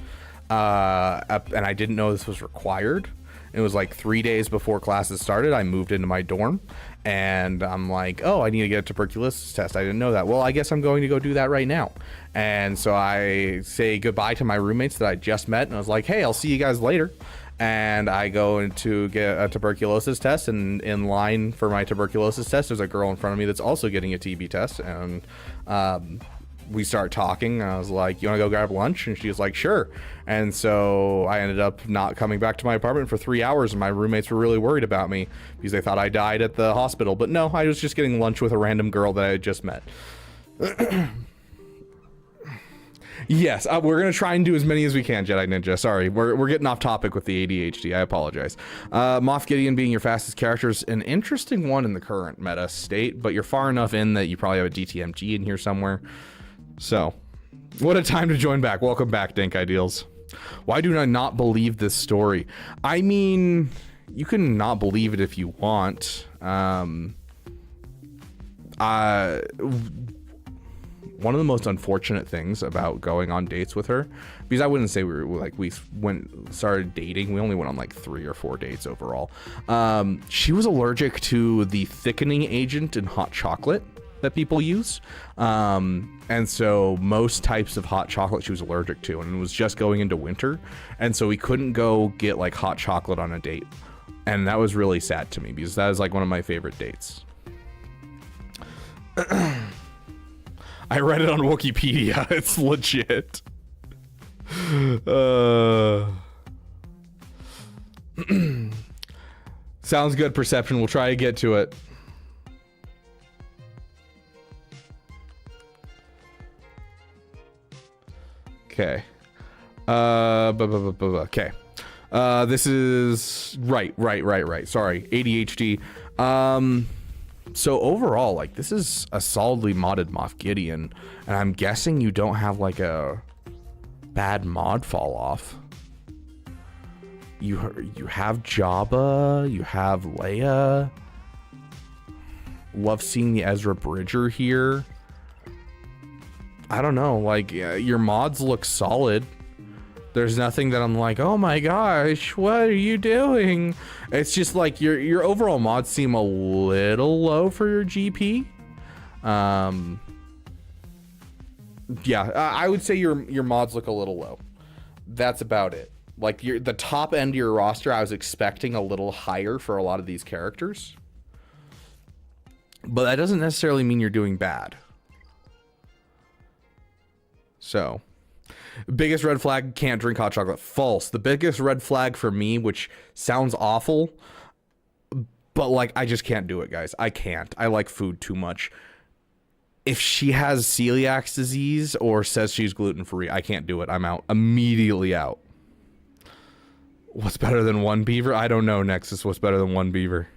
A: and I didn't know this was required. It was like 3 days before classes started. I moved into my dorm, and I'm like, oh, I need to get a tuberculosis test. I didn't know that. Well, I guess I'm going to go do that right now. And so I say goodbye to my roommates that I just met, and I was like, hey, I'll see you guys later. And I go to get a tuberculosis test, and in line for my tuberculosis test, there's a girl in front of me that's also getting a TB test. And we start talking, and I was like, you want to go grab lunch? And she was like, sure. And so I ended up not coming back to my apartment for 3 hours, and my roommates were really worried about me because they thought I died at the hospital. But no, I was just getting lunch with a random girl that I had just met. Yes, we're gonna try and do as many as we can, Jedi Ninja. Sorry, we're getting off topic with the ADHD. I apologize. Moff Gideon being your fastest character is an interesting one in the current meta state, but you're far enough in that you probably have a DTMG in here somewhere. So, what a time to join back. Welcome back, Dink Ideals. Why do I not believe this story? I mean, you can not believe it if you want. One of the most unfortunate things about going on dates with her, because I wouldn't say we started dating. We only went on like 3 or 4 dates overall. She was allergic to the thickening agent in hot chocolate that people use. And so most types of hot chocolate she was allergic to, and it was just going into winter. And so we couldn't go get like hot chocolate on a date. And that was really sad to me because that was like one of my favorite dates. I read it on Wikipedia. It's legit. Sounds good, Perception. We'll try to get to it. Okay. Okay. This is right. Sorry, ADHD. So overall, like, this is a solidly modded Moff Gideon, and I'm guessing you don't have like a bad mod fall off. You have Jabba, you have Leia. Love seeing the Ezra Bridger here. I don't know, like, your mods look solid. There's nothing that I'm like, oh my gosh, what are you doing? It's just like your overall mods seem a little low for your GP. Yeah, I would say your mods look a little low. That's about it. Like the top end of your roster, I was expecting a little higher for a lot of these characters. But that doesn't necessarily mean you're doing bad. So, biggest red flag, can't drink hot chocolate. False. The biggest red flag for me, which sounds awful, but like, I just can't do it, guys. I can't. I like food too much. If she has celiac disease or says she's gluten-free, I can't do it. I'm out. Immediately out. What's better than one beaver? I don't know, Nexus. What's better than one beaver?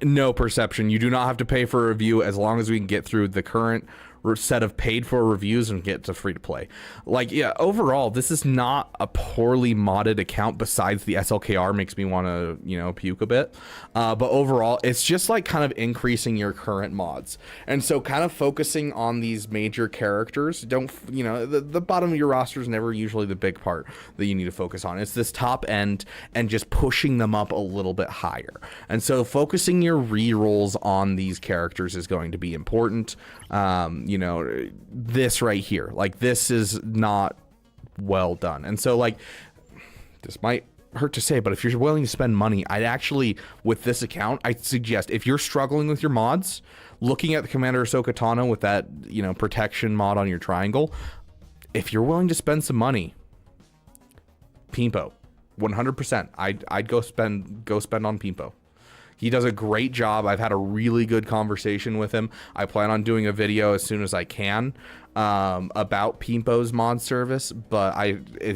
A: No, Perception. You do not have to pay for a review as long as we can get through the current set of paid for reviews and get to free to play. Like, yeah, overall, this is not a poorly modded account. Besides the SLKR makes me want to, you know, puke a bit. But overall, it's just like kind of increasing your current mods. And so kind of focusing on these major characters. Don't, you know, the bottom of your roster is never usually the big part that you need to focus on. It's this top end and just pushing them up a little bit higher. And so focusing your rerolls on these characters is going to be important. You know, this right here, like, this is not well done. And so, like, this might hurt to say, but if you're willing to spend money, I'd actually, with this account, I'd suggest, if you're struggling with your mods, looking at the Commander Ahsoka Tano with that, you know, protection mod on your triangle, if you're willing to spend some money, Pimpo, 100%, I'd go spend on Pimpo. He does a great job. I've had a really good conversation with him. I plan on doing a video as soon as I can about Pimpo's mod service, but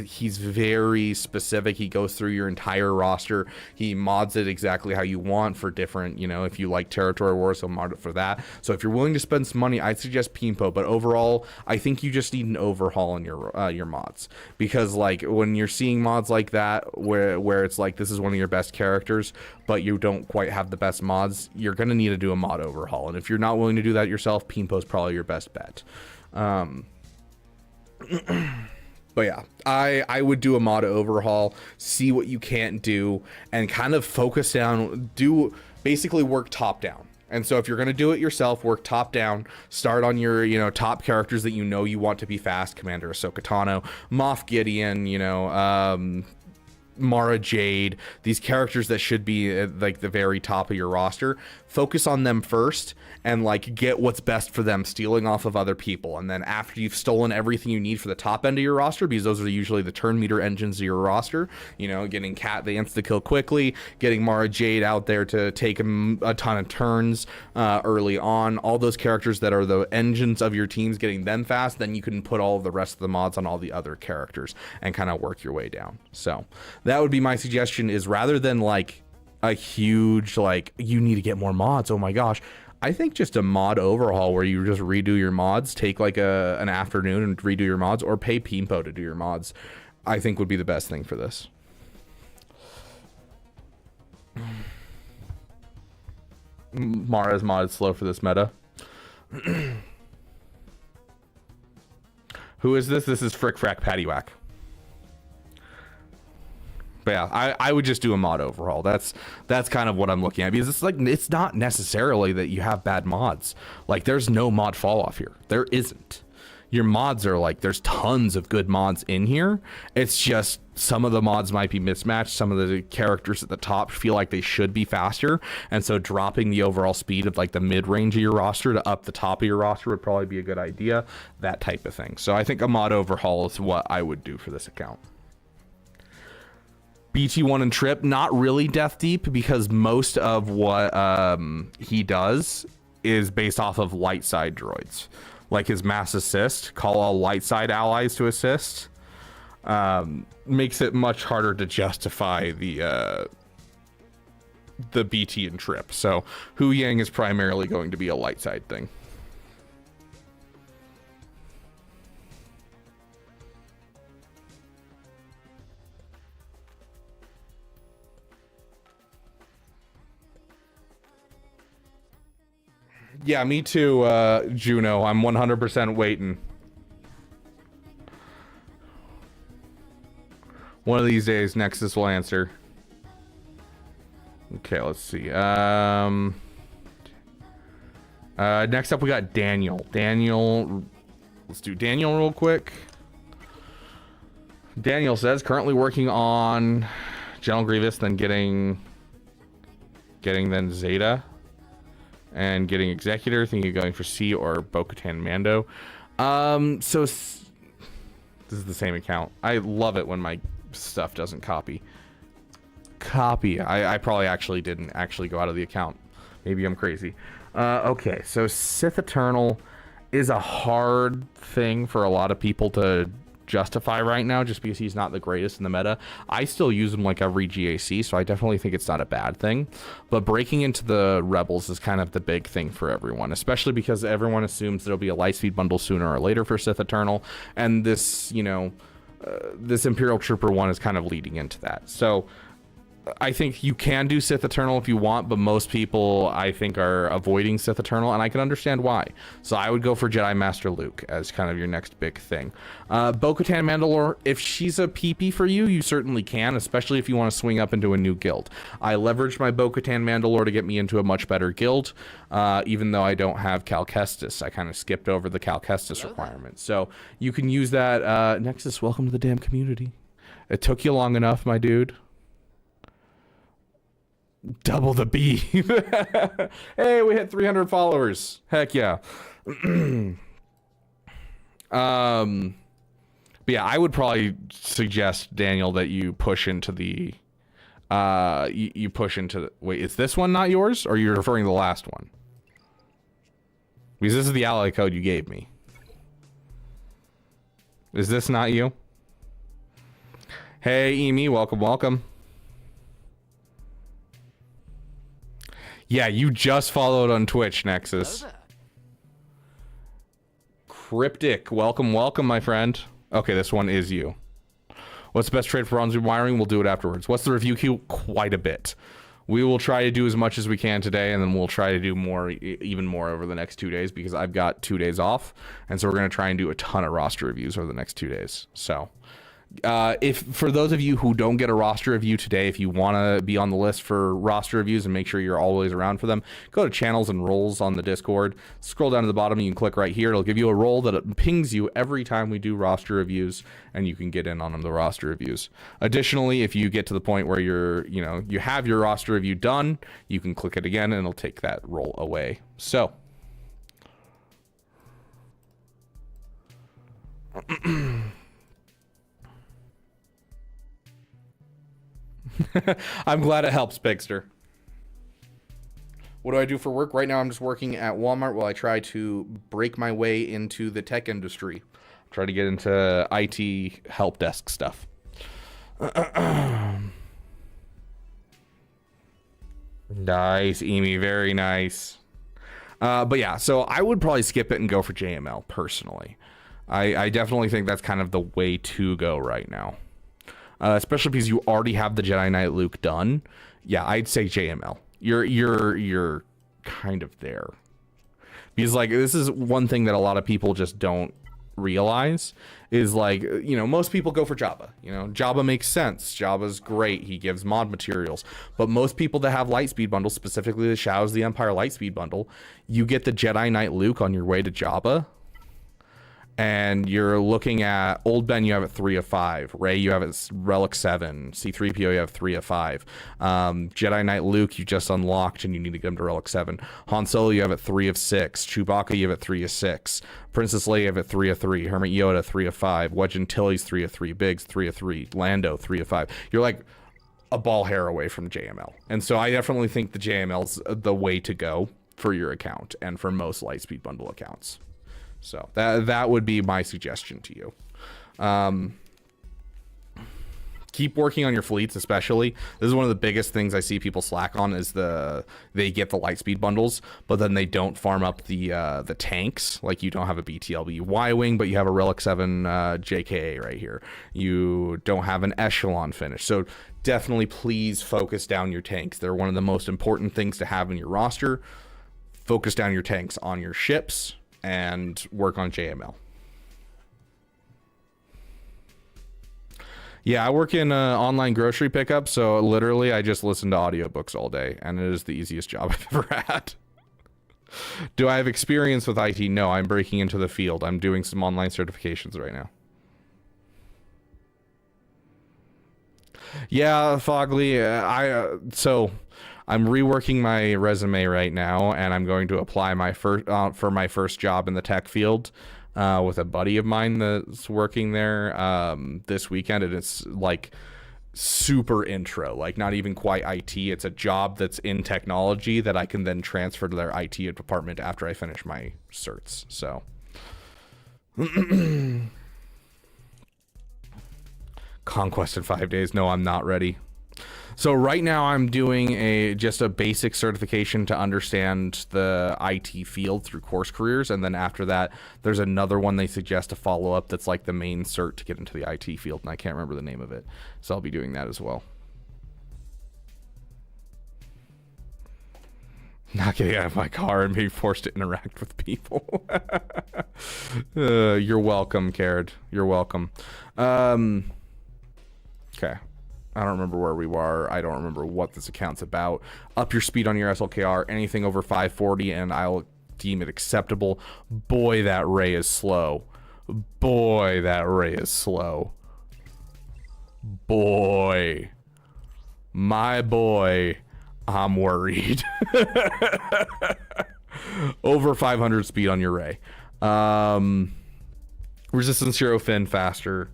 A: he's very specific. He goes through your entire roster. He mods it exactly how you want for different, you know, if you like Territory Wars, he'll mod it for that. So if you're willing to spend some money, I'd suggest Pimpo, but overall, I think you just need an overhaul in your mods, because like when you're seeing mods like that, where it's like, this is one of your best characters, but you don't quite have the best mods, you're going to need to do a mod overhaul. And if you're not willing to do that yourself, Pimpo's probably your best bet. But yeah, I would do a mod overhaul, see what you can't do, and kind of focus down, basically work top down. And so if you're going to do it yourself, work top down, start on your, you know, top characters that you want to be fast, Commander Ahsoka Tano, Moff Gideon, you know, Mara Jade, these characters that should be at, like, the very top of your roster, focus on them first and like get what's best for them, stealing off of other people. And then after you've stolen everything you need for the top end of your roster, because those are usually the turn meter engines of your roster, you know, getting Cat the insta kill quickly, getting Mara Jade out there to take a ton of turns early on, all those characters that are the engines of your teams, getting them fast, then you can put all of the rest of the mods on all the other characters and kind of work your way down. So that would be my suggestion, is rather than like a huge like you need to get more mods, oh my gosh, I think just a mod overhaul where you just redo your mods, take like an afternoon and redo your mods, or pay Pimpo to do your mods, I think would be the best thing for this. Mara's mod is slow for this meta. Who is this? This is frck paddywhack. But yeah, I would just do a mod overhaul. That's kind of what I'm looking at, because it's like, it's not necessarily that you have bad mods. Like, there's no mod fall off here. There isn't. Your mods are like, there's tons of good mods in here. It's just some of the mods might be mismatched. Some of the characters at the top feel like they should be faster, and so dropping the overall speed of like the mid range of your roster to up the top of your roster would probably be a good idea. That type of thing. So I think a mod overhaul is what I would do for this account. BT1 and Trip, not really Death Deep, because most of what he does is based off of light side droids. Like his mass assist, call all light side allies to assist, makes it much harder to justify the BT and Trip. So Huyang is primarily going to be a light side thing. Yeah, me too, Juno. I'm 100% waiting. One of these days, Nexus will answer. Okay, let's see. Next up, we got Daniel. Let's do Daniel real quick. Daniel says, currently working on General Grievous, then getting then Zeta. And getting Executor, thinking of going for C or Bo-Katan Mando. So this is the same account. I love it when my stuff doesn't copy. I probably actually didn't actually go out of the account. Maybe I'm crazy. Okay, so Sith Eternal is a hard thing for a lot of people to justify right now, just because he's not the greatest in the meta. I still use him like every GAC, so I definitely think it's not a bad thing. But breaking into the Rebels is kind of the big thing for everyone, especially because everyone assumes there'll be a Lightspeed bundle sooner or later for Sith Eternal, and this, you know, this Imperial Trooper one is kind of leading into that. So I think you can do Sith Eternal if you want, but most people, I think, are avoiding Sith Eternal, and I can understand why. So I would go for Jedi Master Luke as kind of your next big thing. Bo-Katan Mandalore, if she's a PP for you, you certainly can, especially if you want to swing up into a new guild. I leveraged my Bo-Katan Mandalore to get me into a much better guild, even though I don't have Cal Kestis. I kind of skipped over the Cal Kestis requirement. So you can use that. Nexus, welcome to the damn community. It took you long enough, my dude. Double the B. Hey, we hit 300 followers. Heck yeah. But yeah, I would probably suggest, Daniel, that you push into the you push into the, wait, is this one not yours, or are you referring to the last one? Because this is the ally code you gave me. Is this not you? Hey, Emi, welcome. Yeah, you just followed on Twitch, Nexus. Cryptic, welcome, my friend. Okay, this one is you. What's the best trade for bronze rewiring? We'll do it afterwards. What's the review queue? Quite a bit. We will try to do as much as we can today, and then we'll try to do more, even more over the next 2 days, because I've got 2 days off, and so we're going to try and do a ton of roster reviews over the next 2 days. So if for those of you who don't get a roster review today, if you want to be on the list for roster reviews and make sure you're always around for them, go to channels and roles on the Discord. Scroll down to the bottom. You can click right here. It'll give you a role that pings you every time we do roster reviews, and you can get in on the roster reviews. Additionally, if you get to the point where you have your roster review done, you can click it again and it'll take that role away. So I'm glad it helps, Bigster. What do I do for work? Right now I'm just working at Walmart while I try to break my way into the tech industry. Try to get into IT help desk stuff. Nice, Emi, very nice. But yeah, so I would probably skip it and go for JML personally. I definitely think that's kind of the way to go right now. Especially because you already have the Jedi Knight Luke done. Yeah, I'd say JML. You're kind of there. Because like this is one thing that a lot of people just don't realize is like, most people go for Jabba. Jabba makes sense. Jabba's great. He gives mod materials. But most people that have Lightspeed bundles, specifically the Shadows of the Empire Lightspeed bundle, you get the Jedi Knight Luke on your way to Jabba. And you're looking at Old Ben, you have it 3 of 5. Rey, you have it Relic 7. C-3PO, you have 3 of 5. Jedi Knight Luke, you just unlocked and you need to get him to Relic 7. Han Solo, you have it 3 of 6. Chewbacca, you have it 3 of 6. Princess Leia, you have it 3 of 3. Hermit Yoda, 3 of 5. Wedge Antilles, 3 of 3. Biggs, 3 of 3. Lando, 3 of 5. You're like a ball hair away from JML. And so I definitely think the JML's the way to go for your account and for most Lightspeed bundle accounts. So that would be my suggestion to you. Keep working on your fleets, especially. This is one of the biggest things I see people slack on is they get the Lightspeed bundles, but then they don't farm up the tanks. Like you don't have a BTLB Y-Wing, but you have a Relic 7 JKA right here. You don't have an Echelon finish. So definitely please focus down your tanks. They're one of the most important things to have in your roster. Focus down your tanks on your ships and work on JML. Yeah, I work in online grocery pickup, so literally I just listen to audiobooks all day, and it is the easiest job I've ever had. Do I have experience with IT? No, I'm breaking into the field. I'm doing some online certifications right now. Yeah, Fogley, so I'm reworking my resume right now, and I'm going to apply my for my first job in the tech field with a buddy of mine that's working there this weekend, and it's like super intro, like not even quite IT. It's a job that's in technology that I can then transfer to their IT department after I finish my certs. So Conquest in 5 days. No, I'm not ready. So right now I'm doing just a basic certification to understand the IT field through course careers, and then after that there's another one they suggest to follow up that's like the main cert to get into the IT field, and I can't remember the name of it, so I'll be doing that as well. Not getting out of my car and being forced to interact with people. You're welcome, Cared. You're welcome. Okay. I don't remember where we were. I don't remember what this account's about. Up your speed on your SLKR. Anything over 540 and I'll deem it acceptable. Boy, that Rey is slow. Boy, that Rey is slow. Boy. My boy. I'm worried. Over 500 speed on your Rey. Resistance 0 fin faster.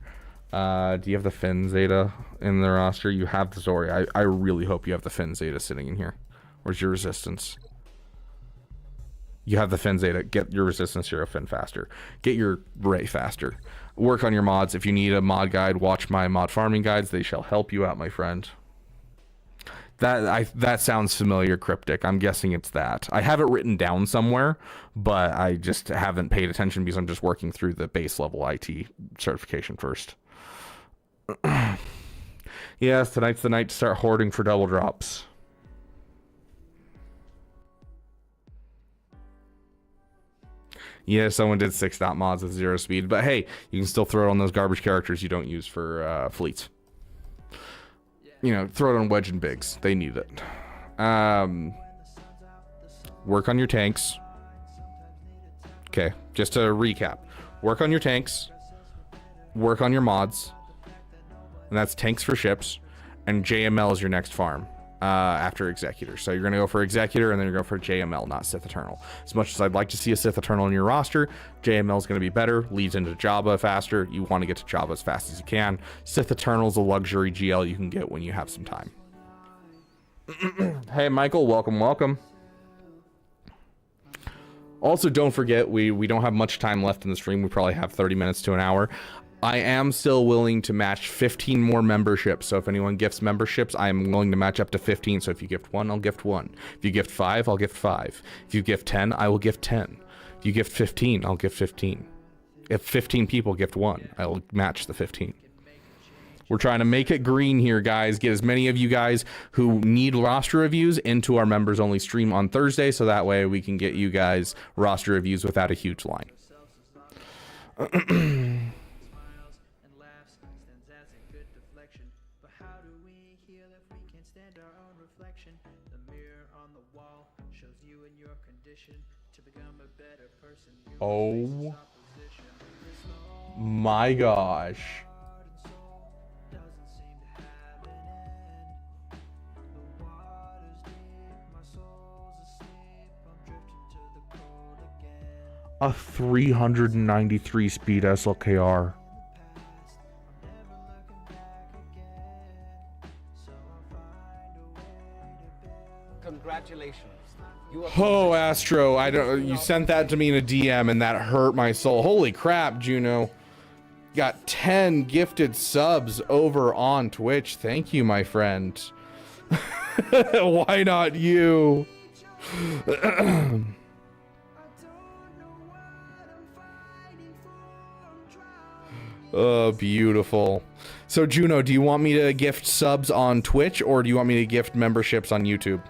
A: Do you have the Finn Zeta in the roster? You have the Zori. I really hope you have the Finn Zeta sitting in here. Where's your resistance? You have the Finn Zeta. Get your resistance 0 fin faster. Get your Rey faster. Work on your mods. If you need a mod guide, watch my mod farming guides. They shall help you out, my friend. That sounds familiar, Cryptic. I'm guessing it's that. I have it written down somewhere, but I just haven't paid attention because I'm just working through the base level IT certification first. Yes, tonight's the night to start hoarding for double drops. Yeah, someone did 6 mods with 0 speed, but hey, you can still throw it on those garbage characters you don't use for fleets. You know, throw it on Wedge and Biggs. They need it. Work on your tanks. Okay, just to recap. Work on your tanks. Work on your mods. And that's tanks for ships. And JML is your next farm after Executor. So you're going to go for Executor and then you're going to go for JML, not Sith Eternal. As much as I'd like to see a Sith Eternal in your roster, JML is going to be better, leads into Jabba faster. You want to get to Jabba as fast as you can. Sith Eternal is a luxury GL you can get when you have some time. Hey, Michael, welcome, welcome. Also, don't forget, we don't have much time left in the stream. We probably have 30 minutes to an hour. I am still willing to match 15 more memberships. So if anyone gifts memberships, I am willing to match up to 15. So if you gift 1, I'll gift 1. If you gift 5, I'll gift 5. If you gift 10, I will gift 10. If you gift 15, I'll gift 15. If 15 people gift 1, I will match the 15. We're trying to make it green here, guys. Get as many of you guys who need roster reviews into our members only stream on Thursday. So that way we can get you guys roster reviews without a huge line. Oh my gosh. A 393 speed SLKR.
C: Congratulations.
A: Oh, Astro, I don't. You sent that to me in a DM, and that hurt my soul. Holy crap, Juno! Got 10 gifted subs over on Twitch. Thank you, my friend. Why not you? Oh, beautiful. So, Juno, do you want me to gift subs on Twitch, or do you want me to gift memberships on YouTube?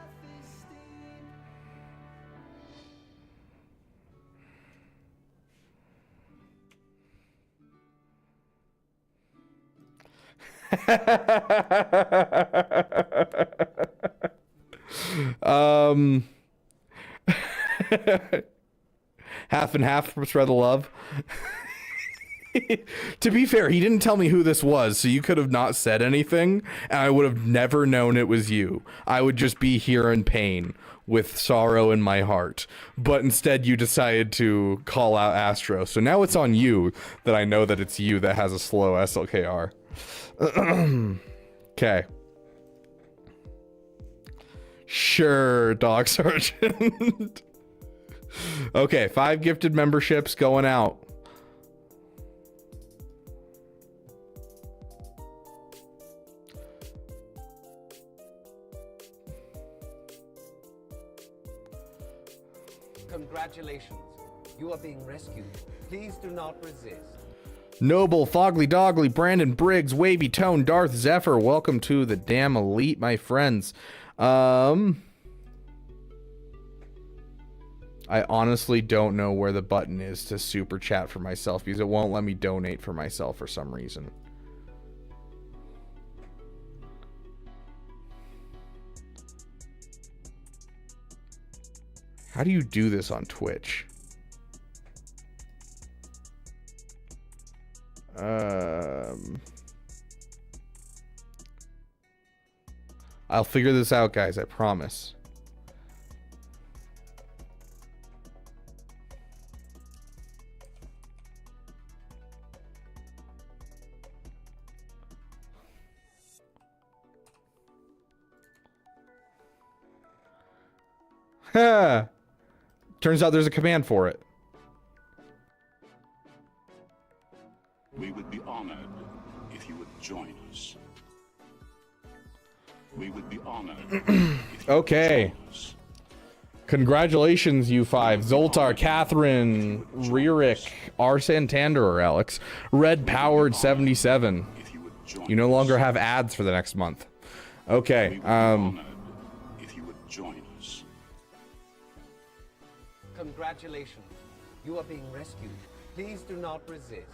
A: Half and half, spread the love. To be fair, he didn't tell me who this was, so you could have not said anything, and I would have never known it was you. I would just be here in pain with sorrow in my heart. But instead, you decided to call out Astro. So now it's on you that I know that it's you that has a slow SLKR. Okay. Sure, Dog Sergeant. Okay, 5 gifted memberships going out.
C: Congratulations. You are being rescued. Please do not resist.
A: Noble, Fogly Dogly, Brandon Briggs, Wavy Tone, Darth Zephyr, welcome to the damn elite, my friends. I honestly don't know where the button is to super chat for myself because it won't let me donate for myself for some reason. How do you do this on Twitch? I'll figure this out, guys, I promise. Ha! Turns out there's a command for it.
F: We would be honored if you would join us. We would be honored if you
A: Okay.
F: would join us.
A: Congratulations, you 5. Zoltar, Catherine, Ririk, R. Santander, Alex. Red Powered 77.
F: If you would join
A: You no longer
F: us.
A: have ads for the next month. Okay,
F: We would be honored if you would join us.
C: Congratulations. You are being rescued. Please do not resist.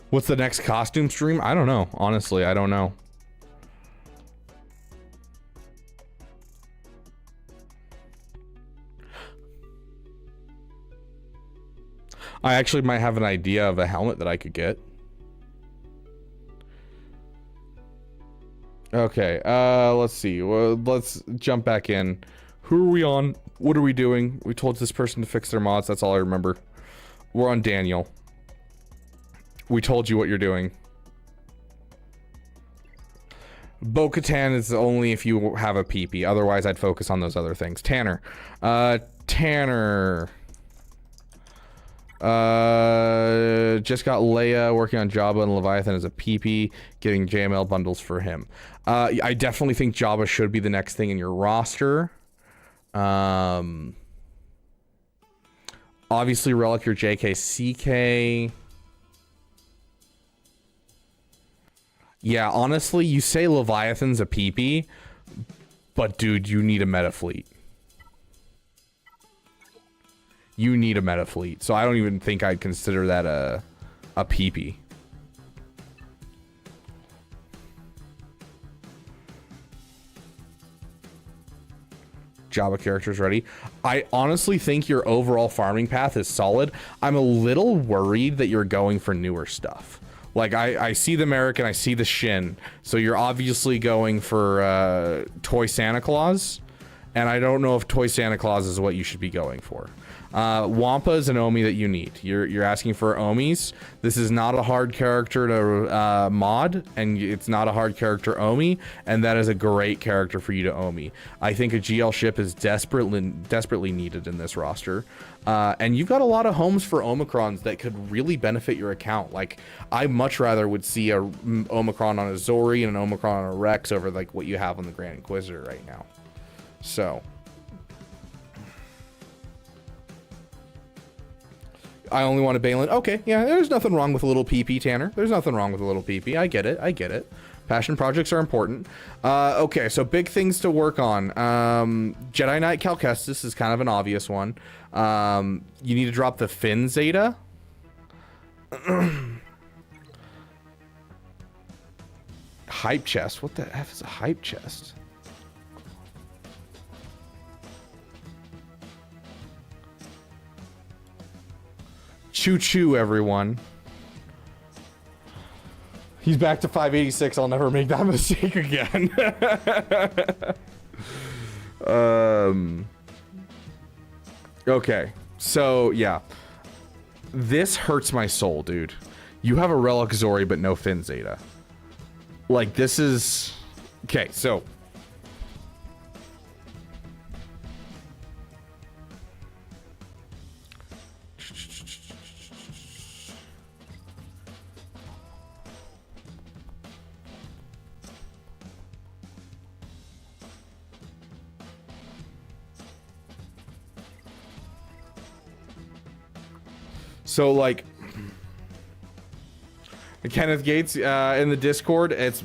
A: What's the next costume stream? I don't know. Honestly, I don't know. I actually might have an idea of a helmet that I could get. Okay, let's see. Well, let's jump back in. Who are we on? What are we doing? We told this person to fix their mods. That's all I remember. We're on Daniel. We told you what you're doing. Bo-Katan is only if you have a PP. Otherwise, I'd focus on those other things. Tanner. Tanner. Just got Leia working on Jabba and Leviathan as a PP, getting JML bundles for him. I definitely think Jabba should be the next thing in your roster. Obviously, Relic your JKCK. Yeah, honestly, you say Leviathan's a PP, but dude, you need a meta fleet. You need a meta fleet, so I don't even think I'd consider that a PP. Java characters ready. I honestly think your overall farming path is solid. I'm a little worried that you're going for newer stuff. Like, I see the American, I see the Shin, so you're obviously going for Toy Santa Claus, and I don't know if Toy Santa Claus is what you should be going for. Wampa is an Omi that you need. You're asking for Omis. This is not a hard character to mod, and it's not a hard character Omi, and that is a great character for you to Omi. I think a GL ship is desperately needed in this roster. And you've got a lot of homes for Omicrons that could really benefit your account. Like, I much rather would see a Omicron on a Zori and an Omicron on a Rex over like what you have on the Grand Inquisitor right now. So I only want a Balin. Okay, yeah, there's nothing wrong with a little PP, Tanner. There's nothing wrong with a little PP. I get it. I get it. Passion projects are important. Okay, so big things to work on. Jedi Knight Calcestis is kind of an obvious one. You need to drop the Finn Zeta. Hype chest. What the F is a hype chest? Choo-choo, everyone. He's back to 586. I'll never make that mistake again. Okay, so yeah. This hurts my soul, dude. You have a Relic Zori, but no Finn Zeta. Like, this is... Okay, so... So, like, Kenneth Gates in the Discord, it's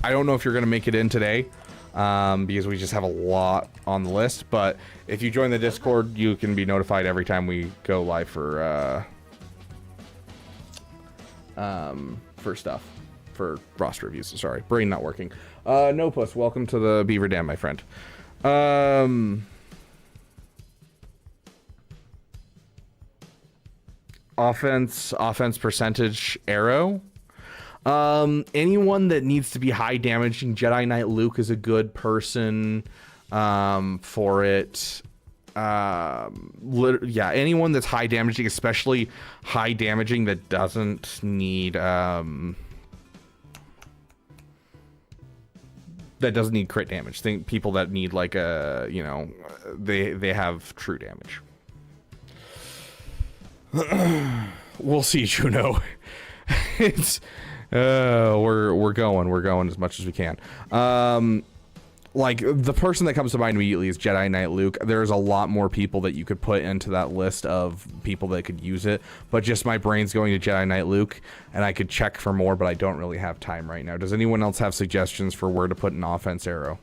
A: I don't know if you're going to make it in today because we just have a lot on the list. But if you join the Discord, you can be notified every time we go live for stuff, for roster reviews. Sorry, brain not working. No puss, welcome to the Beaver Dam, my friend. Offense percentage arrow. Anyone that needs to be high damaging, Jedi Knight Luke is a good person for it. Yeah, anyone that's high damaging, especially high damaging that doesn't need crit damage. Think people that need like a, you know, they have true damage. We'll see, Juno. It's we're going as much as we can. like the person that comes to mind immediately is Jedi Knight Luke. There's a lot more people that you could put into that list of people that could use it, but just my brain's going to Jedi Knight Luke, and I could check for more, but I don't really have time right now. Does anyone else have suggestions for where to put an offense arrow?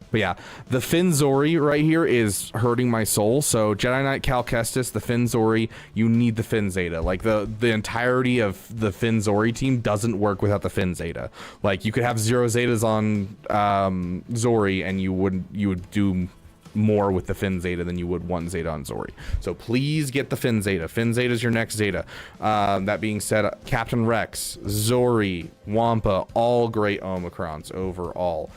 A: But yeah, the Finzori right here is hurting my soul. So Jedi Knight Cal Kestis, the Finzori, you need the Fin Zeta. Like the entirety of the Finzori team doesn't work without the Fin Zeta. Like you could have 0 Zetas on Zori, and you would do more with the Fin Zeta than you would 1 Zeta on Zori. So please get the Fin Zeta. Fin Zeta is your next Zeta. That being said, Captain Rex, Zori, Wampa, all great Omicrons overall.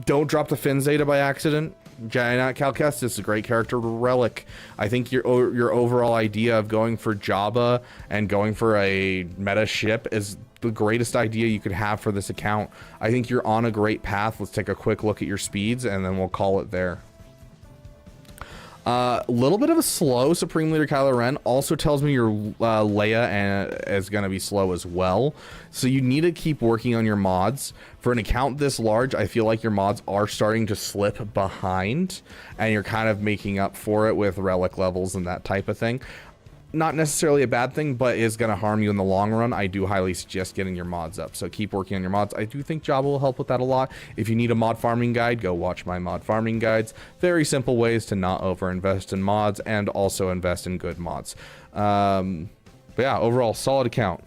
A: Don't drop the Fin Zeta by accident. Jedi Knight Cal Kestis is a great character relic. I think your overall idea of going for Jabba and going for a meta ship is the greatest idea you could have for this account. I think you're on a great path. Let's take a quick look at your speeds and then we'll call it there. A little bit of a slow Supreme Leader Kylo Ren also tells me your Leia is going to be slow as well. So you need to keep working on your mods. For an account this large, I feel like your mods are starting to slip behind and you're kind of making up for it with relic levels and that type of thing. Not necessarily a bad thing, but is going to harm you in the long run. I do highly suggest getting your mods up. So keep working on your mods. I do think Jabba will help with that a lot. If you need a mod farming guide, go watch my mod farming guides. Very simple ways to not overinvest in mods and also invest in good mods. But yeah, overall, solid account.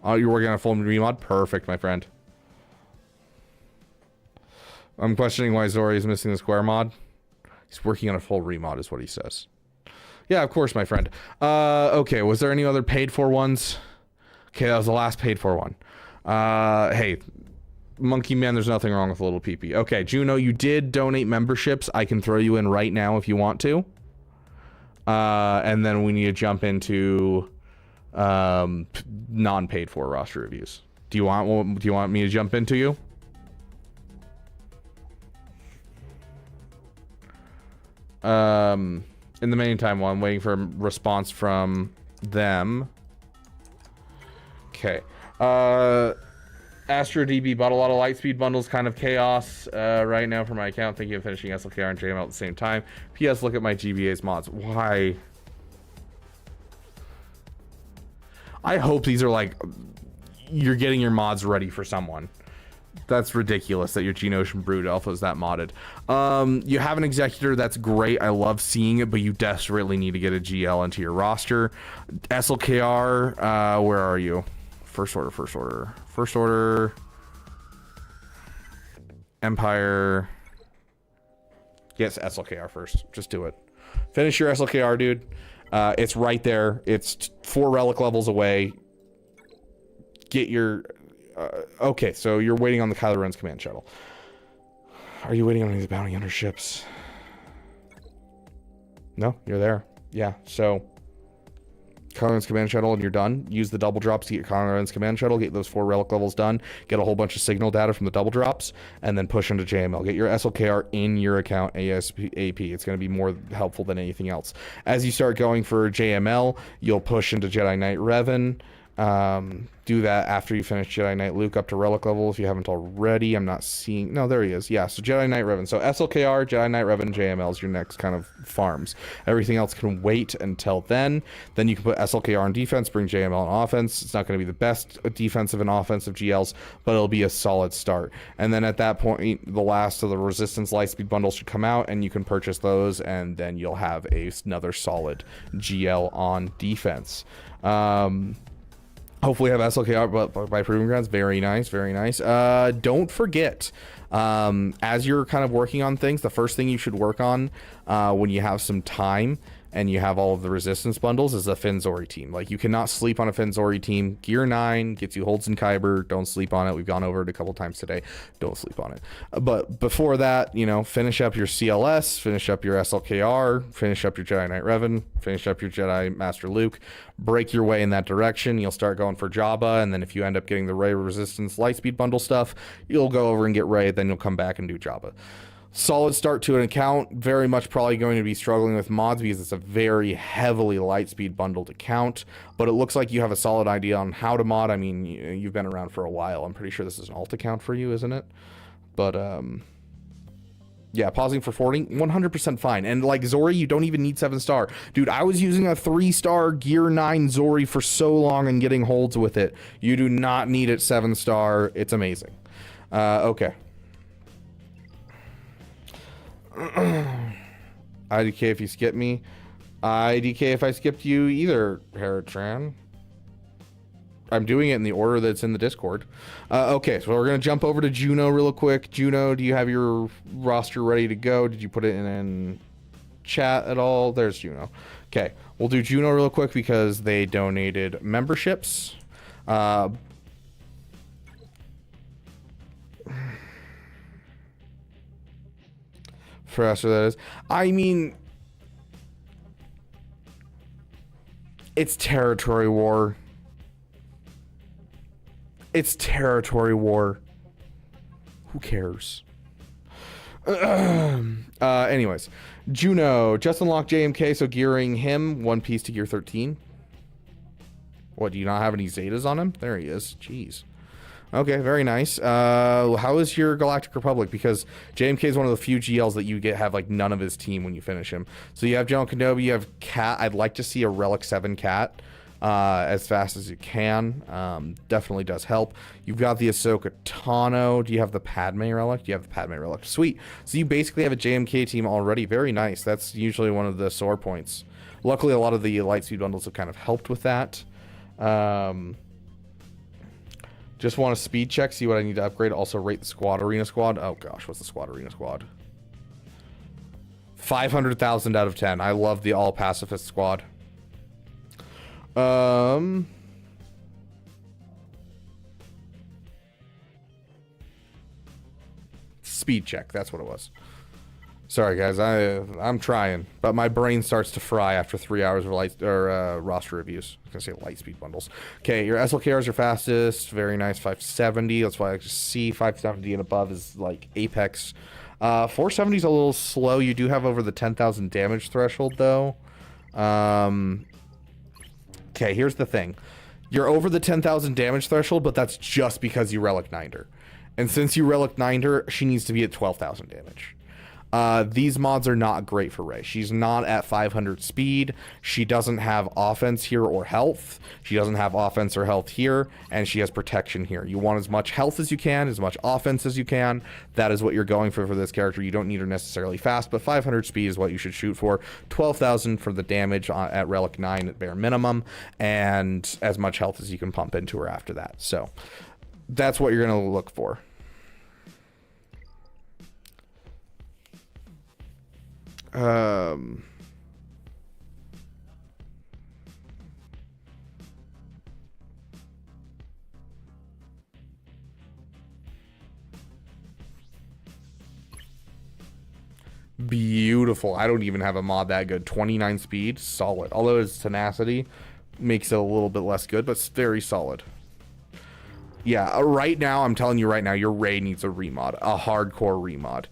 A: Oh, you're working on a full remod? Perfect, my friend. I'm questioning why Zori is missing the square mod. He's working on a full remod is what he says. Yeah, of course, my friend. Okay, was there any other paid for ones? Okay, that was the last paid for one. Hey, Monkey Man, there's nothing wrong with a little PP. Okay, Juno, you did donate memberships. I can throw you in right now if you want to. And then we need to jump into non-paid for roster reviews. Do you want me to jump into you? In the meantime, while I'm waiting for a response from them. Okay. Astro DB bought a lot of Lightspeed bundles, kind of chaos right now for my account, thinking of finishing SLKR and JML at the same time. PS, look at my GBA's mods. Why? I hope these are like, you're getting your mods ready for someone. That's ridiculous that your Geonosian Brood Alpha is that modded. You have an Executor, that's great. I love seeing it, but you desperately need to get a GL into your roster. SLKR, where are you? First order. Empire. Yes, SLKR first. Just do it. Finish your SLKR, dude. It's right there. It's 4 relic levels away. Get your... okay, so you're waiting on the Kylo Ren's command shuttle. Are you waiting on any of the bounty hunter ships? No, you're there. Yeah, so Kylo Ren's command shuttle and you're done. Use the double drops to get Kylo Ren's command shuttle, get those 4 relic levels done, get a whole bunch of signal data from the double drops, and then push into JML. Get your SLKR in your account ASAP. It's going to be more helpful than anything else. As you start going for JML, you'll push into Jedi Knight Revan. Do that after you finish Jedi Knight Luke up to relic level if you haven't already. I'm not seeing... No, there he is. Yeah, so Jedi Knight Revan. So SLKR, Jedi Knight Revan, JML is your next kind of farms. Everything else can wait until then. Then you can put SLKR on defense, bring JML on offense. It's not going to be the best defensive and offensive GLs, but it'll be a solid start. And then at that point, the last of the Resistance Lightspeed bundles should come out, and you can purchase those, and then you'll have another solid GL on defense. Hopefully have SLKR by Proving Grounds. Very nice, very nice. Don't forget, as you're kind of working on things, the first thing you should work on when you have some time and you have all of the resistance bundles is a Finzori team. Like, you cannot sleep on a Finzori team. Gear 9 gets you Holds and Kyber. Don't sleep on it. We've gone over it a couple times today. Don't sleep on it. But before that, you know, finish up your CLS, finish up your SLKR, finish up your Jedi Knight Revan, finish up your Jedi Master Luke, break your way in that direction. You'll start going for Jabba, and then if you end up getting the Ray Resistance Lightspeed bundle stuff, you'll go over and get Ray, then you'll come back and do Jabba. Solid start to an account. Very much probably going to be struggling with mods because it's a very heavily Lightspeed bundled account. But it looks like you have a solid idea on how to mod. I mean, you've been around for a while. I'm pretty sure this is an alt account for you, isn't it? But, yeah, pausing for forwarding, 100% fine. And like Zori, you don't even need 7-star. Dude, I was using a 3-star Gear 9 Zori for so long and getting holds with it. You do not need it 7-star. It's amazing. Okay. IDK if you skip me. IDK if I skipped you either, Heratran. I'm doing it in the order that's in the Discord. Okay, so we're going to jump over to Juno real quick. Juno, do you have your roster ready to go? Did you put it in chat at all? There's Juno. Okay, we'll do Juno real quick because they donated memberships. Faster, that is. I mean, it's territory war. It's territory war. Who cares? Anyways, Juno just unlocked JMK, so gearing him 1 piece to gear 13. What, do you not have any Zetas on him? There he is. Jeez. Okay, very nice. How is your Galactic Republic? Because JMK is one of the few GLs that you have like none of his team when you finish him. So you have General Kenobi, you have Cat. I'd like to see a Relic 7 Cat as fast as you can. Definitely does help. You've got the Ahsoka Tano. Do you have the Padme Relic? Do you have the Padme Relic? Sweet. So you basically have a JMK team already. Very nice. That's usually one of the sore points. Luckily, a lot of the Lightspeed bundles have kind of helped with that. Just want to speed check, see what I need to upgrade. Also rate the squad arena squad. Oh gosh, what's the squad arena squad? 500,000 out of 10. I love the all pacifist squad. Speed check, that's what it was. Sorry guys, I'm trying, but my brain starts to fry after 3 hours of roster reviews. I was gonna say light speed bundles. Okay, your SLKRs are fastest, very nice, 570. That's why I see 570 and above is like apex. 470 is a little slow. You do have over the 10,000 damage threshold though. Okay, here's the thing. You're over the 10,000 damage threshold, but that's just because you Relic 9'd her. And since you Relic 9'd her, she needs to be at 12,000 damage. These mods are not great for Rey. She's not at 500 speed. She doesn't have offense here or health. She doesn't have offense or health here, and she has protection here. You want as much health as you can, as much offense as you can. That is what you're going for this character. You don't need her necessarily fast, but 500 speed is what you should shoot for. 12,000 for the damage at Relic 9 at bare minimum, and as much health as you can pump into her after that. So that's what you're going to look for. Beautiful. I don't even have a mod that good. 29 speed, solid. Although its tenacity makes it a little bit less good, but it's very solid. Yeah, right now, I'm telling you right now, your Rey needs a remod, a hardcore remod.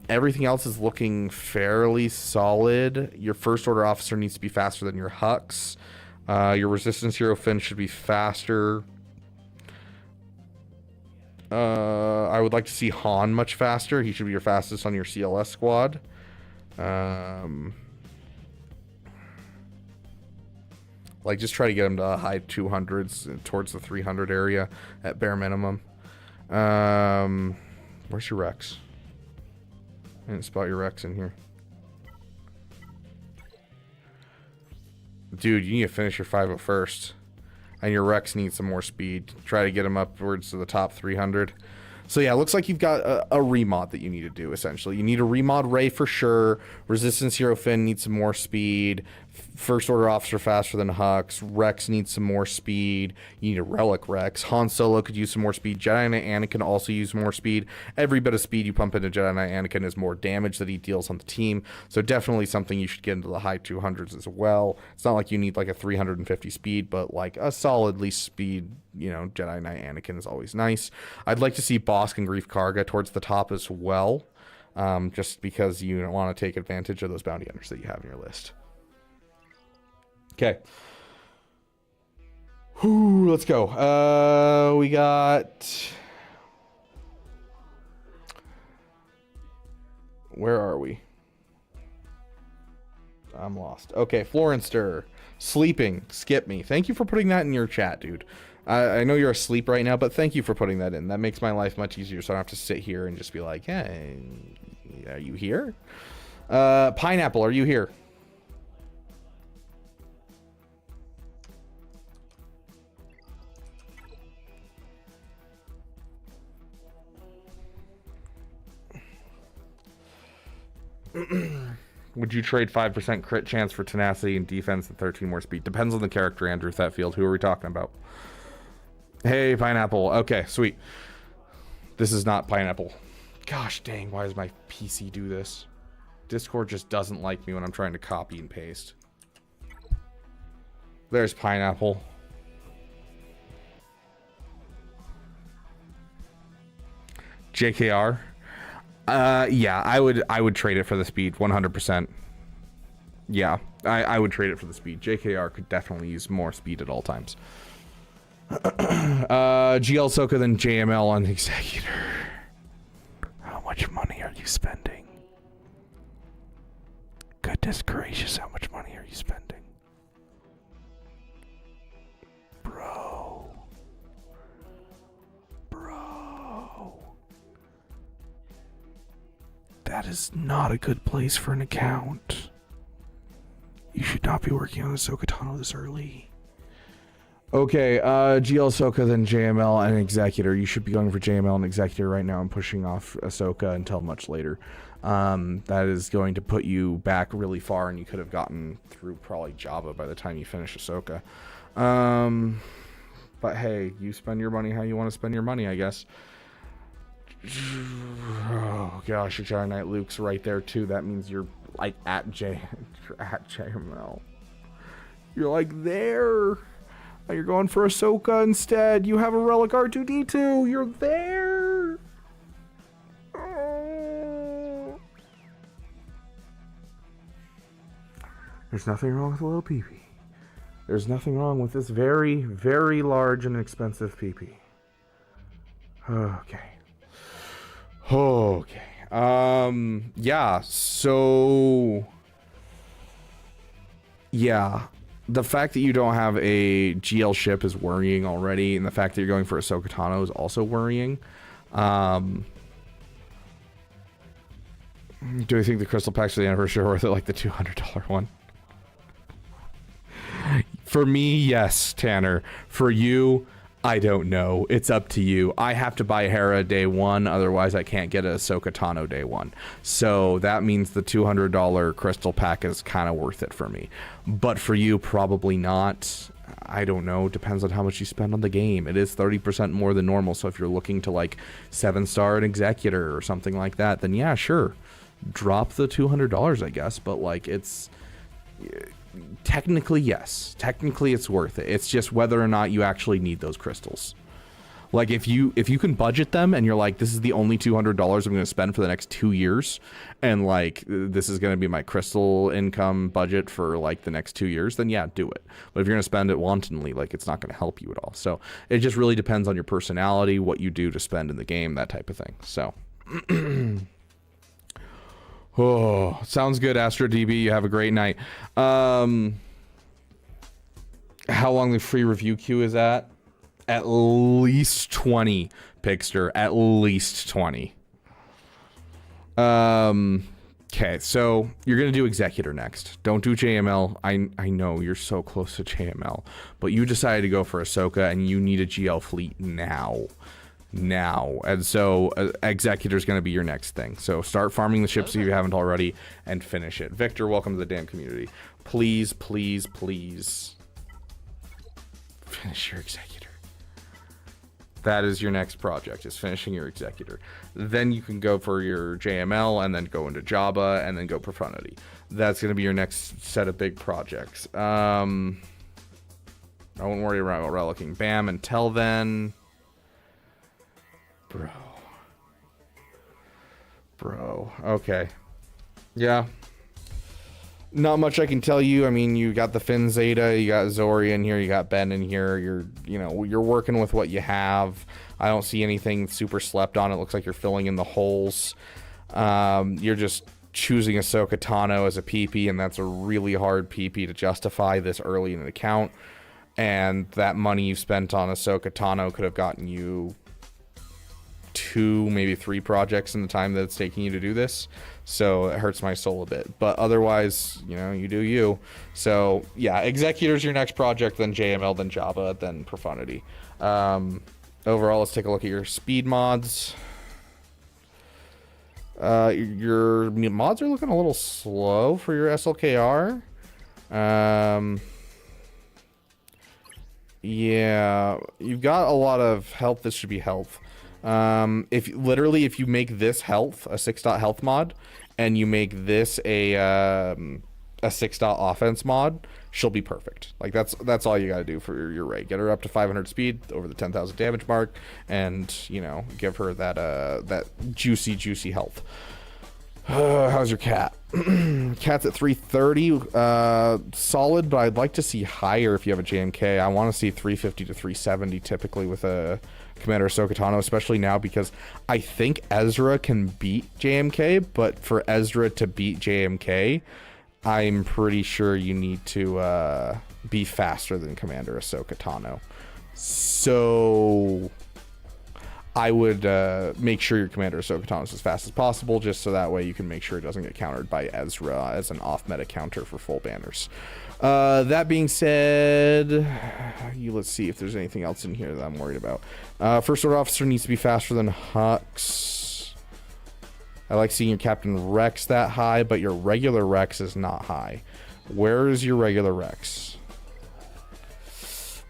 A: Everything else is looking fairly solid. Your first order officer needs to be faster than your Hux. Your resistance hero Finn should be faster. I would like to see Han much faster. He should be your fastest on your CLS squad. Like, just try to get him to high 200s towards the 300 area at bare minimum. Where's your Rex? I didn't spot your Rex in here. Dude, you need to finish your 501st. And your Rex needs some more speed. Try to get him upwards to the top 300. So yeah, it looks like you've got a remod that you need to do, essentially. You need a remod Rey for sure. Resistance Hero Finn needs some more speed. First Order Officer faster than Hux. Rex needs some more speed. You need a Relic Rex. Han Solo could use some more speed. Jedi Knight Anakin also use more speed. Every bit of speed you pump into Jedi Knight Anakin is more damage that he deals on the team. So definitely something you should get into the high 200s as well. It's not like you need like a 350 speed, but like a solidly speed, you know, Jedi Knight Anakin is always nice. I'd like to see Bosk and Grief Karga towards the top as well. just because you want to take advantage of those bounty hunters that you have in your list. Okay. Whew, let's go. We got... Where are we? I'm lost. Okay, Florenster. Sleeping. Skip me. Thank you for putting that in your chat, dude. I know you're asleep right now, but thank you for putting that in. That makes my life much easier, so I don't have to sit here and just be like, hey, are you here? Pineapple, are you here? Would you trade 5% crit chance for tenacity and defense and 13 more speed? Depends on the character, Andrew Thetfield. Who are we talking about? Hey, Pineapple. Okay, sweet. This is not Pineapple. Gosh dang, why does my PC do this? Discord just doesn't like me when I'm trying to copy and paste. There's Pineapple. JKR. Yeah, I would trade it for the speed, 100%. Yeah, I would trade it for the speed. JKR could definitely use more speed at all times. GL Soka than JML on Executor. How much money are you spending? Goodness gracious, how much money are you spending? Bro. That is not a good place for an account. You should not be working on Ahsoka Tano this early. Okay, GL Ahsoka, then JML and Executor. You should be going for JML and Executor right now and pushing off Ahsoka until much later. That is going to put you back really far, and you could have gotten through probably Jabba by the time you finish Ahsoka. But hey, you spend your money how you want to spend your money, I guess. Oh gosh, your Jedi Knight Luke's right there too. That means you're like at JML. You're like there. Oh, you're going for Ahsoka instead. You have a relic R2D2. You're there. Oh. There's nothing wrong with a little PP. There's nothing wrong with this very, very large and expensive PP. Okay. Okay. Yeah, so yeah, the fact that you don't have a GL ship is worrying already, and the fact that you're going for Ahsoka Tano is also worrying. Do I think the crystal packs for the anniversary are worth it like the $200 one? For me, yes, Tanner. For you, I don't know. It's up to you. I have to buy Hera day one, otherwise I can't get a Ahsoka Tano day one. So that means the $200 crystal pack is kind of worth it for me. But for you, probably not. I don't know. Depends on how much you spend on the game. It is 30% more than normal, so if you're looking to like 7-star an Executor or something like that, then yeah, sure. Drop the $200, I guess, but like it's... Technically, yes. Technically, it's worth it. It's just whether or not you actually need those crystals. Like, if you can budget them and you're like, this is the only $200 I'm going to spend for the next 2 years, and like, this is going to be my crystal income budget for like the next 2 years, then yeah, do it. But if you're going to spend it wantonly, like, it's not going to help you at all. So it just really depends on your personality, what you do to spend in the game, that type of thing. So... Oh, sounds good, Astro DB. You have a great night. How long the free review queue is at? At least 20, Pixter. At least 20. Okay, so you're gonna do Executor next. Don't do JML. I know you're so close to JML, but you decided to go for Ahsoka, and you need a GL fleet now. And so Executor is going to be your next thing. So start farming the ships if you haven't already and finish it. Victor, welcome to the damn community. Please, please, please finish your Executor. That is your next project, is finishing your Executor. Then you can go for your JML and then go into Jabba and then go Profundity. That's going to be your next set of big projects. I won't worry about relicking. Bam, until then... Bro. Bro, okay. Yeah. Not much I can tell you. I mean, you got the Finn Zeta, you got Zori in here, you got Ben in here. You're working with what you have. I don't see anything super slept on. It looks like you're filling in the holes. You're just choosing Ahsoka Tano as a PP, and that's a really hard PP to justify this early in an account. And that money you spent on Ahsoka Tano could have gotten you 2, maybe 3 projects in the time that it's taking you to do this. So it hurts my soul a bit, but otherwise, you do you. So yeah, Executor's your next project, then JML, then Java, then Profundity. Overall, let's take a look at your speed mods. Your mods are looking a little slow for your SLKR. Yeah, you've got a lot of health. This should be health. If you make this health a 6-dot health mod, and you make this a 6-dot offense mod, she'll be perfect. Like that's all you gotta do for your Rey. Get her up to 500 speed, over the 10,000 damage mark, and give her that juicy health. How's your cat? Cat's at 330. Solid, but I'd like to see higher if you have a JMK. I want to see 350 to 370 typically with a Commander Ahsoka Tano, especially now because I think Ezra can beat JMK, but for Ezra to beat JMK, I'm pretty sure you need to be faster than Commander Ahsoka Tano. So I would make sure your Commander Ahsoka Tano is as fast as possible, just so that way you can make sure it doesn't get countered by Ezra as an off-meta counter for full banners. That being said, let's see if there's anything else in here that I'm worried about. First Order Officer needs to be faster than Hux. I like seeing your Captain Rex that high, but your regular Rex is not high. Where is your regular Rex?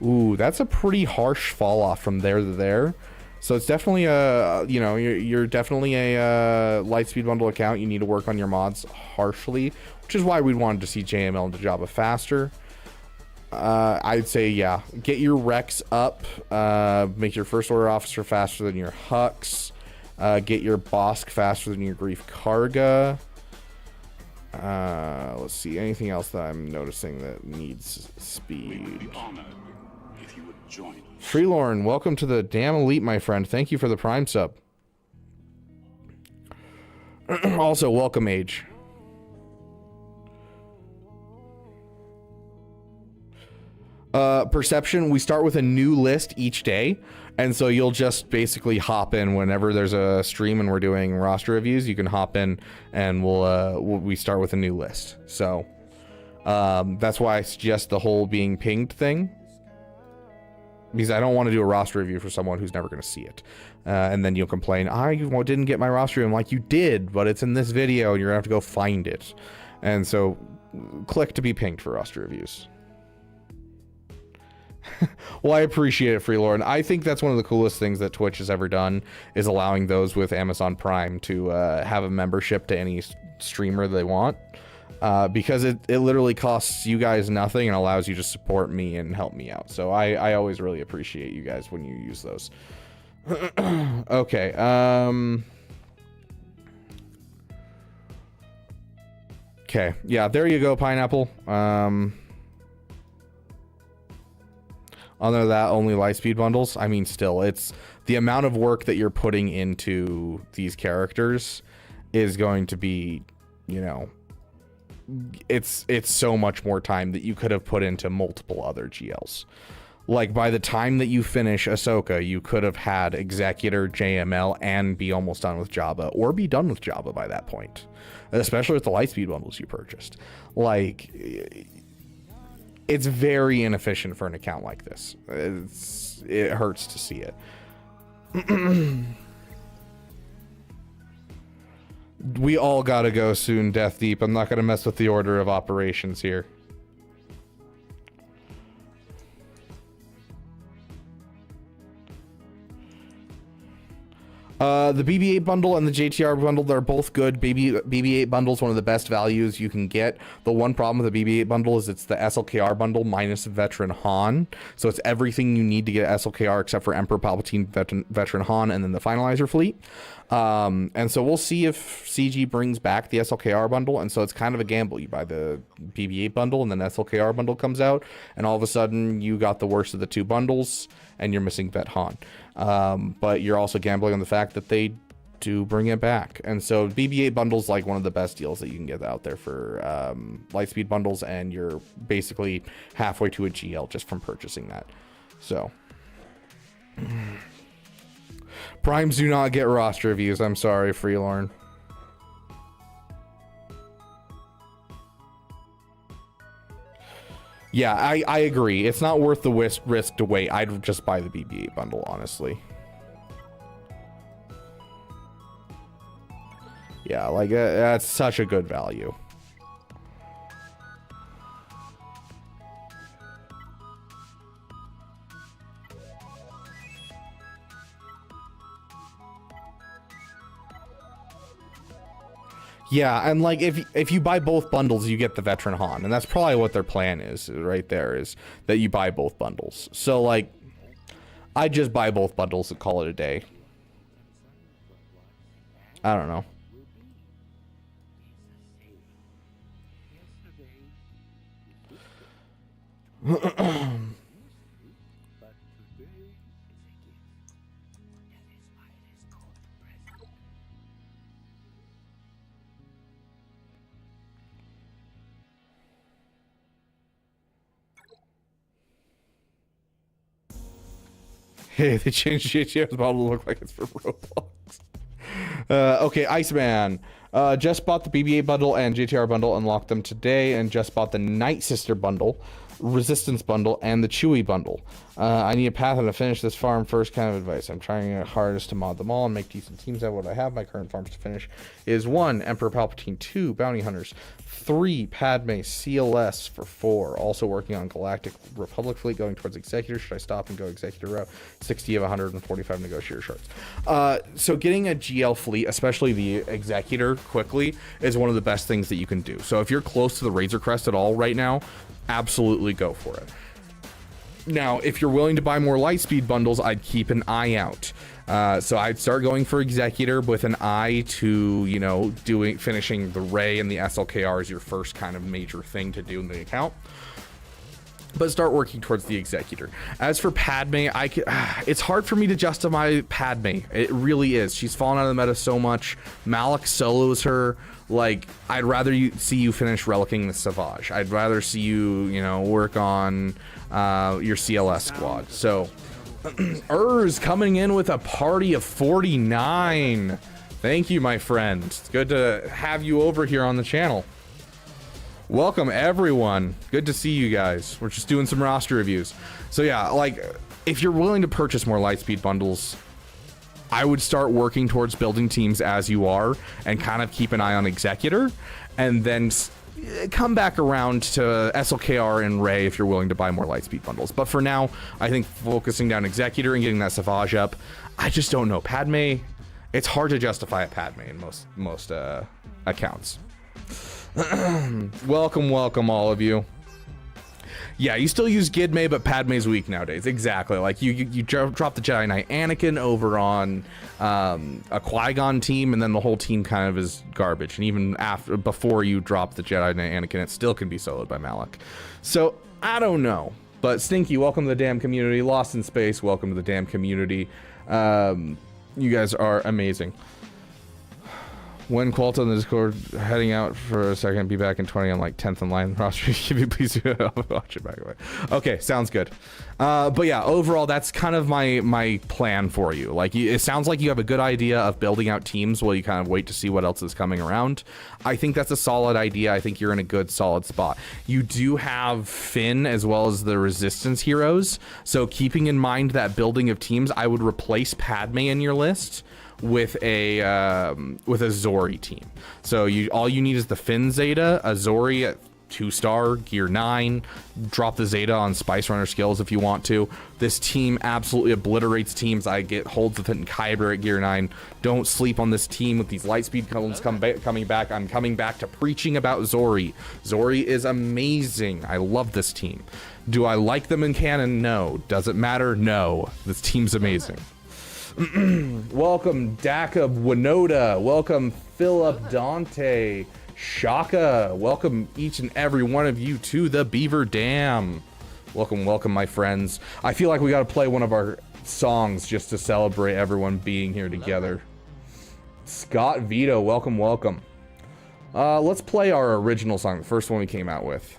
A: Ooh, that's a pretty harsh fall off from there to there. So it's definitely you're definitely a Lightspeed bundle account. You need to work on your mods harshly, which is why we wanted to see JML into Java faster. I'd say, yeah, get your Rex up, make your First Order Officer faster than your Hux, get your Bosk faster than your Grief Karga. Let's see, anything else that I'm noticing that needs speed.
F: We would be honored if you would join us.
A: Freelorn, welcome to the damn elite, my friend. Thank you for the Prime sub. Also, welcome, Age. Perception, we start with a new list each day, and so you'll just basically hop in whenever there's a stream and we're doing roster reviews. You can hop in and we start with a new list. So that's why I suggest the whole being pinged thing, because I don't want to do a roster review for someone who's never going to see it, and then you'll complain, I didn't get my roster review. I'm like, you did, but it's in this video and you're gonna have to go find it. And so click to be pinged for roster reviews. Well, I appreciate it, Freelord. I think that's one of the coolest things that Twitch has ever done, is allowing those with Amazon Prime to have a membership to any streamer they want, because it literally costs you guys nothing and allows you to support me and help me out. So I always really appreciate you guys when you use those. Okay. Okay. Yeah, there you go, Pineapple. Other than that, only Lightspeed bundles. I mean, still, it's the amount of work that you're putting into these characters is going to be, it's so much more time that you could have put into multiple other GLs. Like, by the time that you finish Ahsoka, you could have had Executor, JML, and be almost done with Jabba, or be done with Jabba by that point, especially with the Lightspeed bundles you purchased. Like, it's very inefficient for an account like this. It hurts to see it. We all gotta go soon, Death Deep. I'm not gonna mess with the order of operations here. The BB-8 bundle and the JTR bundle, they're both good. BB-8 bundle is one of the best values you can get. The one problem with the BB-8 bundle is it's the SLKR bundle minus Veteran Han. So it's everything you need to get SLKR except for Emperor Palpatine, Veteran Han, and then the Finalizer fleet. And so we'll see if CG brings back the SLKR bundle. And so it's kind of a gamble. You buy the BB-8 bundle and then SLKR bundle comes out, and all of a sudden you got the worst of the two bundles and you're missing Vet Han. But you're also gambling on the fact that they do bring it back. And so BB-8 bundles like one of the best deals that you can get out there for Lightspeed bundles, and you're basically halfway to a GL just from purchasing that. So Primes do not get roster reviews. I'm sorry, Freelorn. Yeah, I agree. It's not worth the risk to wait. I'd just buy the BB-8 bundle, honestly. Yeah, like that's such a good value. Yeah, and like if you buy both bundles, you get the Veteran Han, and that's probably what their plan is right there, is that you buy both bundles. So like, I just buy both bundles and call it a day. I don't know. Hey, they changed JTR's model to look like it's for Roblox. Okay, Iceman. Just bought the BB-8 bundle and JTR bundle, unlocked them today, and just bought the Night Sister bundle, Resistance bundle, and the Chewie bundle. I need a path to finish this farm first, kind of advice. I'm trying my hardest to mod them all and make decent teams out of what I have. My current farms to finish is 1, Emperor Palpatine, 2, Bounty Hunters, 3, Padme, CLS for 4. Also working on Galactic Republic fleet, going towards Executor. Should I stop and go Executor route? 60 of 145 Negotiator shards. So getting a GL fleet, especially the Executor, quickly is one of the best things that you can do. So if you're close to the Razor Crest at all right now, absolutely go for it. Now, if you're willing to buy more Lightspeed bundles, I'd keep an eye out. So I'd start going for Executor with an eye to, you know, finishing the Ray and the SLKR is your first kind of major thing to do in the account. But start working towards the Executor. As for Padme, it's hard for me to justify Padme. It really is. She's fallen out of the meta so much. Malak solos her. Like, I'd rather see you finish relicking the Savage. I'd rather see you, you know, work on your CLS squad. So, Urz coming in with a party of 49. Thank you, my friend. It's good to have you over here on the channel. Welcome, everyone. Good to see you guys. We're just doing some roster reviews. So yeah, like, if you're willing to purchase more Lightspeed bundles, I would start working towards building teams as you are and kind of keep an eye on Executor, and then come back around to SLKR and Ray if you're willing to buy more Lightspeed bundles. But for now, I think focusing down Executor and getting that Savage up, I just don't know. Padme, it's hard to justify a Padme in most accounts. Welcome all of you. Yeah, you still use Gidme, but Padme's weak nowadays. Exactly. Like you drop the Jedi Knight Anakin over on a Qui-Gon team, and then the whole team kind of is garbage. And even before you drop the Jedi Knight Anakin, it still can be soloed by Malak. So I don't know. But Stinky, welcome to the damn community. Lost in Space, welcome to the damn community. You guys are amazing. When Qualta on the Discord, heading out for a second, be back in 20. I'm like 10th in line. Roster, can you please watch it back away? Okay, sounds good. But yeah, overall, that's kind of my plan for you. Like, it sounds like you have a good idea of building out teams while you kind of wait to see what else is coming around. I think that's a solid idea. I think you're in a good, solid spot. You do have Finn as well as the Resistance heroes. So keeping in mind that building of teams, I would replace Padme in your list with a Zori team. So all you need is the Finn Zeta, a Zori at 2-star, gear 9. Drop the Zeta on Spice Runner skills if you want to. This team absolutely obliterates teams. I get holds with it in Kyber at gear 9. Don't sleep on this team with these lightspeed columns coming back. I'm coming back to preaching about Zori. Zori is amazing. I love this team. Do I like them in canon? No. Does it matter? No. This team's amazing. Welcome Daka Winoda. Welcome Philip Dante. Shaka. Welcome each and every one of you to the Beaver Dam. Welcome, welcome, my friends. I feel like we got to play one of our songs just to celebrate everyone being here together. Scott Vito, welcome, welcome. Let's play our original song, the first one we came out with.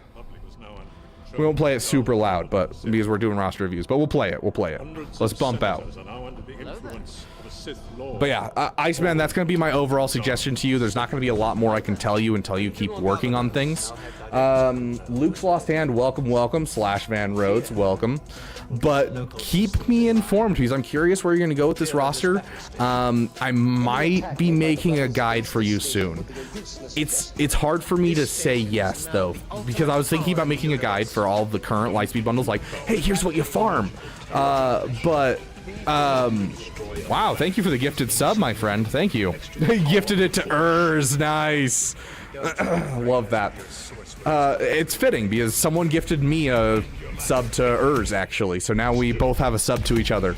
A: We won't play it super loud, but because we're doing roster reviews, but we'll play it. We'll play it. Let's bump out. But yeah, Iceman, that's going to be my overall suggestion to you. There's not going to be a lot more I can tell you until you keep working on things. Luke's Lost Hand, welcome, welcome. Slash Van Rhodes, welcome. But keep me informed because I'm curious where you're going to go with this roster. I might be making a guide for you soon. It's hard for me to say yes, though, because I was thinking about making a guide for all the current Lightspeed bundles, like, hey, here's what you farm. Wow, thank you for the gifted sub, my friend. Thank you. Gifted it to Urs. Nice. Love that. It's fitting because someone gifted me a sub to Urs, actually. So now we both have a sub to each other.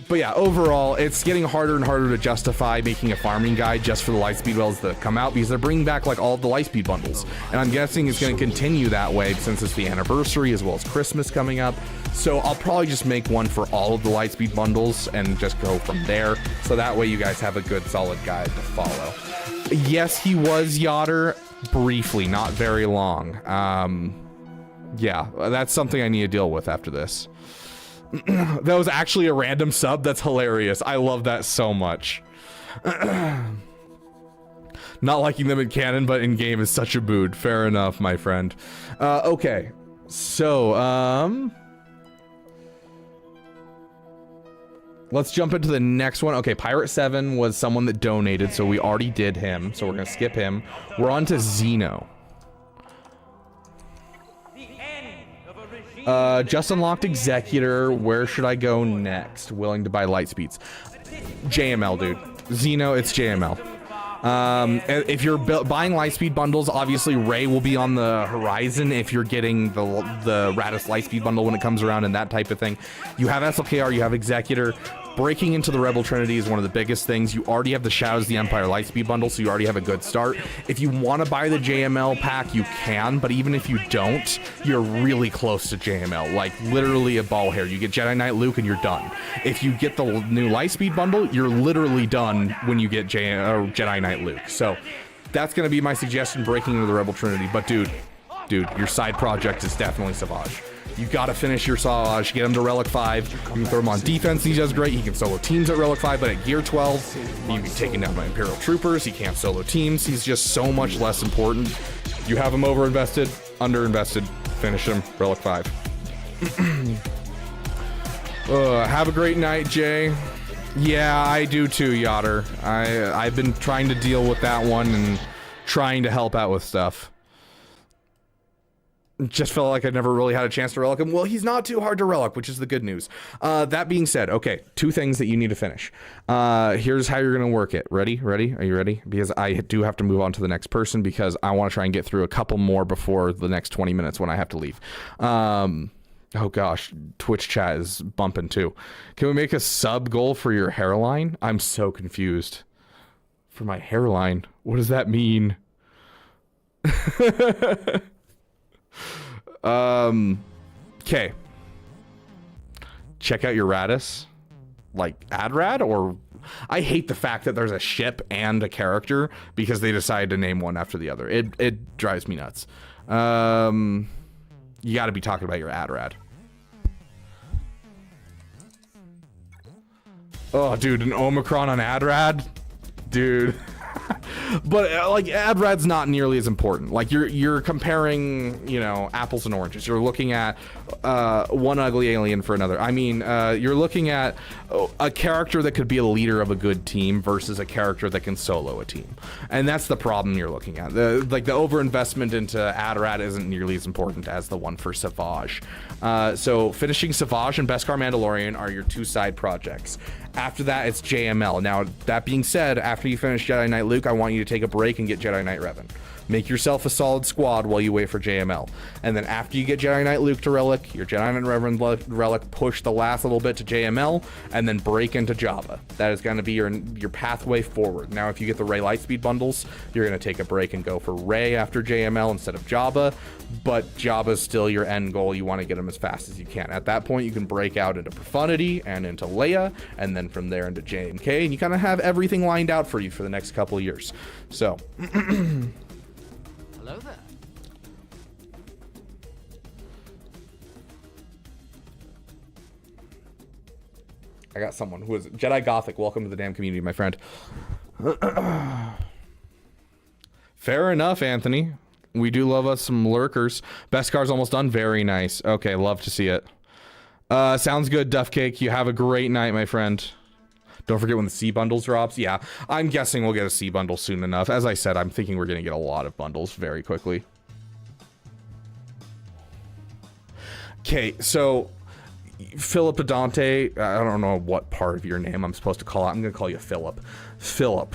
A: But yeah, overall, it's getting harder and harder to justify making a farming guide just for the Lightspeed wells that come out because they're bringing back like all of the Lightspeed bundles. And I'm guessing it's going to continue that way since it's the anniversary as well as Christmas coming up. So I'll probably just make one for all of the Lightspeed bundles and just go from there. So that way you guys have a good solid guide to follow. Yes, he was Yotter briefly, not very long. Yeah, that's something I need to deal with after this. That was actually a random sub. That's hilarious. I love that so much. Not liking them in canon, but in game is such a mood. Fair enough, my friend. Okay, so let's jump into the next one. Okay, Pirate 7 was someone that donated, so we already did him, so we're gonna skip him. We're on to Zeno. Just unlocked Executor. Where should I go next? Willing to buy light speeds. JML, dude. Zeno, it's JML. If you're buying Lightspeed bundles, obviously Ray will be on the horizon if you're getting the Radis Lightspeed bundle when it comes around and that type of thing. You have SLKR, you have Executor. Breaking into the Rebel Trinity is one of the biggest things. You already have the Shadows of the Empire Lightspeed bundle, so you already have a good start. If you want to buy the JML pack, you can, but even if you don't, you're really close to JML. Like, literally a ball hair. You get Jedi Knight Luke and you're done. If you get the new Lightspeed bundle, you're literally done when you get Jedi Knight Luke. So that's going to be my suggestion, breaking into the Rebel Trinity. But dude, your side project is definitely Savage. You gotta finish your Savage, get him to Relic 5. You can throw him on defense, he does great. He can solo teams at Relic 5, but at Gear 12, you can be taking down by Imperial Troopers. He can't solo teams. He's just so much less important. You have him over-invested, under-invested, finish him, Relic 5. Have a great night, Jay. Yeah, I do too, Yotter. I've been trying to deal with that one and trying to help out with stuff. Just felt like I never really had a chance to relic him. Well, he's not too hard to relic, which is the good news. That being said, okay, 2 things that you need to finish. Here's how you're going to work it. Ready? Are you ready? Because I do have to move on to the next person because I want to try and get through a couple more before the next 20 minutes when I have to leave. Oh gosh, Twitch chat is bumping too. Can we make a sub goal for your hairline? I'm so confused. For my hairline? What does that mean? Okay. Check out your Radis. Like, Adrad, or... I hate the fact that there's a ship and a character because they decided to name one after the other. It drives me nuts. You gotta be talking about your Adrad. Oh, dude, an Omicron on Adrad? Dude. But like ad rad's not nearly as important. Like you're comparing, you know, apples and oranges. You're looking at one ugly alien for another. I mean, you're looking at a character that could be a leader of a good team versus a character that can solo a team, and that's the problem you're looking at. The overinvestment into ad rad isn't nearly as important as the one for Savage. So finishing Savage and Beskar Mandalorian are your two side projects. After that, it's JML. Now, that being said, after you finish Jedi Knight Luke, I want you to take a break and get Jedi Knight Revan. Make yourself a solid squad while you wait for JML. And then after you get Jedi Knight Luke to Relic, your Jedi Knight Revan Relic, push the last little bit to JML, and then break into Jabba. That is going to be your pathway forward. Now, if you get the Rey Lightspeed bundles, you're going to take a break and go for Rey after JML instead of Jabba. But Jabba's still your end goal. You want to get him as fast as you can. At that point, you can break out into Profundity and into Leia, and then from there into JMK, and you kind of have everything lined out for you for the next couple of years. So...
C: Hello there.
A: I got someone who is Jedi Gothic. Welcome to the damn community, my friend. Fair enough, Anthony. We do love us some lurkers. Beskar's almost done. Very nice. Okay, love to see it. Sounds good, Duff Cake. You have a great night, my friend. Don't forget when the C bundles drops. Yeah, I'm guessing we'll get a C bundle soon enough. As I said, I'm thinking we're going to get a lot of bundles very quickly. Okay, so Philip Adante, I don't know what part of your name I'm supposed to call out. I'm going to call you Philip. Phil.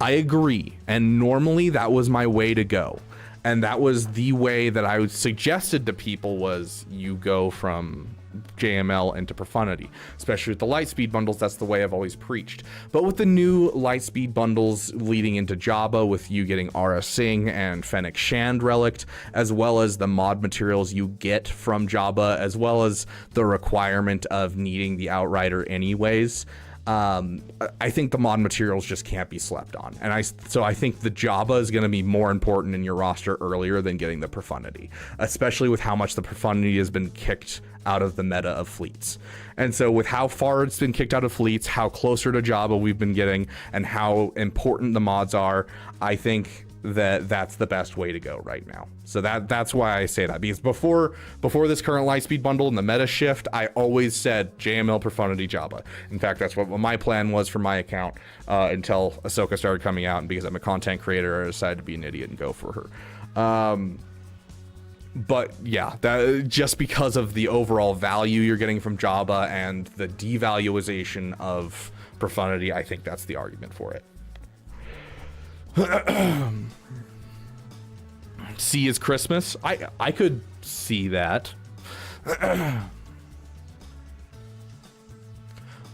A: I agree, and normally that was my way to go. And that was the way that I suggested to people was you go from JML into Profundity, especially with the Lightspeed bundles. That's the way I've always preached. But with the new Lightspeed bundles leading into Jabba, with you getting Aura Singh and Fennec Shand relict, as well as the mod materials you get from Jabba, as well as the requirement of needing the Outrider anyways, I think the mod materials just can't be slept on. And so I think the Jabba is going to be more important in your roster earlier than getting the Profundity, especially with how much the Profundity has been kicked out of the meta of fleets. And so with how far it's been kicked out of fleets, how closer to Jabba we've been getting, and how important the mods are, I think that's the best way to go right now. So that's why I say that, because before this current Lightspeed bundle and the meta shift, I always said JML Profundity Jabba. In fact, that's what my plan was for my account until Ahsoka started coming out, and because I'm a content creator, I decided to be an idiot and go for her. But yeah, that just because of the overall value you're getting from Jabba and the devaluation of Profundity, I think that's the argument for it. C is Christmas. I could see that.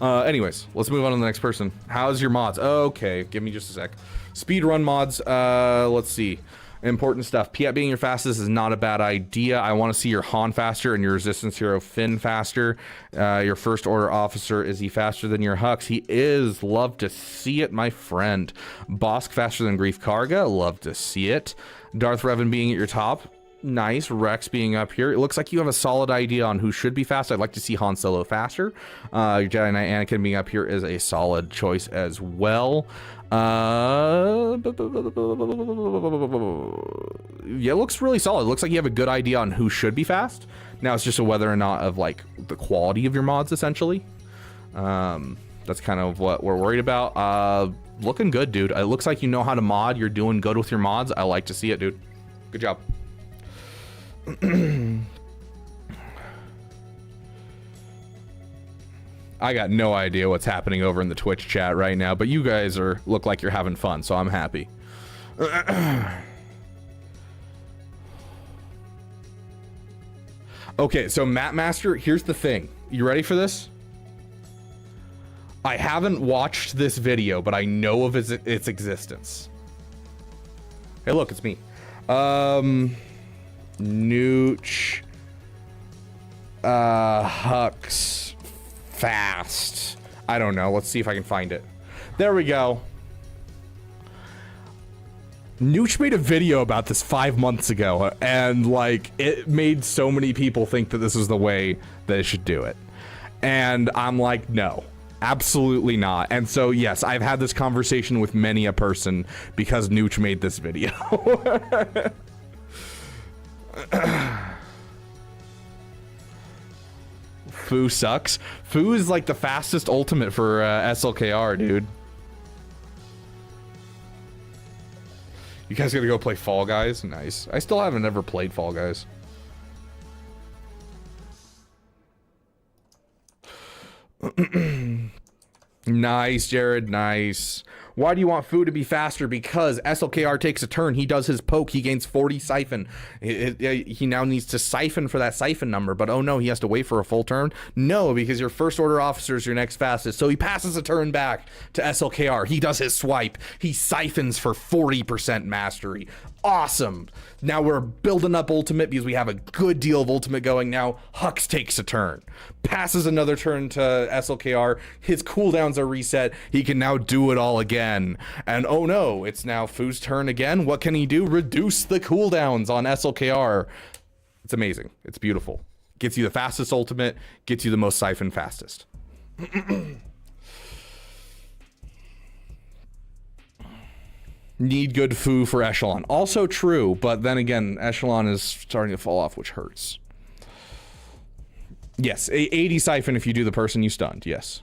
A: Anyways, let's move on to the next person. How's your mods? Okay, give me just a sec. Speedrun mods. Let's see. Important stuff. Piat being your fastest is not a bad idea. I want to see your Han faster and your Resistance hero Finn faster. Your First Order officer, is he faster than your Hux? He is. Love to see it, my friend. Bosk faster than Grief Karga. Love to see it. Darth Revan being at your top. Nice. Rex being up here. It looks like you have a solid idea on who should be fast. I'd like to see Han Solo faster. Your Jedi Knight Anakin being up here is a solid choice as well. Yeah, it looks really solid. It looks like you have a good idea on who should be fast. Now it's just a whether or not of like the quality of your mods, essentially. That's kind of what we're worried about. Looking good, dude. It looks like you know how to mod. You're doing good with your mods. I like to see it, dude. Good job. I got no idea what's happening over in the Twitch chat right now, but you guys look like you're having fun, so I'm happy. Okay, so Map Master, here's the thing. You ready for this? I haven't watched this video, but I know of its existence. Hey, look, it's me. Nooch. Hux. Fast. I don't know. Let's see if I can find it. There we go. Nooch made a video about this 5 months ago, and like it made so many people think that this is the way that it should do it. And I'm like, no. Absolutely not. And so, yes, I've had this conversation with many a person because Nooch made this video. Fu sucks. Fu is like the fastest ultimate for SLKR, dude. You guys gotta go play Fall Guys? Nice. I still haven't ever played Fall Guys. Nice, Jared. Nice. Why do you want Fu to be faster? Because SLKR takes a turn. He does his poke. He gains 40 siphon. He now needs to siphon for that siphon number. But oh no, he has to wait for a full turn? No, because your first order officer is your next fastest. So he passes a turn back to SLKR. He does his swipe. He siphons for 40% mastery. Awesome. Now we're building up ultimate because we have a good deal of ultimate going. Now Hux takes a turn, passes another turn to SLKR. His cooldowns are reset. He can now do it all again. And oh no, it's now Fu's turn again. What can he do? Reduce the cooldowns on SLKR. It's amazing. It's beautiful. Gets you the fastest ultimate, gets you the most siphon fastest. Need good Fu for Echelon. Also true, but then again, Echelon is starting to fall off, which hurts. Yes, 80 siphon if you do the person you stunned, yes.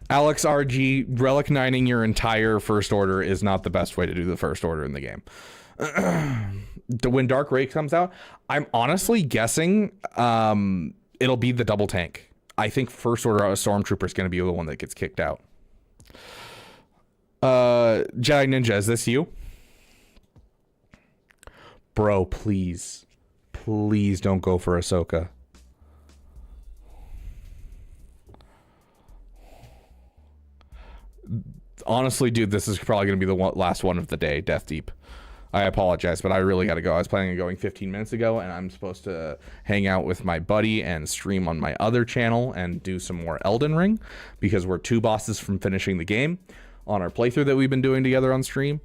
A: Alex RG, Relic 9ing your entire first order is not the best way to do the first order in the game. When Dark Ray comes out, I'm honestly guessing it'll be the double tank. I think first order Stormtrooper is going to be the one that gets kicked out. Jedi Ninja, is this you? Bro, please. Please don't go for Ahsoka. Honestly, dude, this is probably going to be the last one of the day, Death Deep. I apologize, but I really got to go. I was planning on going 15 minutes ago, and I'm supposed to hang out with my buddy and stream on my other channel and do some more Elden Ring because we're 2 bosses from finishing the game on our playthrough that we've been doing together on stream.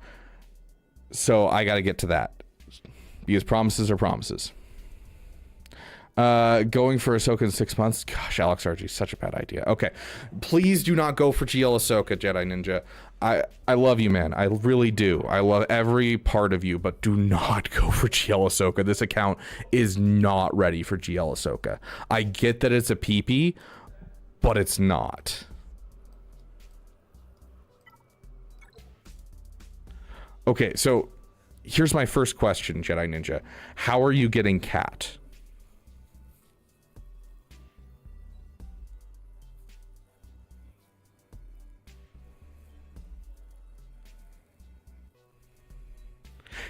A: So I got to get to that because promises are promises. Going for Ahsoka in 6 months. Gosh, Alex RG, such a bad idea. Okay, please do not go for GL Ahsoka, Jedi Ninja. I love you, man. I really do. I love every part of you, but do not go for GL Ahsoka. This account is not ready for GL Ahsoka. I get that it's a PP, but it's not. Okay, so here's my first question, Jedi Ninja. How are you getting Cat?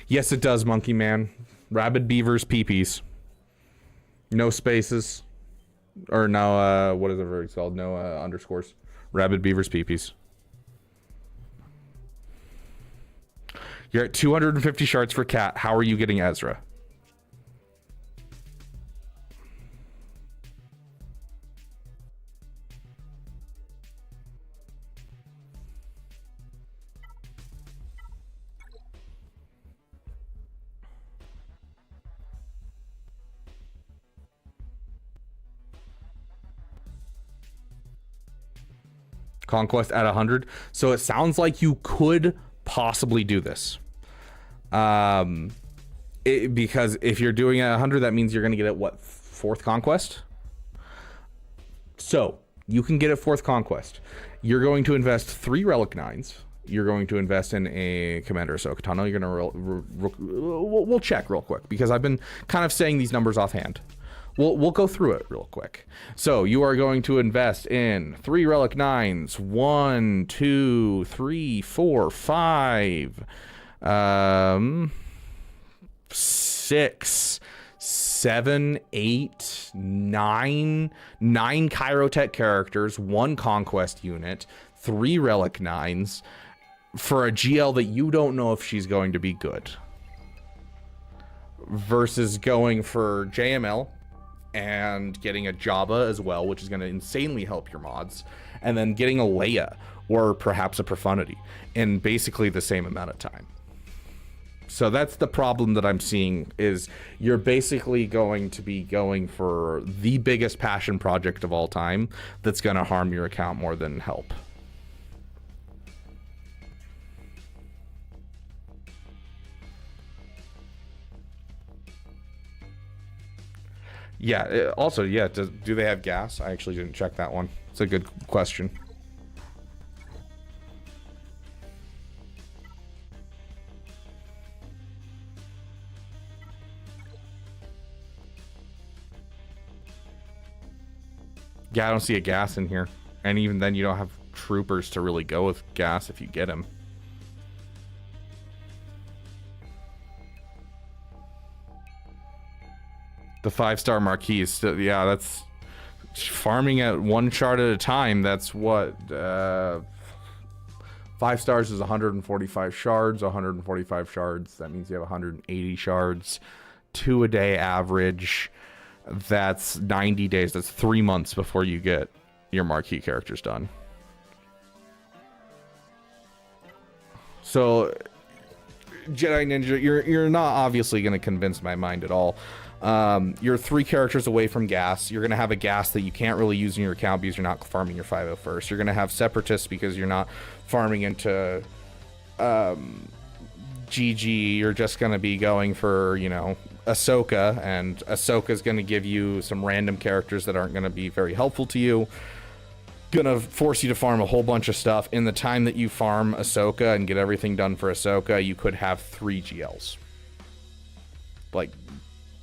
A: Yes, it does, Monkey Man. Rabid Beavers, peepees. No spaces. Or no, what is it called? No underscores. Rabid Beavers, peepees. You're at 250 shards for Cat. How are you getting Ezra? Conquest at 100. So it sounds like you could possibly do this. Because if you're doing it at 100, that means you're going to get it, what, 4th Conquest? So you can get it 4th Conquest. You're going to invest 3 Relic 9s. You're going to invest in a Commander Ahsoka Tano. You're going to we'll check real quick because I've been kind of saying these numbers offhand. We'll go through it real quick. So you are going to invest in 3 Relic 9s. 1, 2, 3, 4, 5, 6, 7, 8, 9 Chirotech characters, 1 Conquest unit, 3 Relic 9s for a GL that you don't know if she's going to be good. Versus going for JML and getting a Jabba as well, which is going to insanely help your mods, and then getting a Leia or perhaps a Profundity in basically the same amount of time. So that's the problem that I'm seeing, is you're basically going to be going for the biggest passion project of all time that's going to harm your account more than help. Yeah, also, yeah, do they have gas? I actually didn't check that one. It's a good question. Yeah, I don't see a gas in here. And even then, you don't have troopers to really go with gas if you get him. The 5-star Marquee is still, yeah, that's farming at 1 shard at a time. That's what, 5 stars is 145 shards, 145 shards. That means you have 180 shards, 2 a day average. That's 90 days. That's 3 months before you get your Marquee characters done. So, Jedi Ninja, you're not obviously going to convince my mind at all. You're 3 characters away from gas. You're going to have a gas that you can't really use in your account because you're not farming your 501st. You're going to have separatists because you're not farming into GG. You're just going to be going for, you know, Ahsoka, and Ahsoka is going to give you some random characters that aren't going to be very helpful to you. Gonna force you to farm a whole bunch of stuff. In the time that you farm Ahsoka and get everything done for Ahsoka, you could have 3 GLs. Like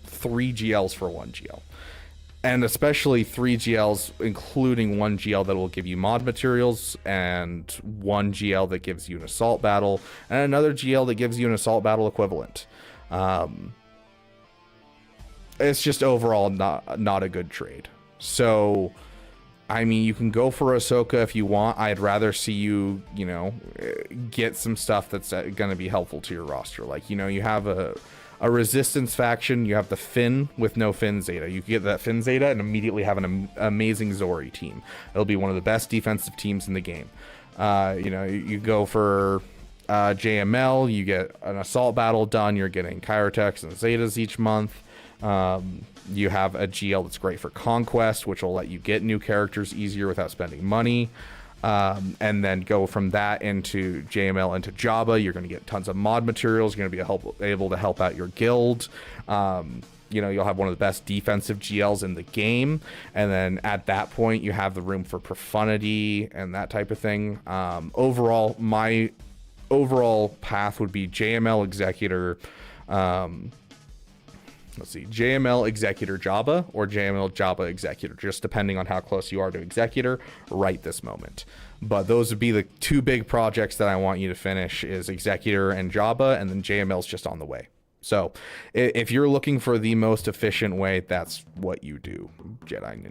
A: 3 GLs for 1 GL. And especially 3 GLs, including 1 GL that will give you mod materials, and 1 GL that gives you an assault battle, and another GL that gives you an assault battle equivalent. It's just overall not a good trade. So, I mean, you can go for Ahsoka if you want. I'd rather see you, you know, get some stuff that's going to be helpful to your roster. Like, you know, you have a resistance faction, you have the Finn with no Finn Zeta. You can get that Finn Zeta and immediately have an amazing Zori team. It'll be one of the best defensive teams in the game. You know, you go for JML, you get an assault battle done, you're getting Kyrotex and Zetas each month. You have a GL that's great for Conquest, which will let you get new characters easier without spending money. And then go from that into JML into Jabba. You're going to get tons of mod materials. You're going to be able to help out your guild. You know, you'll have one of the best defensive GLs in the game. And then at that point, you have the room for profundity and that type of thing. Overall, my overall path would be JML Executor. Let's see, JML Executor Jabba or JML Jabba Executor, just depending on how close you are to Executor right this moment. But those would be the 2 big projects that I want you to finish, is Executor and Jabba, and then JML's just on the way. So if you're looking for the most efficient way, that's what you do, Jedi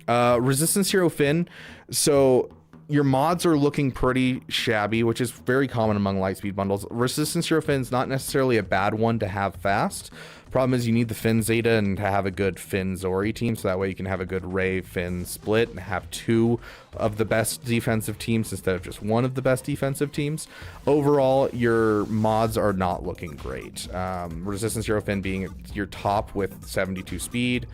A: Ninja. Resistance Hero Finn. So your mods are looking pretty shabby, which is very common among Lightspeed bundles. Resistance Hero Finn's not necessarily a bad one to have fast. Problem is you need the Finn Zeta and to have a good Finn Zori team, so that way you can have a good Rey Finn split and have 2 of the best defensive teams instead of just 1 of the best defensive teams. Overall, your mods are not looking great. Resistance Hero Finn being your top with 72 speed.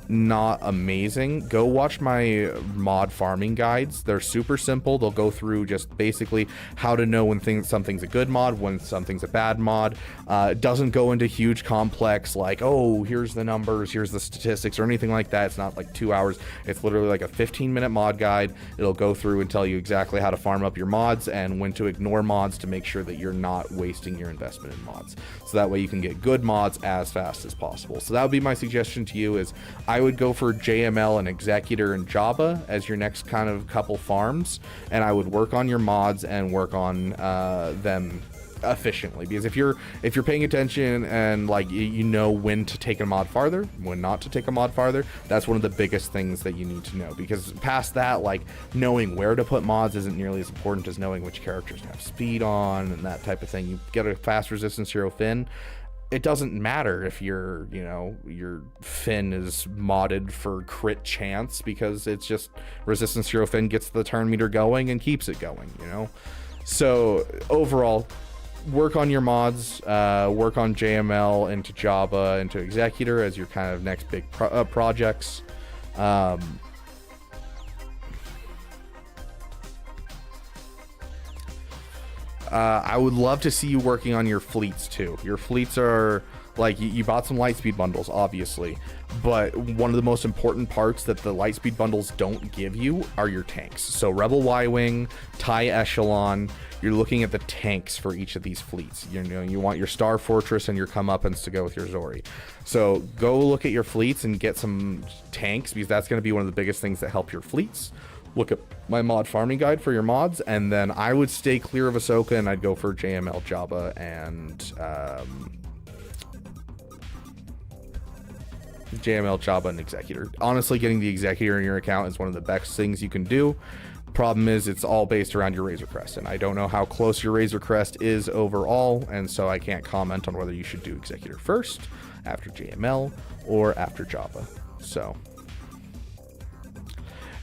A: Not amazing. Go watch my mod farming guides. They're super simple. They'll go through just basically how to know when something's a good mod, when something's a bad mod. It doesn't go into huge complex like, oh, here's the numbers, here's the statistics, or anything like that. It's not like 2 hours. It's literally like a 15-minute mod guide. It'll go through and tell you exactly how to farm up your mods and when to ignore mods to make sure that you're not wasting your investment in mods. So that way you can get good mods as fast as possible. So that would be my suggestion to you, is I would go for JML and Executor and Jabba as your next kind of couple farms, and I would work on your mods and work on them efficiently, because if you're paying attention and like you know when to take a mod farther, when not to take a mod farther, that's one of the biggest things that you need to know, because past that, like, knowing where to put mods isn't nearly as important as knowing which characters to have speed on and that type of thing. You get a fast resistance hero Finn, it doesn't matter if your Finn is modded for crit chance, because it's just resistance hero Finn gets the turn meter going and keeps it going, you know. So overall, work on your mods, work on JML into Java, into Executor as your kind of next big projects. I would love to see you working on your fleets too. Your fleets are like, you bought some lightspeed bundles, obviously, but one of the most important parts that the lightspeed bundles don't give you are your tanks. So Rebel Y-Wing, TIE Echelon, you're looking at the tanks for each of these fleets. You know, you want your Star Fortress and your comeuppance to go with your Zori. So go look at your fleets and get some tanks, because that's going to be one of the biggest things that help your fleets. Look at my mod farming guide for your mods, and then I would stay clear of Ahsoka, and I'd go for JML, Jabba, and JML, Jabba, and Executor. Honestly, getting the Executor in your account is one of the best things you can do. Problem is, it's all based around your Razor Crest, and I don't know how close your Razor Crest is overall, and so I can't comment on whether you should do Executor first, after JML, or after Jabba. So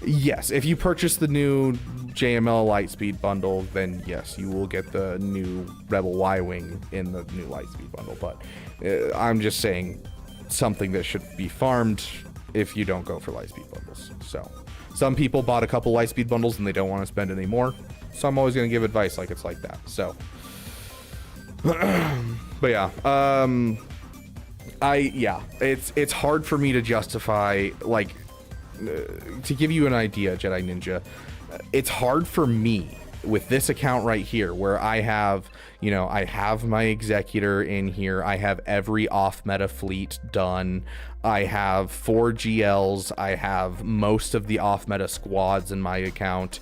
A: yes, if you purchase the new JML Lightspeed bundle, then yes, you will get the new Rebel Y-Wing in the new Lightspeed bundle, but I'm just saying something that should be farmed if you don't go for Lightspeed bundles. So some people bought a couple Lightspeed bundles and they don't want to spend any more, so I'm always going to give advice like it's like that. So but yeah, it's hard for me to justify, like, to give you an idea, Jedi Ninja, it's hard for me with this account right here, where I have, you know, I have my Executor in here, I have every off meta fleet done, I have 4 GLs, I have most of the off meta squads in my account,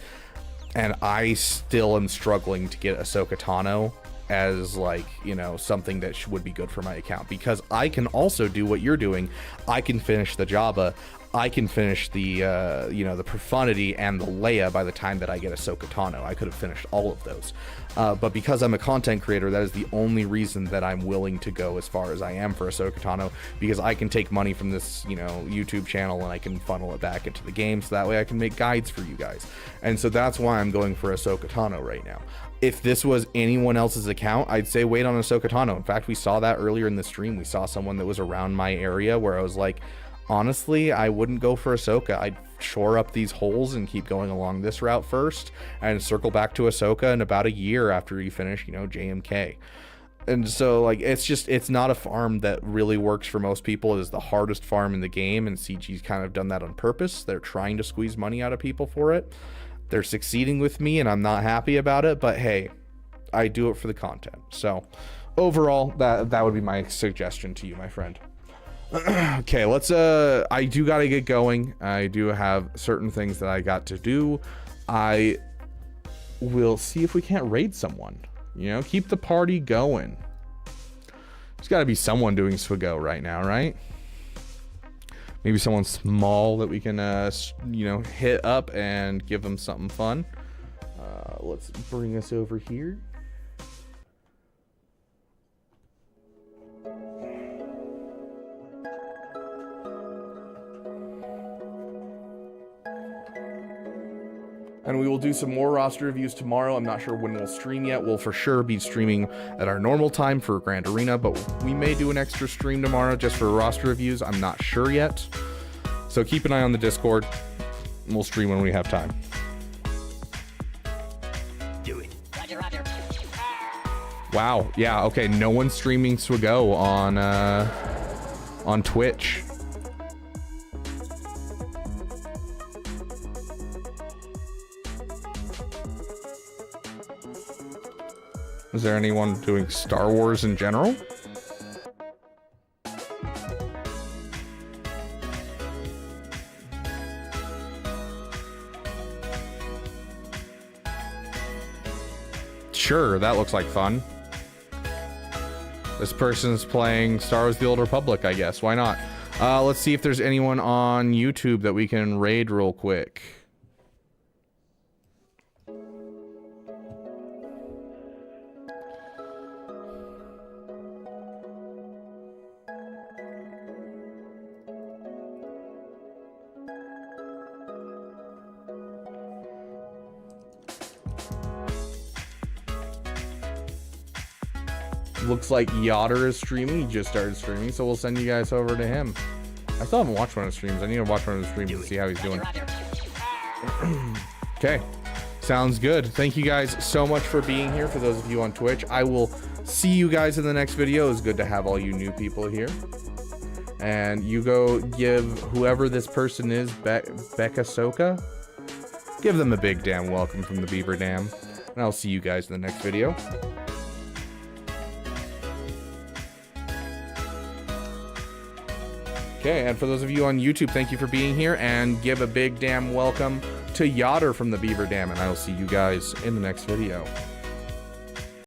A: and I still am struggling to get Ahsoka Tano as, like, you know, something that would be good for my account, because I can also do what you're doing. I can finish the Jabba, I can finish the, you know, the Profundity and the Leia by the time that I get Ahsoka Tano. I could have finished all of those. But because I'm a content creator, that is the only reason that I'm willing to go as far as I am for Ahsoka Tano, because I can take money from this, you know, YouTube channel and I can funnel it back into the game, so that way I can make guides for you guys. And so that's why I'm going for Ahsoka Tano right now. If this was anyone else's account, I'd say wait on Ahsoka Tano. In fact, we saw that earlier in the stream. We saw someone that was around my area where I was like, honestly, I wouldn't go for Ahsoka. I'd shore up these holes and keep going along this route first and circle back to Ahsoka in about a year after you finish, you know, JMK. And so, like, it's not a farm that really works for most people. It is the hardest farm in the game, and CG's kind of done that on purpose. They're trying to squeeze money out of people for it. They're succeeding with me, and I'm not happy about it, but hey, I do it for the content. So overall, that would be my suggestion to you, my friend. Okay, let's I do gotta get going. I do have certain things that I got to do. I will see if we can't raid someone, you know, keep the party going. There's got to be someone doing Swago right now, right? Maybe someone small that we can you know, hit up and give them something fun. Let's bring us over here. And we will do some more roster reviews tomorrow. I'm not sure when we'll stream yet. We'll for sure be streaming at our normal time for Grand Arena, but we may do an extra stream tomorrow just for roster reviews. I'm not sure yet. So keep an eye on the Discord. We'll stream when we have time.
G: Do it. Roger, roger.
A: Wow. Yeah. Okay. No one's streaming Swago on Twitch. Is there anyone doing Star Wars in general? Sure, that looks like fun. This person's playing Star Wars: The Old Republic, I guess. Why not? Let's see if there's anyone on YouTube that we can raid real quick. looks like Yotter is streaming. He just started streaming, so we'll send you guys over to him. I still haven't watched one of his streams. I need to watch one of his streams to see how he's doing. Okay, sounds good. Thank you guys so much for being here. For those of you on Twitch, I will see you guys in the next video. It's good to have all you new people here. And you go give whoever this person is, Becca Soka, give them a big damn welcome from the Beaver Dam. And I'll see you guys in the next video. Okay, and for those of you on YouTube, thank you for being here, and give a big damn welcome to Yotter from the Beaver Dam, and I will see you guys in the next video.